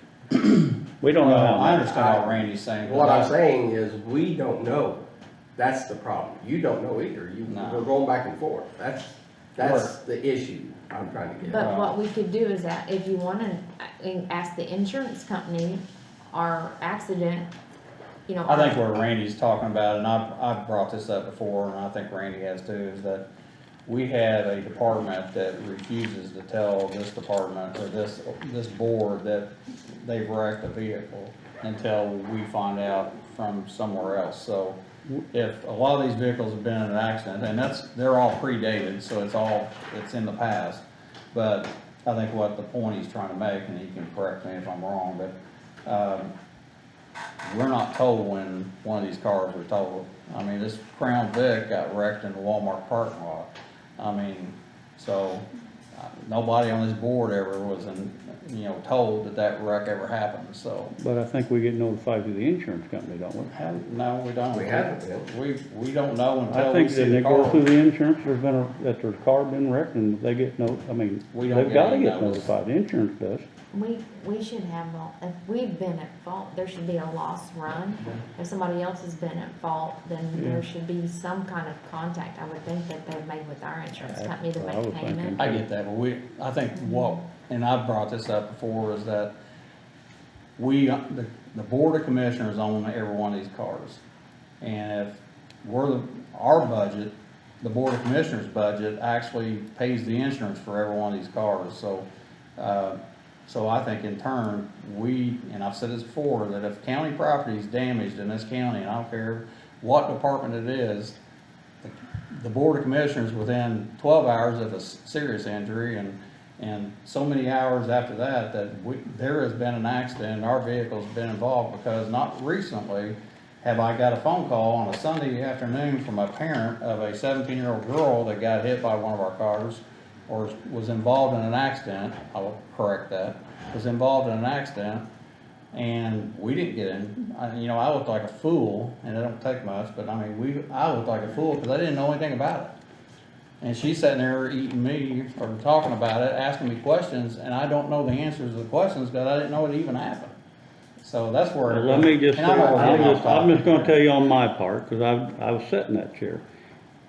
We don't know how I many. understand what Randy's saying. What I'm saying is, we don't know. That's the problem. You don't know either. No. We're going back and forth. That's the issue I'm trying to get at. But what we could do is that if you want to ask the insurance company, our accident, I think where Randy's talking about, and I've brought this up before, and I think Randy has too, is that we had a department that refuses to tell this department or this board that they've wrecked a vehicle until we find out from somewhere else. So if a lot of these vehicles have been in an accident, and they're all predated, so it's in the past. But I think what the point he's trying to make, and he can correct me if I'm wrong, but, we're not told when one of these cars are totaled. I mean, this Crown Vic got wrecked in the Walmart parking lot. I mean, so, nobody on this board ever was told that wreck ever happened, so. But I think we get notified through the insurance company, don't we? No, we don't. We haven't been. We don't know I until we think, see didn't the it go car. through the insurance, that their car been wrecked and they get We don't they've get gotta any get notice. notified, the insurance does. We should have, if we've been at fault, there should be a loss run. If somebody else has been at fault, then there should be some kind of contact, I would think, that they've made with our insurance company to That's what I make was thinking. payment. I get that, but I think and I've brought this up before, is that the Board of Commissioners own every one of these cars. And if our budget, the Board of Commissioners budget actually pays the insurance for every one of these cars, so, so I think in turn, and I've said this before, that if county property is damaged in this county, and I don't care what department it is, the Board of Commissioners within 12 hours of a serious injury and so many hours after that, there has been an accident and our vehicle's been involved, because not recently have I got a phone call on a Sunday afternoon from a parent of a 17-year-old girl that got hit by one of our cars or was involved in an accident. I will correct that. Was involved in an accident, and we didn't get in. I looked like a fool, and it don't take much, but I looked like a fool because I didn't know anything about it. And she's sitting there eating me or talking about it, asking me questions, and I don't know the answers to the questions because I didn't know it even happened. So that's where. Well, let me just, and I'm I'm just gonna tell you on my part, cause I was sitting in that chair.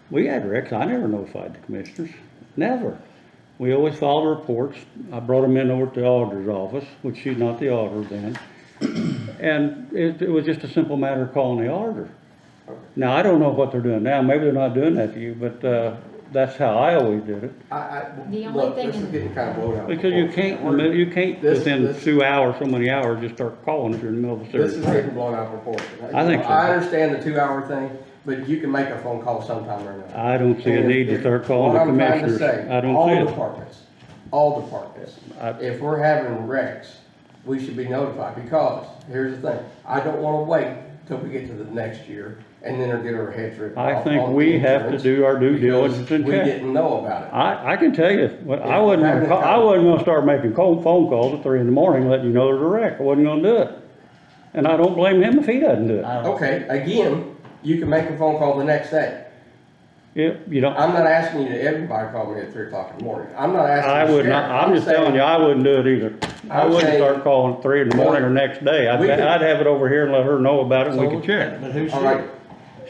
We had wrecks, I never notified the commissioners, never. We always filed reports. I brought them in over to the auditor's office, which she's not the auditor then. And it was just a simple matter of calling the auditor. Now, I don't know what they're doing now, maybe they're not doing that to you, but, that's how I always did it. The only Look, thing this is in- getting kind of blown out. Because you can't This- within this- 2 hours, so many hours, just start calling if you're in the middle of a This serious is fire. getting blown out of proportion. I think so. I understand the 2-hour thing, but you can make a phone call sometime or another. I don't see a And need to start calling the what I'm trying to commissioners. say, I don't see it. all departments, I- if we're having wrecks, we should be notified, because, here's the thing, I don't wanna wait till we get to the next year and then get our heads ripped off. I think on we the have to insurance do our due because diligence and we check. didn't know about it. I can tell you, I we're wasn't having gonna, a I wasn't gonna start making phone calls at 3 in the morning, letting you know there's a wreck. I wasn't gonna do it. And I don't blame him if he doesn't do it. Okay, again, you can make a phone call the next day. You don't, I'm not asking you to everybody call me at 3 o'clock in the morning. I'm not asking. I the would sheriff. not, I'm just telling you, I wouldn't do it either. I I'm wouldn't saying- start calling at 3 in the morning or next day. We could- I'd have it over here and let her know about it and we could check. But who's All right,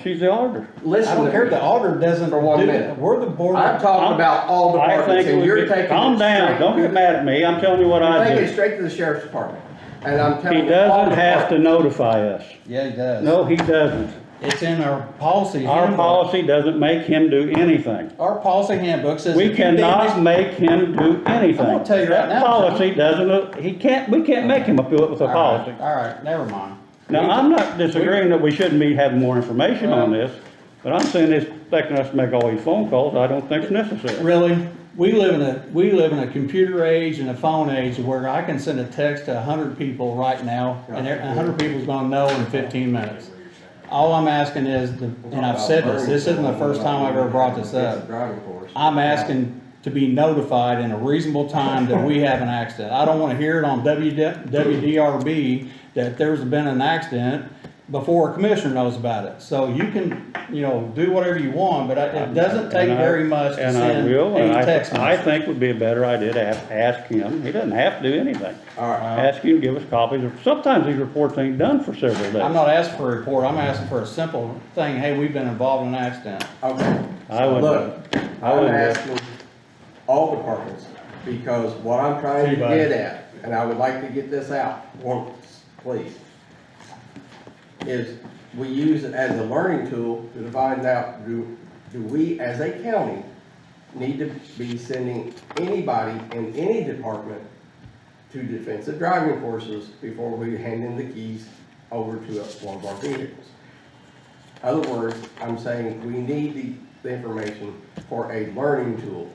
She's the auditor. listen. I don't to care, me. the auditor doesn't For 1 do minute. it. We're the board. I'm talking about all I departments, think it and you're would be, taking. calm it down, straight don't to get the- mad at me, I'm telling you what You're I taking it did. straight to the sheriff's department, and I'm telling He you. all doesn't have to departments. notify us. Yeah, he does. No, he doesn't. It's in our policy. Our handbook. policy doesn't make him do anything. Our policy handbook says. We if you cannot damage- make him do anything. I'm gonna tell you right now, That policy doesn't, we can't make him do it with a policy. All right, never mind. Now, I'm not disagreeing that we shouldn't be having more information on this, but I'm saying it's expecting us to make all these phone calls, I don't think it's necessary. Really, we live in a computer age and a phone age where I can send a text to 100 people right now, and 100 people's gonna know in 15 minutes. All I'm asking is, and I've said this isn't the first time I've ever brought this up. I'm asking to be notified in a reasonable time that we have an accident. I don't wanna hear it on WDRB that there's been an accident before a commissioner knows about it. So you can, do whatever you want, but it doesn't take very much to And I send will, and a text I message. think would be a better idea to ask him, he doesn't have to do anything. All right. Ask him to give us copies, sometimes these reports ain't done for several days. I'm not asking for a report, I'm asking for a simple thing, hey, we've been involved in an accident. Okay. I wouldn't, Look, I I'm wouldn't. asking all departments, because what I'm trying to Anybody. get at, and I would like to get this out once, please, is we use it as a learning tool to find out, do we as a county need to be sending anybody in any department to defensive driving courses before we hand in the keys over to one of our vehicles. In other words, I'm saying we need the information for a learning tool.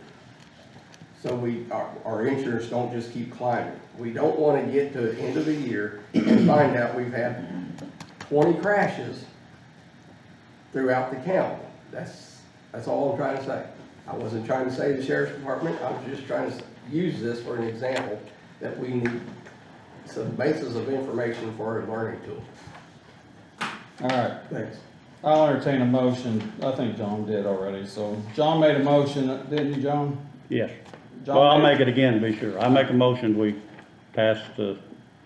So our insurance don't just keep climbing. We don't want to get to the end of the year and find out we've had 20 crashes throughout the county. That's all I'm trying to say. I wasn't trying to say the sheriff's department, I was just trying to use this for an example that we need some basis of information for a learning tool. All right, Thanks. I'll entertain a motion. I think John did already, so John made a motion, didn't you, John? Yes. John Well, I'll made- make it again to be sure. I make a motion, we pass to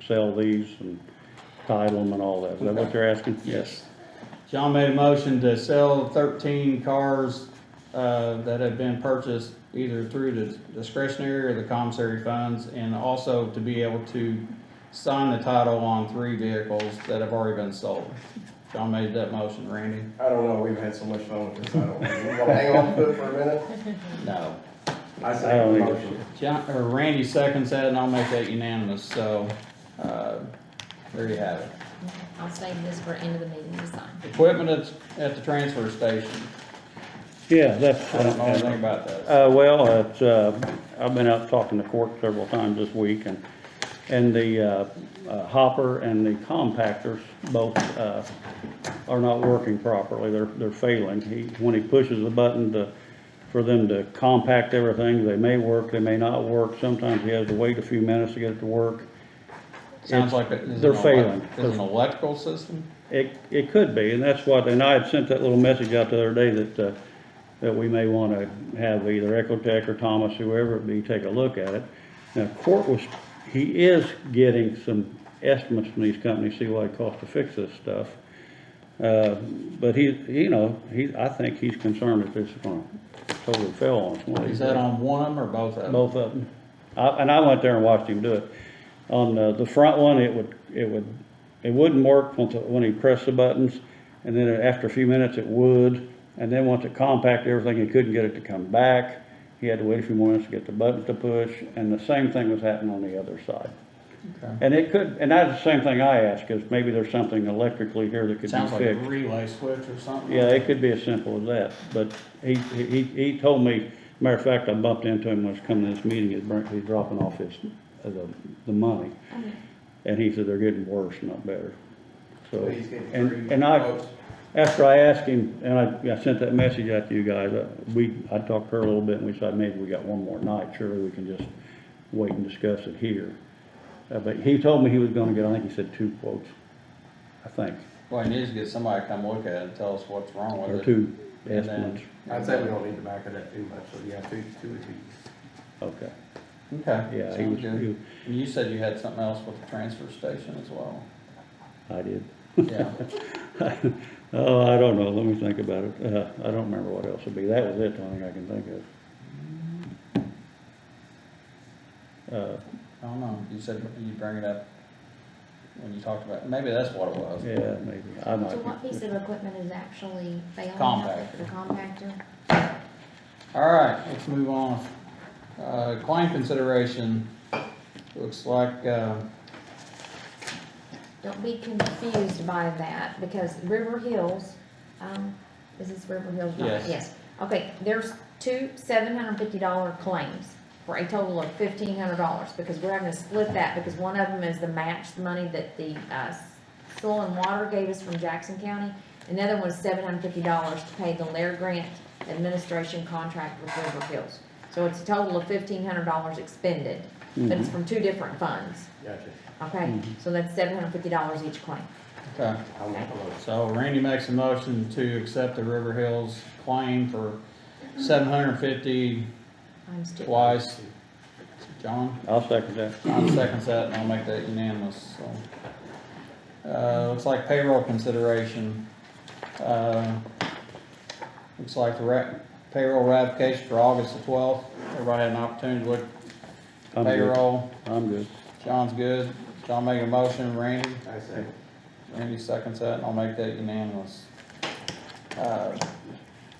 sell these and title them and all that. Is that what you're asking? Yes. John made a motion to sell 13 cars that have been purchased either through the discretionary or the commissary funds, and also to be able to sign the title on 3 vehicles that have already been sold. John made that motion. Randy? I don't know, we've had so much fun with this, I don't know. You wanna hang on to it for a minute? No. I I say don't the think motion. Randy seconds that, and I'll make that unanimous, so, there you have it. I'll save this for end of the meeting to sign. Equipment at the transfer station. Yeah, that's. I don't know anything about that. Well, it's, I've been out talking to Court several times this week, and the hopper and the compactors both are not working properly. They're failing. When he pushes the button for them to compact everything, they may work, they may not work. Sometimes he has to wait a few minutes to get it to work. Sounds like it is They're failing. Is it an electrical system? It could be, and that's what, and I had sent that little message out the other day that we may want to have either Ecotech or Thomas, whoever it be, take a look at it. Now, he is getting some estimates from these companies, see what it costs to fix this stuff. But I think he's concerned that this is gonna totally fail on us. one of these Is that days. on one of them or both of them? Both of them. And I went there and watched him do it. On the front one, it wouldn't work when he pressed the buttons, and then after a few minutes it would, and then once it compacted everything, he couldn't get it to come back. He had to wait a few minutes to get the buttons to push, and the same thing was happening on the other side. Okay. And that's the same thing I asked, because maybe there's something electrically here that could be Sounds like a fixed. relay switch or something. Yeah, it could be as simple as that, but he told me, matter of fact, I bumped into him when I was coming to this meeting, he's dropping off the money. And he said they're getting worse, not better. So, He's getting free and I, quotes. after I asked him, and I sent that message out to you guys, I talked to her a little bit, and we said, maybe we got one more night, surely we can just wait and discuss it here. But he told me he was gonna get, I think he said 2 quotes, I think, Well, he needs to get somebody to come look at it and tell us what's wrong with it. or 2 And then- estimates. I'd say we don't need to back it up too much, so yeah, two would be. Okay, Okay. yeah, he sounds was, good. And you said you had something else with the transfer station as well. I did. Yeah. Oh, I don't know, let me think about it. I don't remember what else would be, that was it, the only thing I can think of. I don't know. You said you bring it up when you talked about, maybe that's what it was. Yeah, maybe, I might. So what piece of equipment is actually failing? Compactor. The compactor? All right, let's move on. Claim consideration, looks like, Don't be confused by that, because River Hills, is this River Hills? Yes. Yes. Okay, there's 2 $750 claims for a total of $1,500, because we're having to split that, because one of them is the matched money that the, Soil and Water gave us from Jackson County, and the other one was $750 to pay the Lair Grant administration contract with River Hills. So it's a total of $1,500 expended, but it's from 2 different funds. Gotcha. Okay, so that's $750 each claim. okay. I'll make a motion. So Randy makes a motion to accept the River Hills claim for $750 Times 2. twice. John? I'll second that. John seconds that, and I'll make that unanimous, so. Looks like payroll consideration. Looks like the payroll ratification for August the 12th. Everybody had an opportunity to look at I'm good. payroll. I'm good. John's good. John making a motion, Randy? I say. Randy seconds that, and I'll make that unanimous.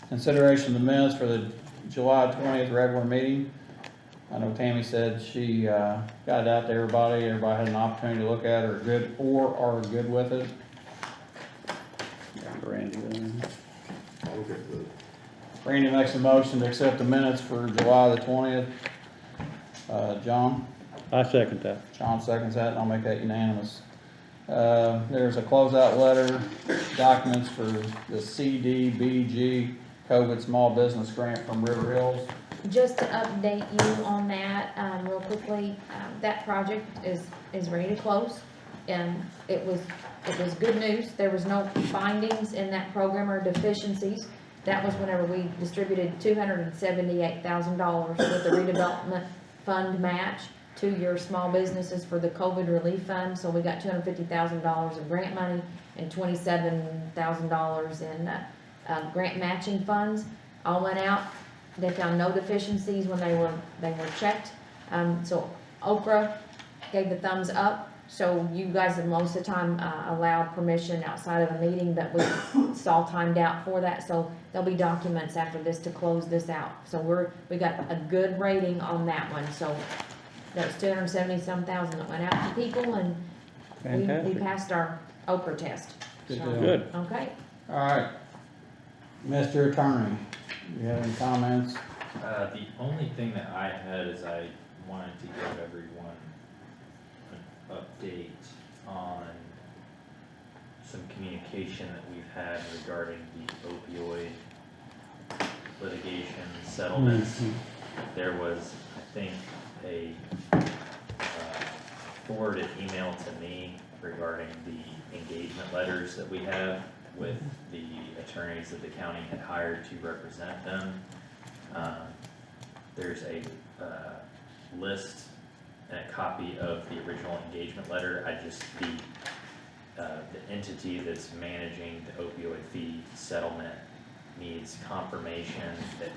Consideration of the minutes for the July 20th regular meeting. I know Tammy said she got it out to everybody. Everybody had an opportunity to look at it, or are good with it. Randy, I'm good with it. Randy makes a motion to accept the minutes for July the 20th. John? I second that. John seconds that, and I'll make that unanimous. There's a closeout letter, documents for the CDBG COVID Small Business Grant from River Hills. Just to update you on that, real quickly, that project is ready to close. And it was good news. There was no findings in that program or deficiencies. That was whenever we distributed $278,000 with the redevelopment fund match to your small businesses for the COVID relief fund. So we got $250,000 in grant money and $27,000 in grant matching funds. All went out. They found no deficiencies when they were checked. So Okra gave the thumbs up. So you guys have most of the time allowed permission outside of a meeting, but it's all timed out for that. So there'll be documents after this to close this out. So we got a good rating on that one. So that was 270-some thousand that went out to people, and we Fantastic. passed our Okra test. Good So, deal. Good. okay. All right. Mr. Attorney, you have any comments? The only thing that I had is I wanted to give everyone an update on some communication that we've had regarding the opioid litigation settlements. There was, I think, a forwarded email to me regarding the engagement letters that we have with the attorneys that the county had hired to represent them. There's a list and a copy of the original engagement letter. The entity that's managing the opioid fee settlement needs confirmation that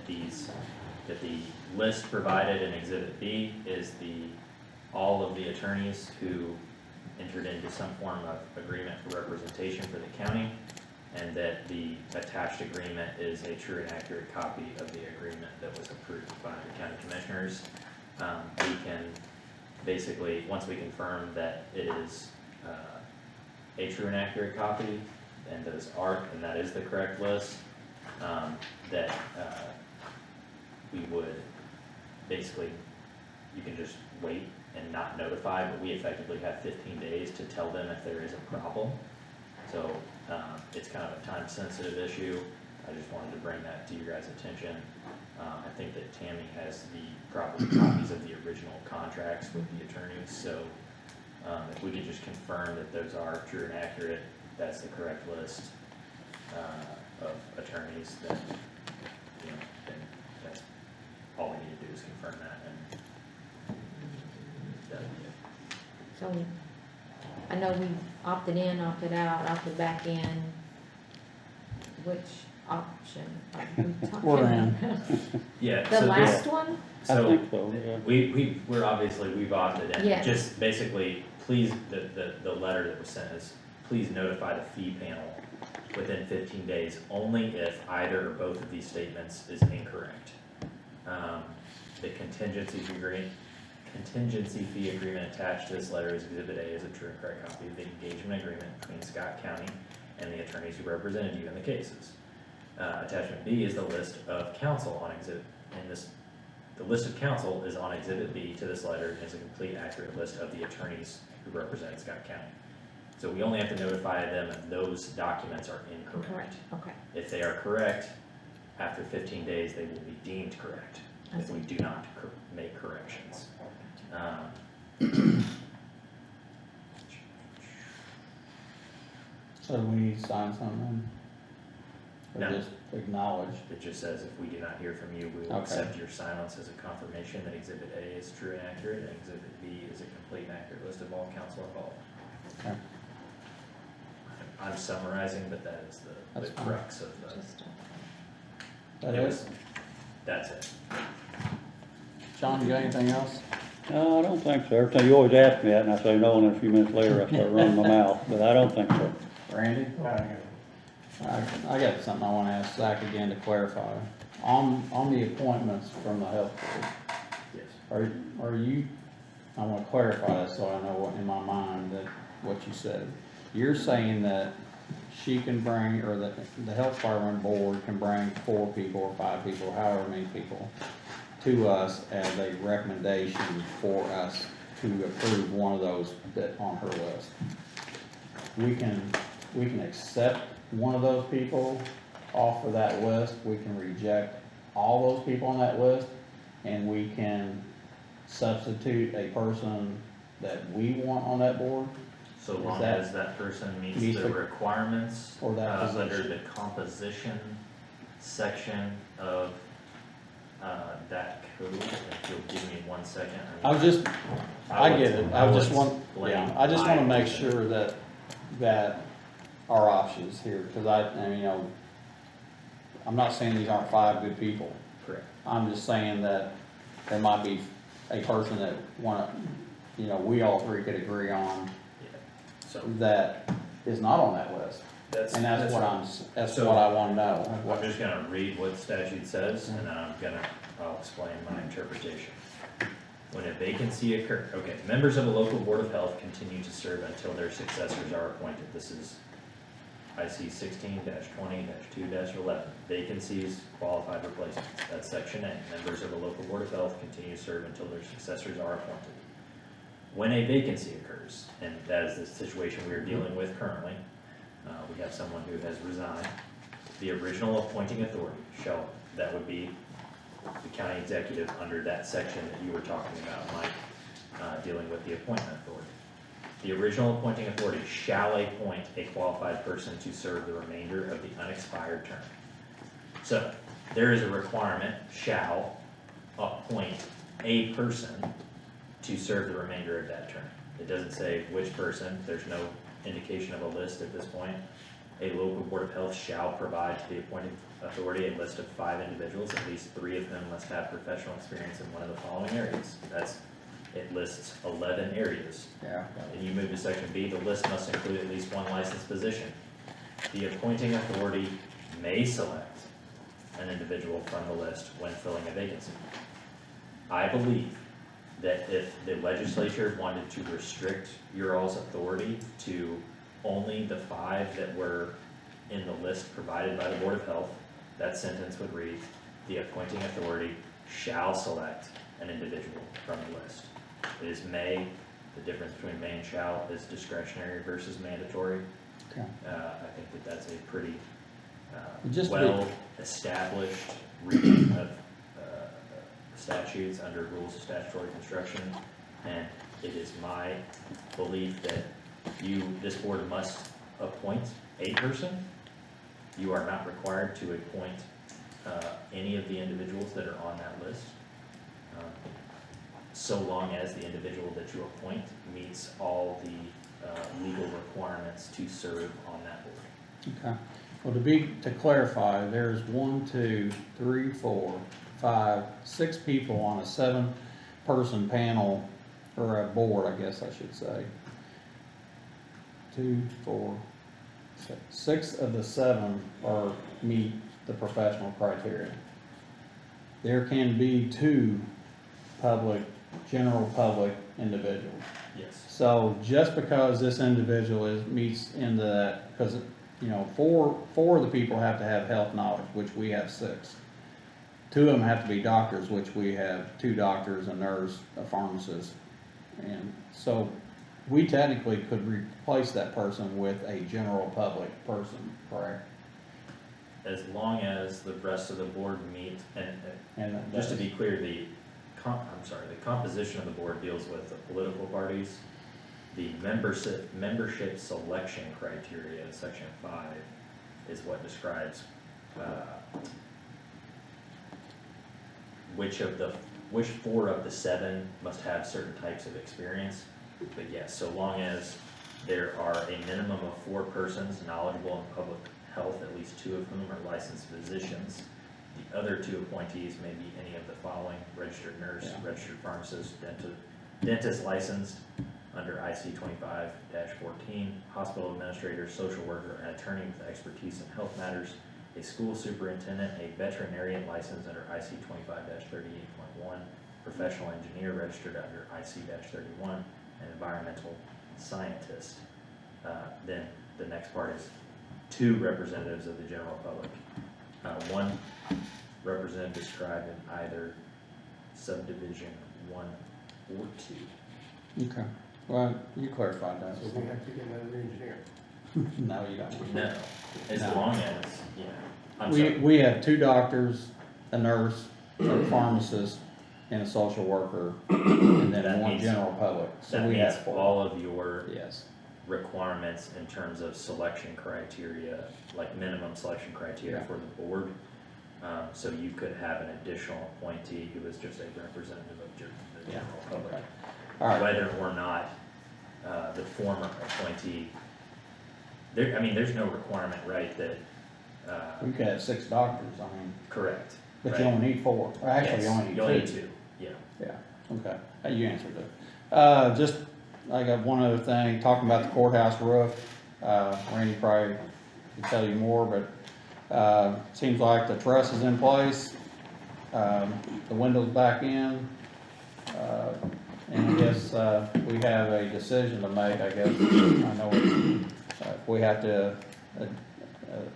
the list provided in Exhibit B is all of the attorneys who entered into some form of agreement for representation for the county, and that the attached agreement is a true and accurate copy of the agreement that was approved by the county commissioners. We can basically, once we confirm that it is a true and accurate copy, and that is the correct list, we would basically, you can just wait and not notify, but we effectively have 15 days to tell them if there is a problem. So it's kind of a time-sensitive issue. I just wanted to bring that to your guys' attention. I think that Tammy has probably copies of the original contracts with the attorneys, so if we could just confirm that those are true and accurate, that's the correct list of attorneys, then that's all we need to do is confirm that, and that'll be it. So I know we opted in, opted out, opted back in. Which option are we talking We're in. about? Yeah. The so last one? I So think so, yeah. we're obviously, we've opted in. Yeah. Just basically, please, the letter that was sent is, please notify the fee panel within 15 days, only if either or both of these statements is incorrect. The contingency fee agreement attached to this letter is Exhibit A is a true and correct copy of the engagement agreement between Scott County and the attorneys who represented you in the cases. Attachment B is the list of counsel on exhibit, the list of counsel is on Exhibit B to this letter and is a complete accurate list of the attorneys who represent Scott County. So we only have to notify them if those documents are incorrect. Correct, okay. If they are correct, after 15 days, they will be deemed correct if we do not make corrections. So we need to sign something? Or No. just acknowledge? It just says if we do not hear from you, we will Okay. accept your silence as a confirmation that Exhibit A is true and accurate, and Exhibit B is a complete and accurate list of all counsel involved. Okay. I'm summarizing, but that is the That's fine. crux of the. That it is? was- That's it. John, you got anything else? No, I don't think so. Every time you always ask me that, and I say no, and then a few minutes later I start running my mouth, but I don't think so. Randy? I got something I wanna ask Zach again to clarify. On the appointments from the health board, Yes. are you, I wanna clarify this so I know what in my mind that, what you said. You're saying that she can bring, or the health department board can bring 4 people or 5 people, however many people, to us as a recommendation for us to approve one of those that on her list. We can accept one of those people off of that list, we can reject all those people on that list, and we can substitute a person that we want on that board. So Is long that- as that person meets meets the the- requirements, for that under position. the composition section of, that code, if you'll give me 1 second. I will- get it, I I will just want, explain yeah, I just wanna my make position. sure that our options here, cause I'm not saying these aren't 5 good people. Correct. I'm just saying that there might be a person that we all 3 could agree on Yeah. So that is not on that list. that's. And that's what So- what I wanna know. I'm just gonna read what the statute says, and then I'll explain my interpretation. When a vacancy occurs, okay, members of a local board of health continue to serve until their successors are appointed. This is IC 16-20-2-11, vacancies, qualified replacements. That's section A. Members of a local board of health continue to serve until their successors are appointed. When a vacancy occurs, and that is the situation we are dealing with currently, we have someone who has resigned, the original appointing authority that would be the county executive under that section that you were talking about, Mike, dealing with the appointment authority. The original appointing authority shall appoint a qualified person to serve the remainder of the unexpired term. So, there is a requirement, shall appoint a person to serve the remainder of that term. It doesn't say which person, there's no indication of a list at this point. A local board of health shall provide to the appointing authority a list of 5 individuals, at least 3 of whom must have professional experience in one of the following areas. It lists 11 areas. Yeah. And you move to section B, the list must include at least 1 licensed physician. The appointing authority may select an individual from the list when filling a vacancy. I believe that if the legislature wanted to restrict your all's authority to only the 5 that were in the list provided by the Board of Health, that sentence would read, the appointing authority shall select an individual from the list. It is may, the difference between may and shall is discretionary versus mandatory. Okay. I think that that's a pretty Just to be- well-established reading of statutes under rules of statutory construction, and it is my belief that this board must appoint a person. You are not required to appoint any of the individuals that are on that list, so long as the individual that you appoint meets all the legal requirements to serve on that board. Okay. Well, to clarify, there's 1, 2, 3, 4, 5, 6 people on a 7-person panel, or a board, I guess I should say. 2, 4, 6 of the 7 meet the professional criteria. There can be 2 general public individuals. Yes. So just because this individual meets into that, because, 4 of the people have to have health knowledge, which we have 6. 2 of them have to be doctors, which we have 2 doctors, a nurse, a pharmacist. And so we technically could replace that person with a general public person, correct? As long as the rest of the board meet, and And just to be clear, the composition of the board deals with the political parties. The membership selection criteria in section 5 is what describes, which 4 of the 7 must have certain types of experience. But yes, so long as there are a minimum of 4 persons knowledgeable in public health, at least 2 of whom are licensed physicians. The other 2 appointees may be any of the following: registered nurse, Yeah. registered pharmacist, dentist licensed, under IC 25-14, hospital administrator, social worker, and attorney with expertise in health matters, a school superintendent, a veterinarian license under IC 25-38.1, professional engineer registered under IC-31, an environmental scientist. Then the next part is 2 representatives of the general public. 1 representative described in either subdivision 1 or 2. Okay, well, you clarified that. So we have to get another engineer. No, you don't. No, as No. long as, yeah. I'm We, sorry. we have 2 doctors, a nurse, a pharmacist, and a social worker, and That then 1 means- general public. So That we meets have 4. all of your Yes. requirements in terms of selection criteria, like minimum selection criteria Yeah. for the board. So you could have an additional appointee who is just a representative of the Yeah, general public. okay. All right. Whether or not, the former appointee, there, I mean, there's no requirement, right, that, We could have 6 doctors, I mean, correct. but right? you only need 4. Or actually, you Yes, only need 2. you only need 2, yeah. Yeah, okay, you answered it. Just, I got one other thing, talking about the courthouse roof, Randy probably can tell you more, but, seems like the truss is in place, the window's back in, and I guess, we have a decision to make, I guess, I know we have to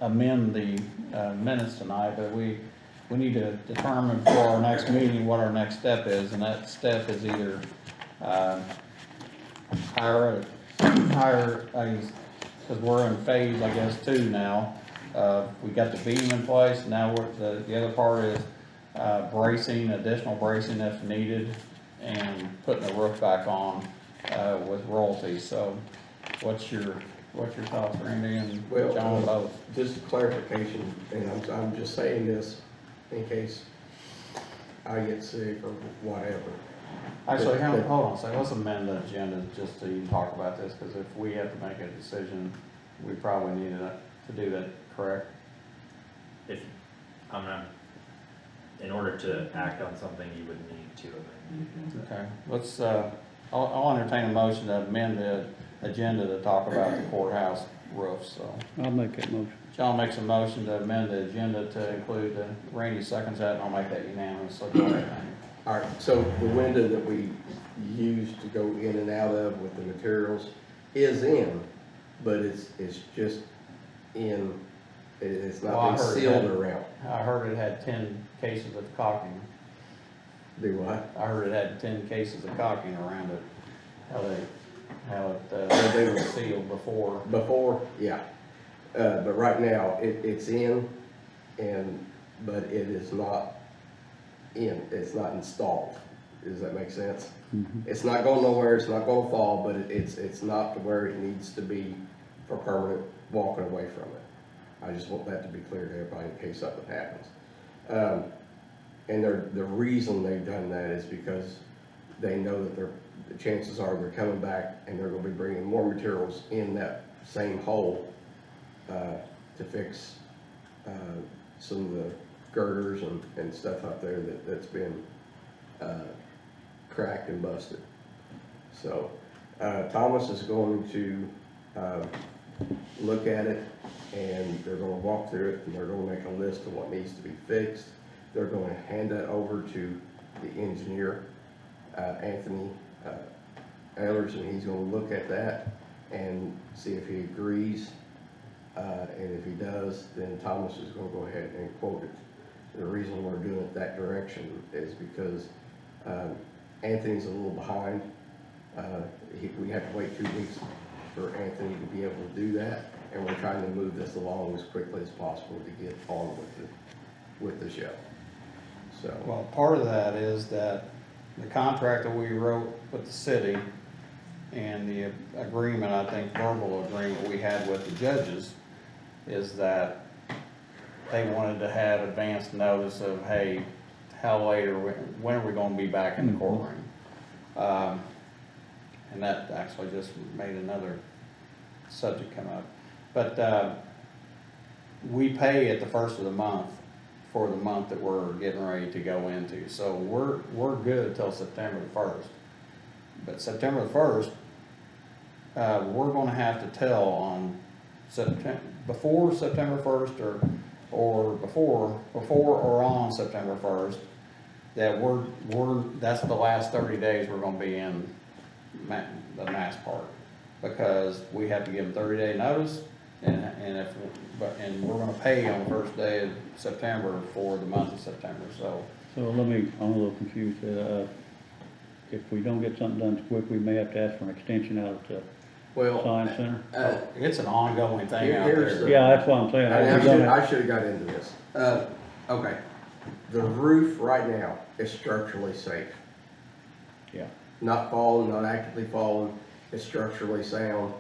amend the, minutes tonight, but we need to determine for our next meeting what our next step is, and that step is either, hire because we're in phase, I guess, 2 now. We got the beam in place, now the other part is, bracing, additional bracing if needed, and putting the roof back on, with royalties. So what's your thoughts, Randy and Well, John, both? Just a clarification, and I'm just saying this in case I get sick or whatever. Actually, hold on a second, let's amend the agenda just to even talk about this, because if we have to make a decision, we probably need to do that, correct? If, I'm not, in order to act on something, you would need to amend. Okay, let's, I'll entertain a motion to amend the agenda to talk about the courthouse roof, so. I'll make that motion. John makes a motion to amend the agenda to include, Randy seconds that, and I'll make that unanimous, so go ahead, Randy. All right, so the window that we use to go in and out of with the materials is in, but it's just in, it's Well, I not been heard sealed that. around. I heard it had 10 cases of caulking. Do what? I heard it had 10 cases of caulking around it, how it was sealed before. Before, yeah. But right now, it's in, but it is not it's not installed. Does that make sense? It's not going nowhere, it's not gonna fall, but it's not to where it needs to be for permanent walking away from it. I just want that to be clear to everybody in case something happens. And the reason they've done that is because they know that the chances are they're coming back and they're gonna be bringing more materials in that same hole to fix some of the girders and stuff up there that's been cracked and busted. So Thomas is going to look at it, and they're going to walk through it, and they're going to make a list of what needs to be fixed. They're going to hand that over to the engineer, Anthony Ehlers, and he's going to look at that and see if he agrees. And if he does, then Thomas is going to go ahead and quote it. The reason we're doing it that direction is because Anthony's a little behind. We have to wait 2 weeks for Anthony to be able to do that, and we're trying to move this along as quickly as possible to get on with the show. So, Well, part of that is that the contract that we wrote with the city and the agreement, I think verbal agreement we had with the judges, is that they wanted to have advance notice of, hey, how late or when are we gonna be back in the courtroom? And that actually just made another subject come up. But, we pay at the first of the month for the month that we're getting ready to go into. So we're good till September the 1st. But September the 1st, we're gonna have to tell on before September 1st or before or on September 1st, that that's the last 30 days we're gonna be in the mass park. Because we have to give them 30-day notice, and we're gonna pay on the first day of September for the month of September, so. So I'm a little confused. If we don't get something done quick, we may have to ask for an extension out at the Well, Science Center. It's an ongoing thing out Here's there. the- Yeah, that's what I'm saying. I should have got into this. Okay, the roof right now is structurally safe. Yeah. Not falling, not actively falling, it's structurally sound.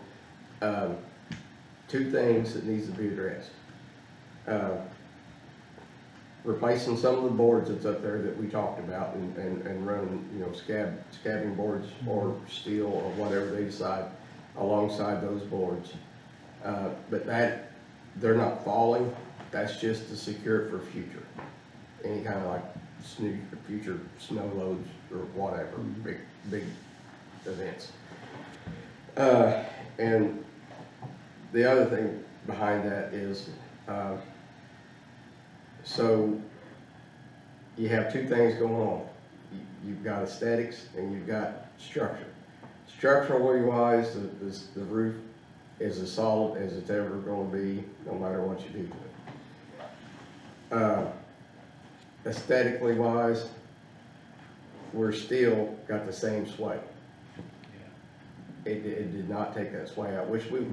Two things that needs to be addressed. Replacing some of the boards that's up there that we talked about and running, scabbing boards or steel or whatever they decide alongside those boards. But they're not falling, that's just to secure it for future. Any kind of like future snow loads or whatever, big events. And the other thing behind that is, so you have two things going on. You've got aesthetics and you've got structure. Structurally wise, the roof is as solid as it's ever going to be, no matter what you do to it. Aesthetically wise, we're still got the same sway. It did not take that sway out, which we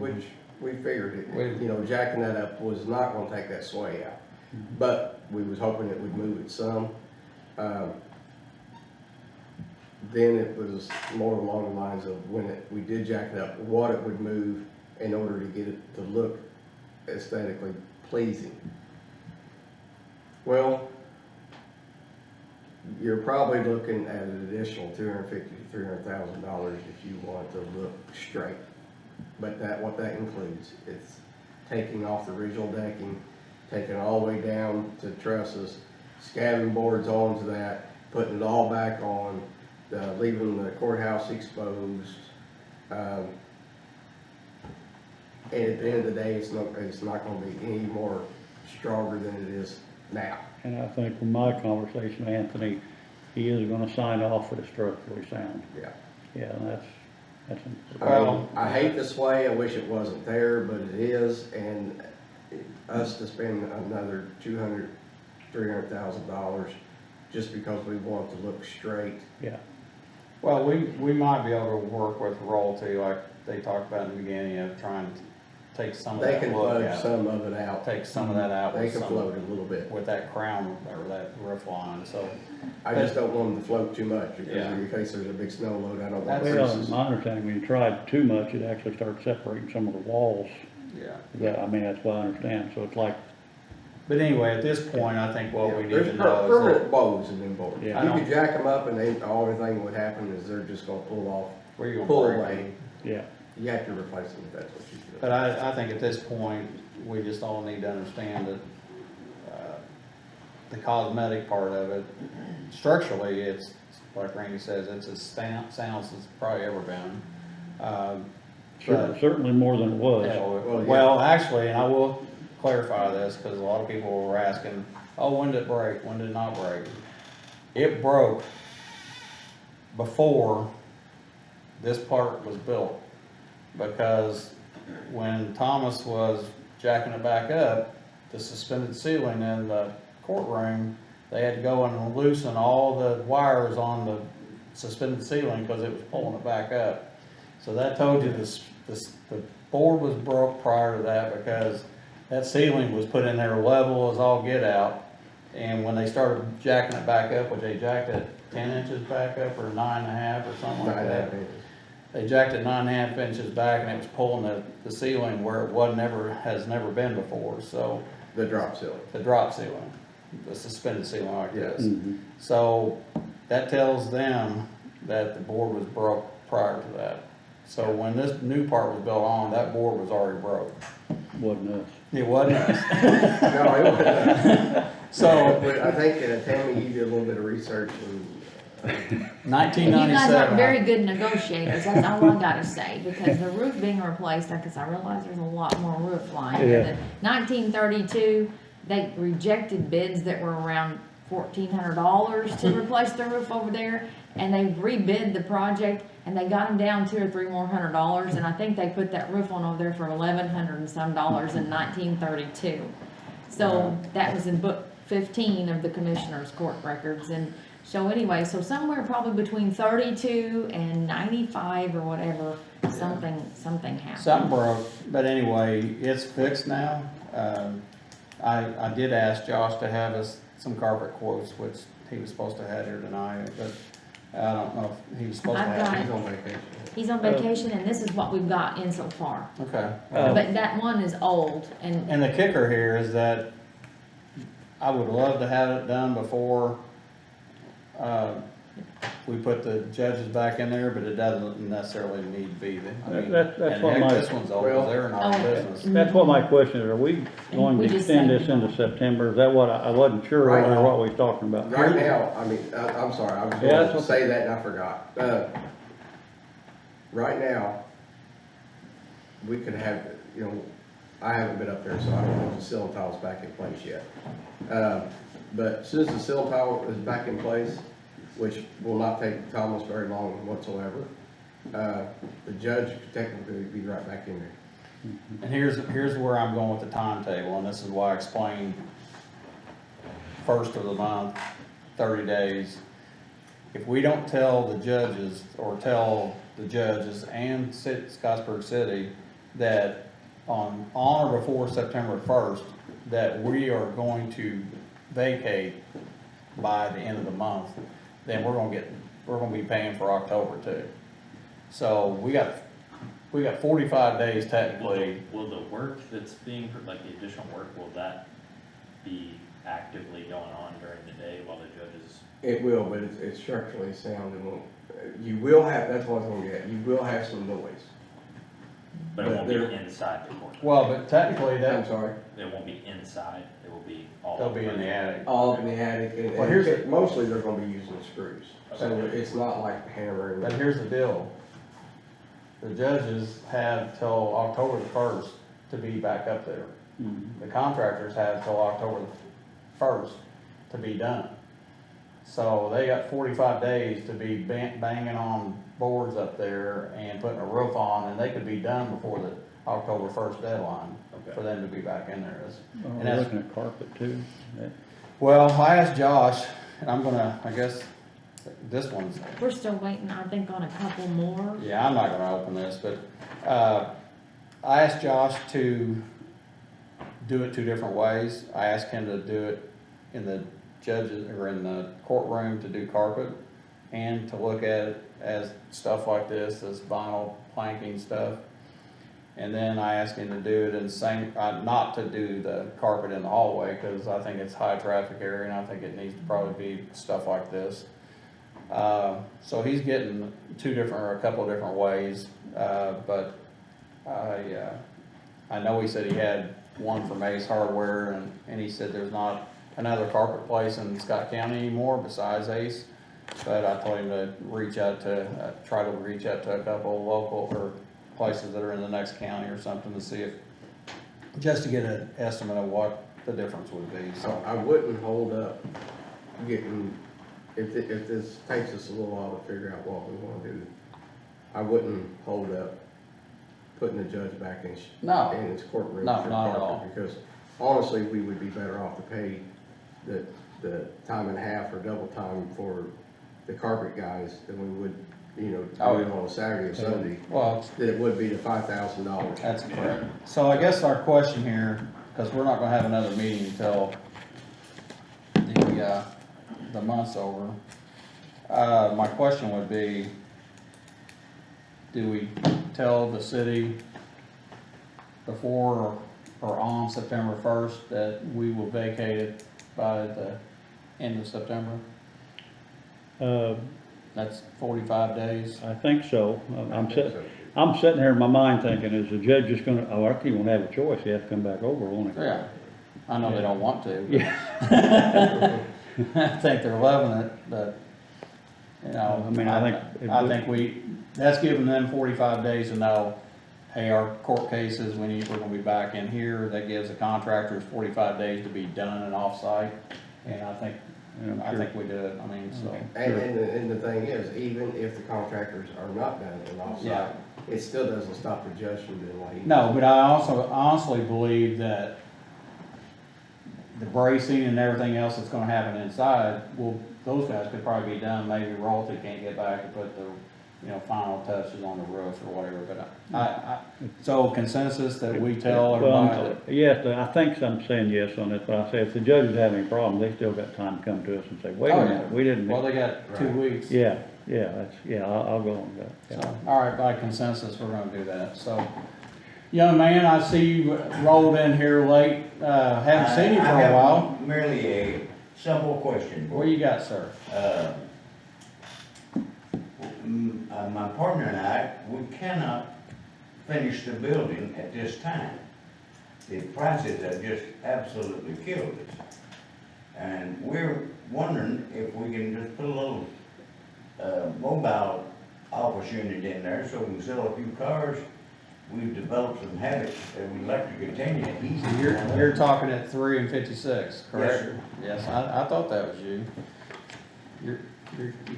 figured it, jacking that up was not going to take that sway out. But we was hoping it would move it some. Then it was more along the lines of when we did jack it up, what it would move in order to get it to look aesthetically pleasing. Well, you're probably looking at an additional $250,000 to $300,000 if you want to look straight. But what that includes, it's taking off the original decking, taking it all the way down to trusses, scabbing boards onto that, putting it all back on, leaving the courthouse exposed. And at the end of the day, it's not going to be any more stronger than it is now. And I think from my conversation with Anthony, he is gonna sign off for the structurally sound. Yeah. Yeah, that's Well, I hate this way. I wish it wasn't there, but it is, and us to spend another $200,000, $300,000 just because we want it to look straight. yeah. Well, we might be able to work with royalty, like they talked about in the beginning, of trying to take some of They that can look float out. some of it out. Take some of that out. They with can some- float it a little bit. With that crown or that roof line, so. I just don't want them to float too much because Yeah. in case there's a big snow load, I don't want Well, creases. my understanding, when you tried too much, it actually started separating some of the walls. Yeah. That's what I understand, so it's like, But anyway, at this point, I think what we need There's to know is permanent bows in them boards. Yeah. You could jack them up and all everything would happen is they're just gonna pull off, where you're pull gonna break away. it. yeah. You have to replace them if that's what you do. But I think at this point, we just all need to understand that, the cosmetic part of it, structurally, it's, like Randy says, it's as sound as it's probably ever been. But- Certainly more than it was. Yeah, Well, yeah. well, actually, and I will clarify this, because a lot of people were asking, oh, when did it break, when did it not break? It broke before this part was built, because when Thomas was jacking it back up, the suspended ceiling in the courtroom, they had to go and loosen all the wires on the suspended ceiling because it was pulling it back up. So that told you the board was broke prior to that, because that ceiling was put in there level as all get out. And when they started jacking it back up, which they jacked it 10 inches back up or 9.5 or something like that. They jacked it 9.5 inches back and it was pulling the ceiling where it has never been before, so. The drop ceiling. The drop ceiling, the suspended ceiling like this. Mhm. So that tells them that the board was broke prior to that. So when this new part was built on, that board was already broke. Wasn't us. It wasn't us. No, it wasn't. So, But I think, Tammy, you did a little bit of research and, Nineteen You guys aren't ninety-seven. very good negotiators, that's all I gotta say, because the roof being replaced, because I realize there's a lot more roof lying Yeah. here. 1932, they rejected bids that were around $1,400 to replace the roof over there, and they rebid the project, and they got them down $200 or $300 more, and I think they put that roof on over there for $1,100 and some dollars in 1932. So that was in book 15 of the Commissioner's Court records, and so anyway, so somewhere probably between 32 and 95 or whatever, something happened. Something broke, but anyway, it's fixed now. I did ask Josh to have us some carpet quotes, which he was supposed to have here tonight, but I don't know if he was supposed to I've have. got He's on vacation. He's on vacation, and this is what we've got in so far. Okay. But that one is old, and And the kicker here is that I would love to have it done before, we put the judges back in there, but it doesn't necessarily need to be there. I mean, That's and what heck, my- this one's old, Well- they're in our Oh. business. That's what my question is, are we going We to just extend said this we into September? Is that what, I wasn't sure Right now. what we was talking about. Right now, I mean, I'm sorry, I was Yeah, going that's to okay. say that and I forgot. Right now, we could have, you know, I haven't been up there, so I don't know if the ceiling tile's back in place yet. But since the ceiling tile is back in place, which will not take Thomas very long whatsoever, the judge could technically be right back in there. And here's where I'm going with the timetable, and this is why I explained first of the month, 30 days. If we don't tell the judges, or tell the judges and Scottsburg City that on or before September 1st, that we are going to vacate by the end of the month, then we're gonna be paying for October too. So we got 45 days technically. Will the work that's being, like the additional work, will that be actively going on during the day while the judges? It will, but it's structurally sound and won't, you will have, that's what I was gonna get, you will have some noise. But it won't be There- inside the court. Well, but technically I'm that, sorry. It won't be inside, it will be all. they'll be in the attic. All up in the attic, and Well, here's the- mostly they're gonna be using screws, so Okay. it's not like hammering. But here's the deal. The judges have till October the 1st to be back up there. Mhm. The contractors have till October the 1st to be done. So they got 45 days to be banging on boards up there and putting a roof on, and they could be done before the October 1st deadline for them to be back in there. Oh, And we're that's- looking at carpet too. That- Well, I asked Josh, and I'm gonna, I guess, this one's, we're still waiting, I think, on a couple more. yeah, I'm not gonna open this, but, I asked Josh to do it two different ways. I asked him to do it in the judges, or in the courtroom to do carpet, and to look at it as stuff like this, as vinyl planking stuff. And then I asked him to do it in the same, not to do the carpet in the hallway, cause I think it's high traffic area, and I think it needs to probably be stuff like this. So he's getting a couple of different ways, but I know he said he had one from Ace Hardware, and he said there's not another carpet place in Scott County anymore besides Ace. But I told him to try to reach out to a couple of local, or places that are in the next county or something, to see if, just to get an estimate of what the difference would be, so. I wouldn't hold up getting, if this takes us a little while to figure out what we wanna do, I wouldn't hold up putting the judge back in No. in his courtroom. No, for not at carpet, all. Because honestly, we would be better off to pay the time and a half or double time for the carpet guys than we would, you know, Oh, do it on a Saturday or Sunday, Well, that it would be the $5,000. that's correct. So I guess our question here, because we're not gonna have another meeting until the month's over. My question would be, do we tell the city before or on September 1st that we will vacate it by the end of September? That's 45 days. I think so. I'm sitting here in my mind thinking, is the judge just gonna, he won't have a choice, he has to come back over, won't he? Yeah, I know they don't want to. But Yeah. I think they're loving it, but You know, I mean, I think that's giving them 45 days to know, hey, our court cases, we're gonna be back in here. That gives the contractors 45 days to be done and off-site. And I think we do it, I mean, so. And the thing is, even if the contractors are not done and Yeah. offsite, it still doesn't stop the judge from doing what he does. No, but I also honestly believe that the bracing and everything else that's gonna happen inside, well, those guys could probably be done, maybe royalty can't get back and put the, final touches on the roof or whatever, but so consensus that we tell everybody that. Yes, I think I'm saying yes on this, but I say if the judges have any problems, they still got time to come to us and say, wait a minute, we didn't. Well, they got 2 weeks. I'll go on that. Yeah. So, all right, by consensus, we're gonna do that, so. Young man, I see you rolled in here late, haven't seen you for a while. Merely a simple question. What you got, sir? My partner and I, we cannot finish the building at this time. The prices have just absolutely killed us. And we're wondering if we can just put a little, mobile office unit in there so we can sell a few cars. We've developed some habits that we'd like to continue. You're talking at 3 and 56, correct? Yes, sir. Yes, I thought that was you. You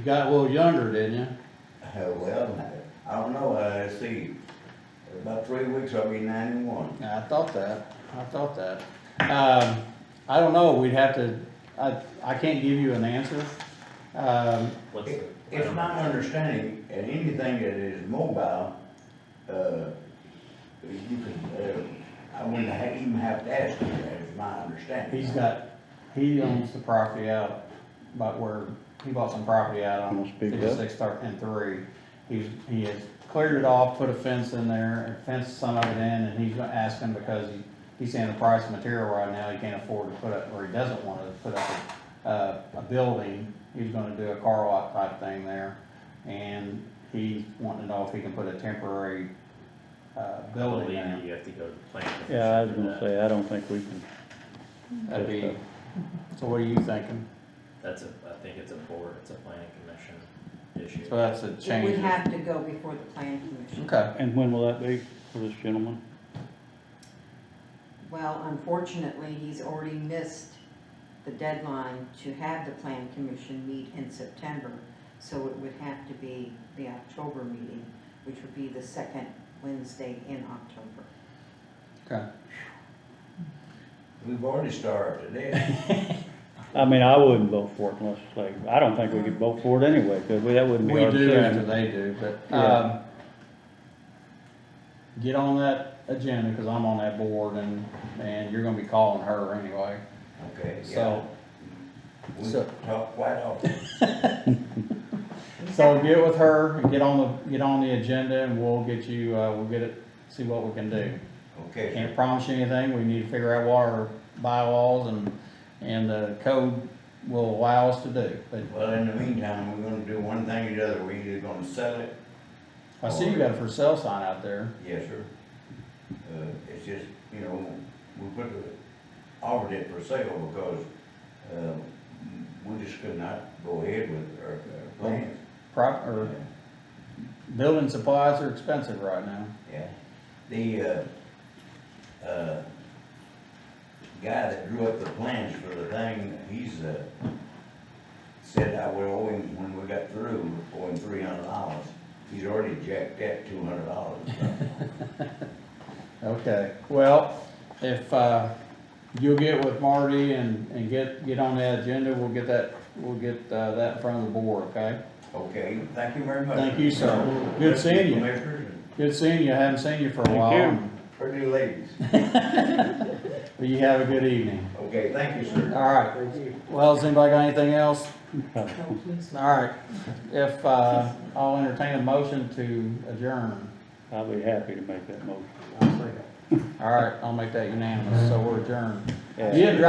got a little younger, didn't you? Well, I don't know, let's see, about 3 weeks I'll be 91. I thought that. I don't know, we'd have to, I can't give you an answer. What's the? It's my understanding, that anything that is mobile, you can, I wouldn't even have to ask you, that is my understanding. He owns the property out about where, he bought some property out on 56 and 3. He has cleared it off, put a fence in there, fenced some of it in, and he's asking because he's saying the price of material right now, he can't afford to put up, or he doesn't want to put up a building. He's gonna do a car lot type thing there, and he's wanting to know if he can put a temporary building there. You have to go to the planning commission. Yeah, I was for gonna that. say, I don't think we can. That'd be, so what are you thinking? I think it's a planning commission issue. So that's a It change. would have to go before the planning commission. Okay. And when will that be for this gentleman? Well, unfortunately, he's already missed the deadline to have the planning commission meet in September. So it would have to be the October meeting, which would be the second Wednesday in October. Okay. We've already started today. I mean, I wouldn't vote for it unless, I don't think we could vote for it anyway, because that wouldn't be We our do after decision. they do, but, Yeah. get on that agenda, cause I'm on that board and you're gonna be calling her anyway. Okay, yeah. So, We so- talk quite often. so get with her and get on the agenda and we'll get you, we'll get it, see what we can do. Okay, Can't sir. promise you anything, we need to figure out what our bylaws and the code will allow us to do. But Well, in the meantime, we're gonna do one thing or the other. We're either gonna sell it. I see you got a for sale sign out there. Yes, sir. It's just, we offered it for sale because, we just could not go ahead with our plans. Building supplies are expensive right now. Yeah. The, guy that drew up the plans for the thing, he's, said I would owe him, when we got through, owe him $300. He's already jacked that $200. Okay, well, if, you'll get with Marty and get on that agenda, we'll get that in front of the board, okay? Okay, thank you very much. Thank you, sir. Good seeing you. Commissioners and Good seeing you, I haven't seen you for a Thank while. you. pretty ladies. Well, you have a good evening. Okay, thank you, sir. All right. Well, has anybody got anything else? All right. If, I'll entertain a motion to adjourn. I'll be happy to make that motion. All right, I'll make that unanimous, so we're adjourned. Yeah. You didn't drive